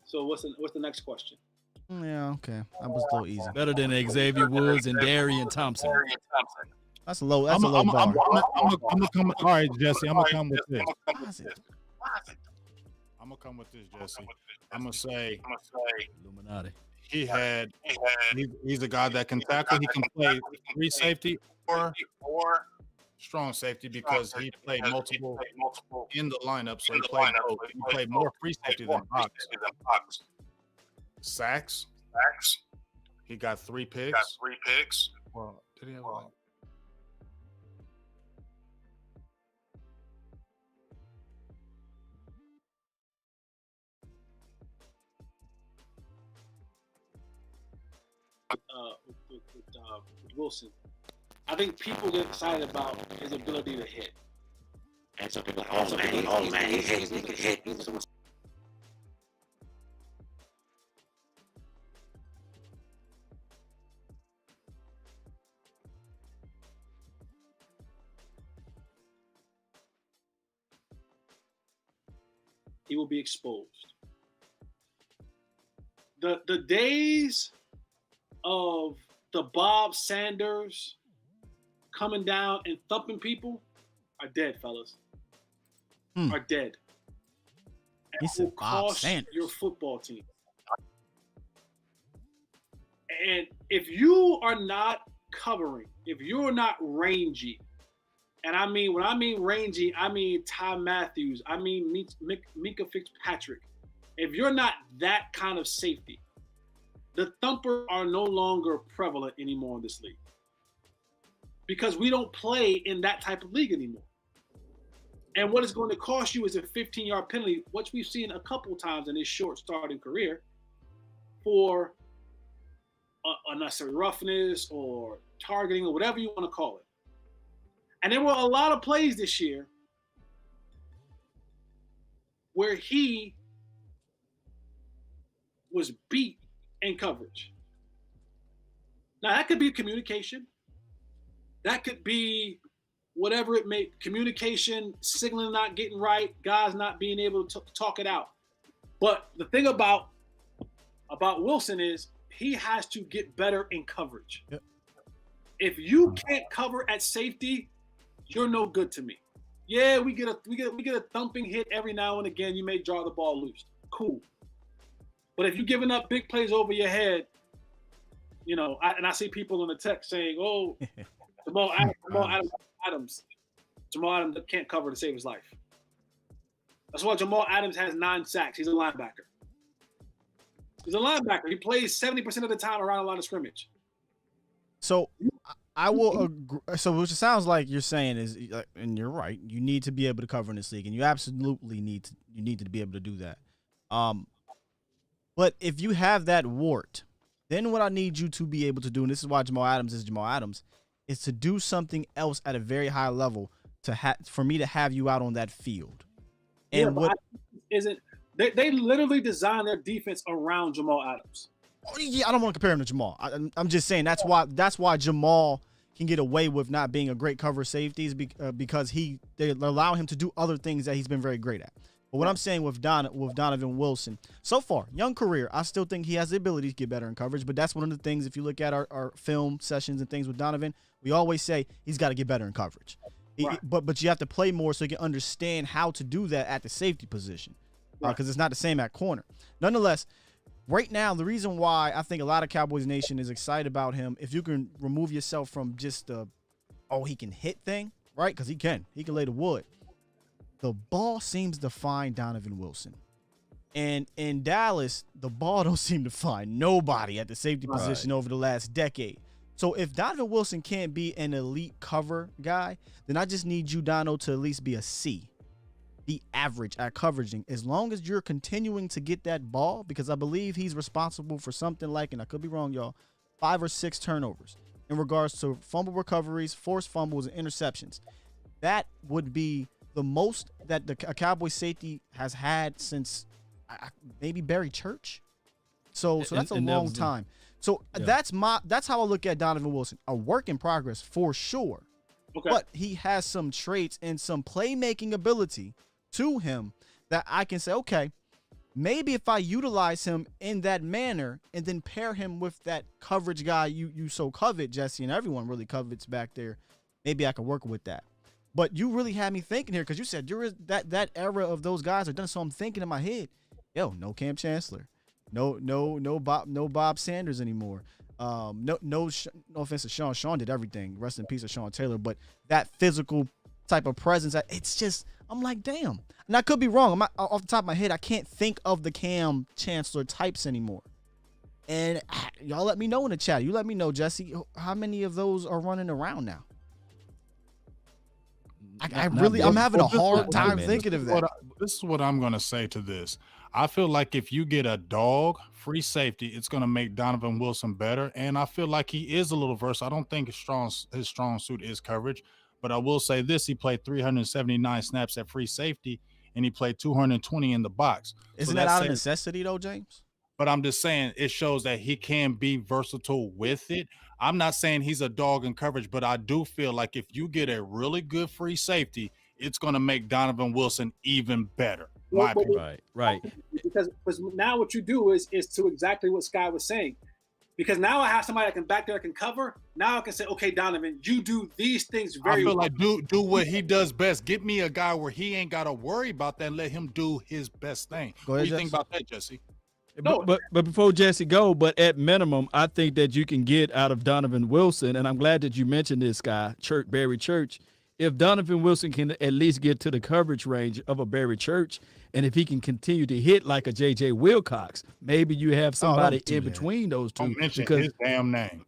Speaker 3: So what's the next question?
Speaker 1: Yeah, okay. That was a little easy.
Speaker 4: Better than Xavier Woods and Darian Thompson.
Speaker 1: That's a low bar.
Speaker 5: I'm gonna come. All right, Jesse. I'm gonna come with this. I'm gonna come with this, Jesse. I'm gonna say
Speaker 4: Illuminati.
Speaker 5: He's a guy that can tackle. He can play free safety or strong safety because he played multiple in the lineup. So he played both. He played more free safety than box. Sacks. He got 3 picks. Well, did he have one?
Speaker 3: With Wilson, I think people get excited about his ability to hit.
Speaker 2: And some people are like, oh man, he can hit.
Speaker 3: He will be exposed. The days of the Bob Sanders coming down and thumping people are dead, fellas. Are dead.
Speaker 1: He said Bob
Speaker 3: cost
Speaker 1: Sanders.
Speaker 3: your football team. And if you are not covering, if you're not rangy, and I mean, when I mean rangy, I mean Ty Matthews, I mean Mika Fitzpatrick. If you're not that kind of safety, the thumpers are no longer prevalent anymore in this league because we don't play in that type of league anymore. And what it's going to cost you is a 15-yard penalty, which we've seen a couple times in his short starting career, for unnecessary roughness or targeting or whatever you want to call it. And there were a lot of plays this year where he was beat in coverage. Now, that could be communication. That could be whatever it may, communication, signaling not getting right, guys not being able to talk it out. But the thing about Wilson is he has to get better in coverage.
Speaker 1: Yep.
Speaker 3: If you can't cover at safety, you're no good to me. Yeah, we get a thumping hit every now and again. You may draw the ball loose. Cool. But if you're giving up big plays over your head, you know, I see people in the text saying, "Oh, Jamal Adams can't cover to save his life." That's why Jamal Adams has 9 sacks. He's a linebacker. He's a linebacker. He plays 70% of the time around the line of scrimmage.
Speaker 1: So I will agree. So what it sounds like you're saying is, and you're right, you need to be able to cover in this league, and you absolutely need to be able to do that. But if you have that wart, then what I need you to be able to do, and this is why Jamal Adams is Jamal Adams, is to do something else at a very high level for me to have you out on that field. And
Speaker 3: yeah,
Speaker 1: what
Speaker 3: isn't they literally designed their defense around Jamal Adams.
Speaker 1: Oh, yeah, I don't want to compare him to Jamal. I'm just saying that's why Jamal can get away with not being a great cover safety, because they allow him to do other things that he's been very great at. But what I'm saying with Donovan Wilson, so far, young career, I still think he has the ability to get better in coverage. But that's one of the things, if you look at our film sessions and things with Donovan, we always say he's got to get better in coverage.
Speaker 3: Right.
Speaker 1: But you have to play more so you can understand how to do that at the safety position, because it's not the same at corner. Nonetheless, right now, the reason why I think a lot of Cowboys Nation is excited about him, if you can remove yourself from just the, he can hit thing, right? Because he can lay the wood. The ball seems to find Donovan Wilson. And in Dallas, the ball don't seem to find nobody at the safety position over the last decade. So if Donovan Wilson can't be an elite cover guy, then I just need you, Dono, to at least be a C. Be average at coveraging. As long as you're continuing to get that ball, because I believe he's responsible for something like, and I could be wrong, y'all, 5 or 6 turnovers in regards to fumble recoveries, forced fumbles, and interceptions. That would be the most that a Cowboys safety has had since maybe Barry Church. So that's a long time. So that's how I look at Donovan Wilson. A work in progress for sure. Okay. But he has some traits and some playmaking ability to him that I can say, okay, maybe if I utilize him in that manner and then pair him with that coverage guy you so covet, Jesse, and everyone really covets back there, maybe I could work with that. But you really had me thinking here, because you said that era of those guys are done. So I'm thinking in my head, no Cam Chancellor, no Bob Sanders anymore. No offense to Sean. Sean did everything. Rest in peace of Sean Taylor. But that physical type of presence, it's just, I'm like, damn. And I could be wrong. I'm off the top of my head, I can't think of the Cam Chancellor types anymore. And y'all let me know in the chat. You let me know, Jesse, how many of those are running around now? I'm having a hard time thinking of that.
Speaker 5: This is what I'm going to say to this. I feel like if you get a dog free safety, it's going to make Donovan Wilson better. And I feel like he is a little versatile. I don't think his strong suit is coverage. But I will say this, he played 379 snaps at free safety, and he played 220 in the box.
Speaker 1: Isn't that out of necessity, though, James?
Speaker 5: But I'm just saying it shows that he can be versatile with it. I'm not saying he's a dog in coverage, but I do feel like if you get a really good free safety, it's going to make Donovan Wilson even better.
Speaker 4: Right.
Speaker 3: Because now what you do is to exactly what Sky was saying. Because now I have somebody that can back there that can cover. Now I can say, okay, Donovan, you do these things very well.
Speaker 5: I feel like do what he does best. Get me a guy where he ain't got to worry about that and let him do his best thing.
Speaker 1: Go ahead,
Speaker 5: what do you think about that, Jesse?
Speaker 4: But before Jesse go, but at minimum, I think that you can get out of Donovan Wilson, and I'm glad that you mentioned this guy, Barry Church. If Donovan Wilson can at least get to the coverage range of a Barry Church, and if he can continue to hit like a J.J. Wilcox, maybe you have somebody in between those two.
Speaker 5: Don't mention his damn name.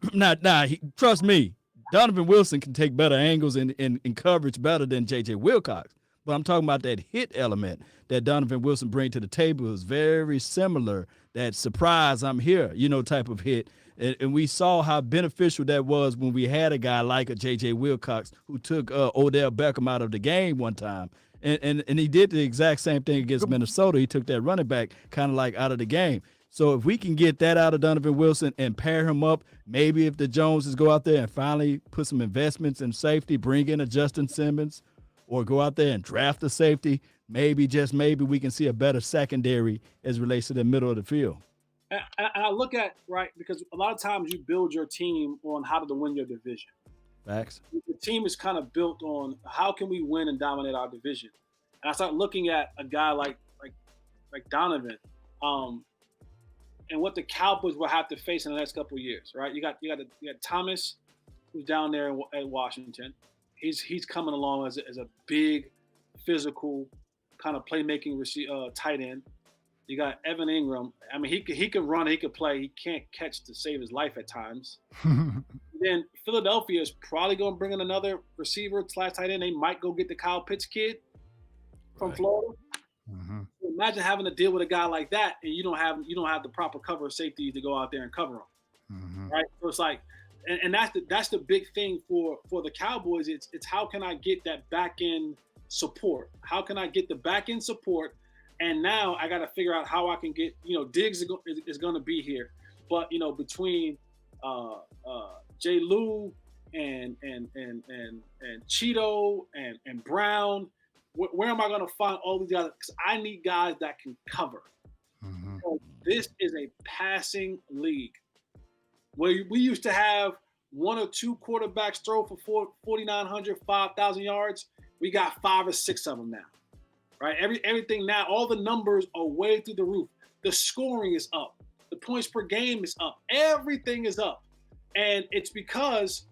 Speaker 4: Trust me, Donovan Wilson can take better angles in coverage better than J.J. Wilcox. But I'm talking about that hit element that Donovan Wilson brings to the table is very similar. That surprise, I'm here, type of hit. And we saw how beneficial that was when we had a guy like a J.J. Wilcox who took Odell Beckham out of the game one time. And he did the exact same thing against Minnesota. He took that running back kind of like out of the game. So if we can get that out of Donovan Wilson and pair him up, maybe if the Joneses go out there and finally put some investments in safety, bring in a Justin Simmons, or go out there and draft a safety, maybe, just maybe, we can see a better secondary as it relates to the middle of the field.
Speaker 3: And I look at, because a lot of times you build your team on how to win your division.
Speaker 4: Facts.
Speaker 3: The team is kind of built on how can we win and dominate our division. And I start looking at a guy like Donovan, and what the Cowboys will have to face in the next couple of years, right? You got Thomas, who's down there at Washington. He's coming along as a big, physical, kind of playmaking tight end. You got Evan Ingram. I mean, he can run, he can play. He can't catch to save his life at times. Then Philadelphia is probably going to bring in another receiver / tight end. They might go get the Kyle Pitts kid from Florida. Mm-hmm. Imagine having to deal with a guy like that, and you don't have the proper cover safety to go out there and cover him. Mm-hmm. Right? So it's like, and that's the big thing for the Cowboys. It's how can I get that back end support? How can I get the back end support? And now I got to figure out how I can get, Diggs is going to be here, but between J. Lou and Cheeto and Brown, where am I going to find all these guys? Because I need guys that can cover.
Speaker 5: Mhm.
Speaker 3: So this is a passing league where we used to have one or two quarterbacks throw for 4,900, 5,000 yards. We got 5 or 6 of them now, right? Everything now, all the numbers are way through the roof. The scoring is up. The points per game is up. Everything is up. And it's because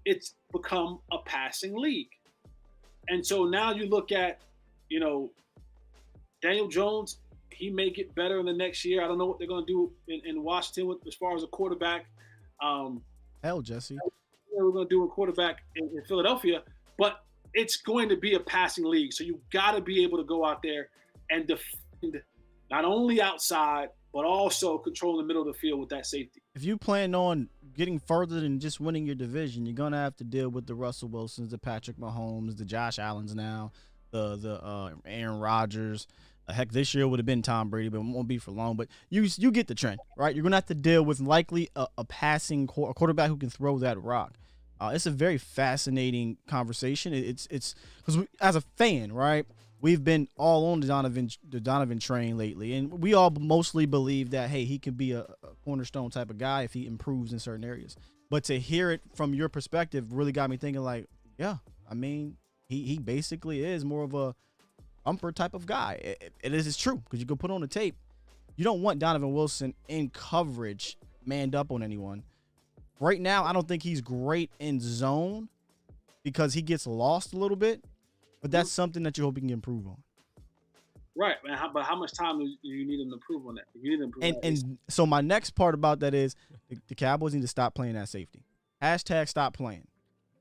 Speaker 3: it's become a passing league. And so now you look at, Daniel Jones, he may get better in the next year. I don't know what they're going to do in Washington as far as a quarterback.
Speaker 1: Hell, Jesse.
Speaker 3: We're going to do a quarterback in Philadelphia, but it's going to be a passing league. So you got to be able to go out there and defend not only outside, but also control the middle of the field with that safety.
Speaker 1: If you plan on getting further than just winning your division, you're going to have to deal with the Russell Wilsons, the Patrick Mahomes, the Josh Allens now, the Aaron Rodgers. Heck, this year would have been Tom Brady, but it won't be for long. But you get the trend, right? You're going to have to deal with likely a passing quarterback who can throw that rock. It's a very fascinating conversation. It's because as a fan, right, we've been all on the Donovan train lately, and we all mostly believe that, hey, he can be a cornerstone type of guy if he improves in certain areas. But to hear it from your perspective really got me thinking, like, yeah, I mean, he basically is more of a umper type of guy. It is true, because you can put on the tape. You don't want Donovan Wilson in coverage, manned up on anyone. Right now, I don't think he's great in zone because he gets lost a little bit, but that's something that you hope he can improve on.
Speaker 3: Right, man. But how much time do you need him to improve on that? You need to improve on that.
Speaker 1: And so my next part about that is the Cowboys need to stop playing that safety. # stop playing.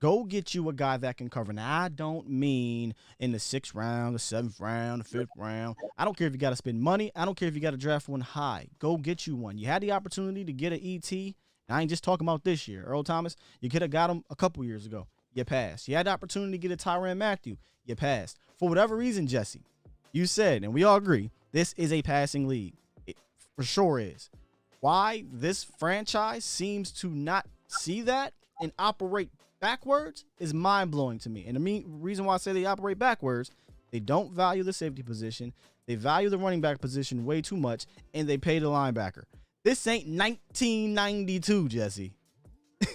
Speaker 1: Go get you a guy that can cover. Now, I don't mean in the 6th round, the 7th round, the 5th round. I don't care if you got to spend money. I don't care if you got to draft one high. Go get you one. You had the opportunity to get an ET. I ain't just talking about this year. Earl Thomas, you could have got him a couple years ago. You passed. You had the opportunity to get a Tyrann Mathieu. You passed. For whatever reason, Jesse, you said, and we all agree, this is a passing league. It for sure is. Why this franchise seems to not see that and operate backwards is mind-blowing to me. And the reason why I say they operate backwards, they don't value the safety position. They value the running back position way too much, and they pay the linebacker. This ain't 1992, Jesse.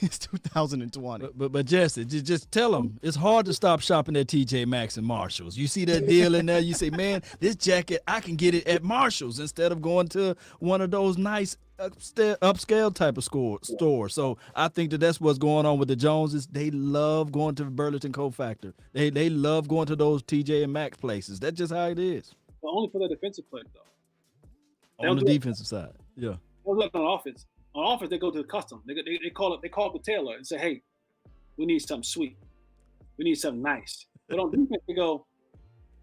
Speaker 1: It's 2020.
Speaker 4: But Jesse, just tell them it's hard to stop shopping at TJ Maxx and Marshalls. You see that deal in there, you say, man, this jacket, I can get it at Marshalls instead of going to one of those nice upscale type of store. So I think that's what's going on with the Joneses. They love going to the Burlington Co-Factor. They love going to those TJ and Maxx places. That's just how it is.
Speaker 3: But only for the defensive players, though.
Speaker 4: On the defensive side, yeah.
Speaker 3: Don't look on offense. On offense, they go to the custom. They call up the tailor and say, hey, we need something sweet. We need something nice. But on defense, they go,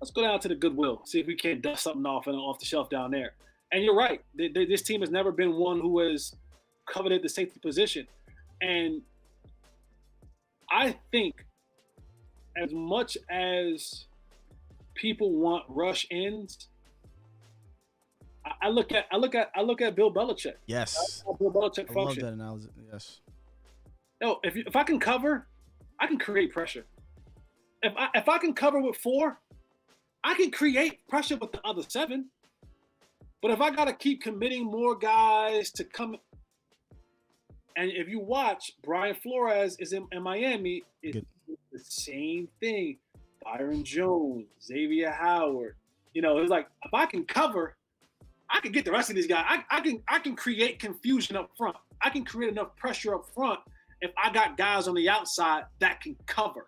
Speaker 3: let's go down to the Goodwill, see if we can't dust something off the shelf down there. And you're right. This team has never been one who has coveted the safety position. And I think as much as people want rush ins, I look at Bill Belichick.
Speaker 1: Yes.
Speaker 3: Bill Belichick
Speaker 1: I love
Speaker 3: function.
Speaker 1: that analysis. Yes.
Speaker 3: No, if I can cover, I can create pressure. If I can cover with 4, I can create pressure with the other 7. But if I got to keep committing more guys to come, and if you watch, Brian Flores is in Miami, it's the same thing. Byron Jones, Xavier Howard. It's like, if I can cover, I can get the rest of these guys. I can create confusion up front. I can create enough pressure up front if I got guys on the outside that can cover.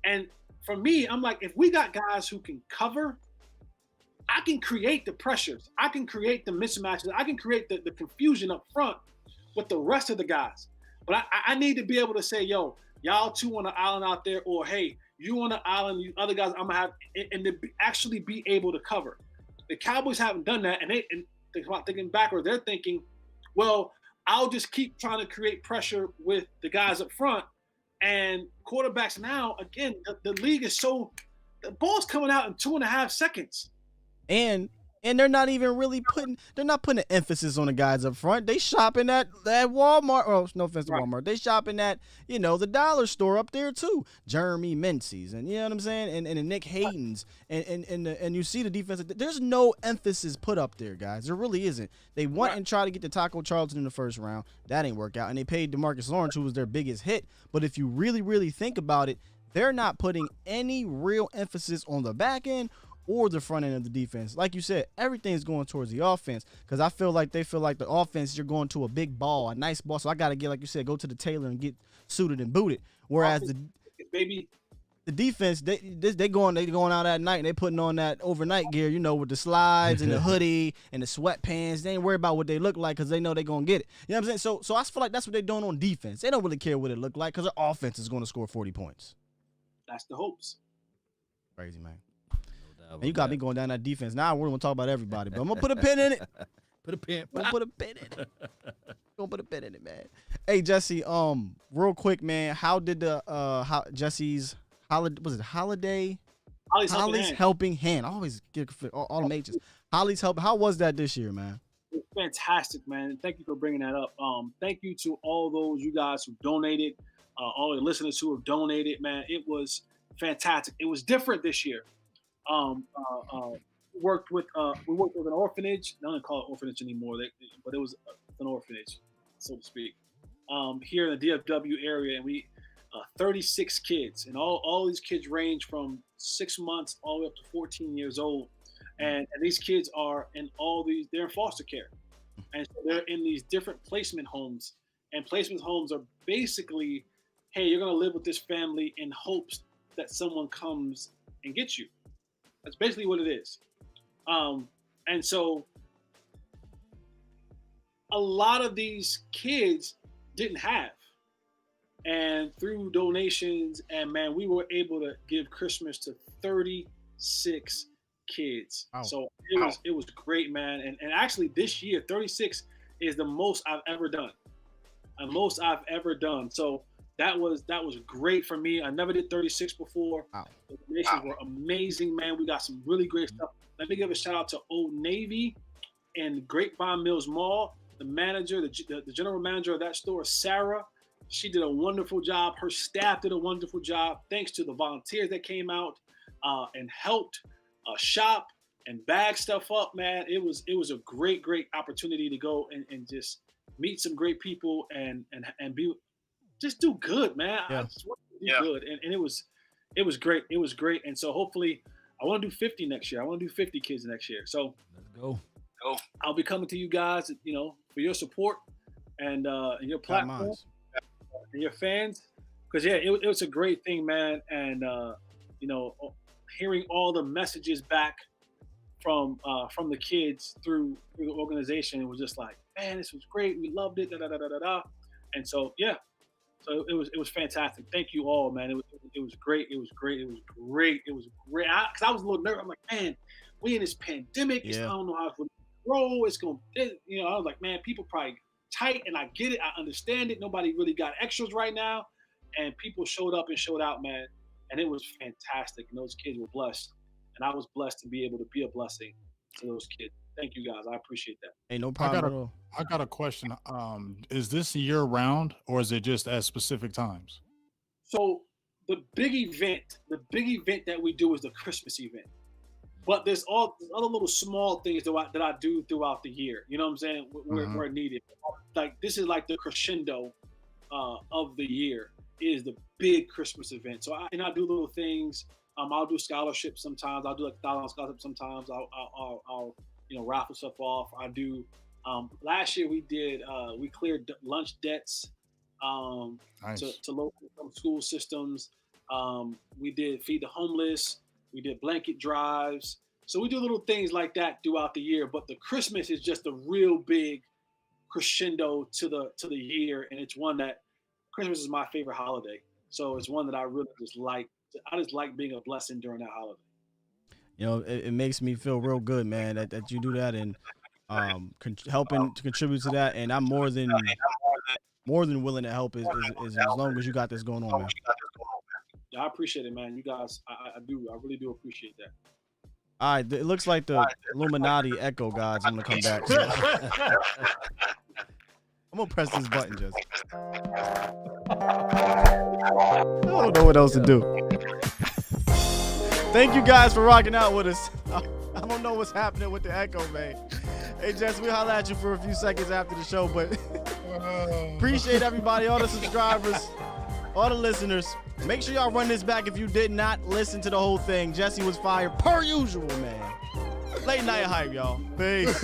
Speaker 3: And for me, I'm like, if we got guys who can cover, I can create the pressures. I can create the mismatches. I can create the confusion up front with the rest of the guys. But I need to be able to say, yo, y'all 2 on the island out there, or hey, you on the island, you other guys, I'm gonna have, and to actually be able to cover. The Cowboys haven't done that, and thinking backwards, they're thinking, well, I'll just keep trying to create pressure with the guys up front. And quarterbacks now, again, the league is so, the ball's coming out in 2.5 seconds.
Speaker 1: And And they're not even really putting an emphasis on the guys up front. They shopping at Walmart. Oh, no offense to Walmart. They shopping at, the dollar store up there too. Jeremy Menzies and you know what I'm saying? And Nick Hayden's and you see the defense. There's no emphasis put up there, guys. There really isn't. They went and tried to get the Taco Charlton in the first round. That ain't work out. And they paid DeMarcus Lawrence, who was their biggest hit. But if you really, really think about it, they're not putting any real emphasis on the back end or the front end of the defense. Like you said, everything's going towards the offense because I feel like they feel like the offense, you're going to a big ball, a nice ball. So I got to get, like you said, go to the tailor and get suited and booted. Whereas the defense, they going out at night and they putting on that overnight gear, with the slides and the hoodie and the sweatpants. They ain't worried about what they look like because they know they're going to get it. You know what I'm saying? So I feel like that's what they're doing on defense. They don't really care what it look like because their offense is going to score 40 points.
Speaker 3: That's the hopes.
Speaker 1: Crazy, man. And you got me going down that defense. Now we're going to talk about everybody, but I'm going to put a pin in it.
Speaker 4: Put a pin.
Speaker 1: I'm going to put a pin in it. Going to put a pin in it, man. Hey, Jesse, real quick, man, how did Jesse's holiday? Holley's helping hand. I always get all the majors. Holley's help. How was that this year, man?
Speaker 3: It's fantastic, man. Thank you for bringing that up. Thank you to all those you guys who donated, all the listeners who have donated, man. It was fantastic. It was different this year. We worked with an orphanage. I don't call it orphanage anymore, but it was an orphanage, so to speak, here in the DFW area, and we 36 kids, and all these kids range from 6 months all the way up to 14 years old, and these kids are they're in foster care, and so they're in these different placement homes, and placement homes are basically, hey, you're gonna live with this family in hopes that someone comes and gets you. That's basically what it is. And so a lot of these kids didn't have. And through donations, and man, we were able to give Christmas to 36 kids. Wow. So it was great, man. And actually this year, 36 is the most I've ever done. So that was great for me. I never did 36 before. Wow. The donations were amazing, man. We got some really great stuff. Let me give a shout out to Old Navy and Grapevine Mills Mall. The manager, the general manager of that store, Sarah, she did a wonderful job. Her staff did a wonderful job. Thanks to the volunteers that came out and helped shop and bag stuff up, man. It was a great opportunity to go and just meet some great people and be. Just do good, man. Yeah. I just want to do good. And it was great. It was great. And so hopefully I want to do 50 next year. I want to do 50 kids next year. So
Speaker 4: let's go.
Speaker 3: I'll be coming to you guys, for your support and your platform and your fans. Because it was a great thing, man. And hearing all the messages back from the kids through the organization, it was just like, man, this was great. We loved it. And so So it was fantastic. Thank you all, man. It was great. Because I was a little nervous. I'm like, man, we in this pandemic. I don't know how it's going to roll. It's going to, I was like, man, people probably tight, and I get it. I understand it. Nobody really got extras right now, and people showed up and showed out, man. And it was fantastic. And those kids were blessed, and I was blessed to be able to be a blessing to those kids. Thank you guys. I appreciate that.
Speaker 1: Ain't no problem.
Speaker 5: I got a question. Is this year round or is it just at specific times?
Speaker 3: So the big event that we do is the Christmas event. But there's all other little small things that I do throughout the year. You know what I'm saying? Where needed. Like this is like the crescendo of the year is the big Christmas event. So I do little things. I'll do scholarships sometimes. I'll do like $1,000 scholarship sometimes. I'll raffle stuff off. I do. Last year we cleared lunch debts
Speaker 5: nice.
Speaker 3: to local school systems. We did feed the homeless. We did blanket drives. So we do little things like that throughout the year. But the Christmas is just a real big crescendo to the year, and it's one that Christmas is my favorite holiday. So it's one that I really just like. I just like being a blessing during that holiday.
Speaker 1: It makes me feel real good, man, that you do that and helping to contribute to that. And I'm more than willing to help as long as you got this going on, man.
Speaker 3: Yeah, I appreciate it, man. You guys, I do. I really do appreciate that.
Speaker 1: All right, it looks like the Illuminati Echo God's gonna come back. So I'm gonna press this button, just. I don't know what else to do. Thank you guys for rocking out with us. I don't know what's happening with the echo, man. Hey, Jess, we'll holler at you for a few seconds after the show, but appreciate everybody, all the subscribers, all the listeners. Make sure y'all run this back if you did not listen to the whole thing. Jesse was fired per usual, man. Late night hype, y'all. Peace.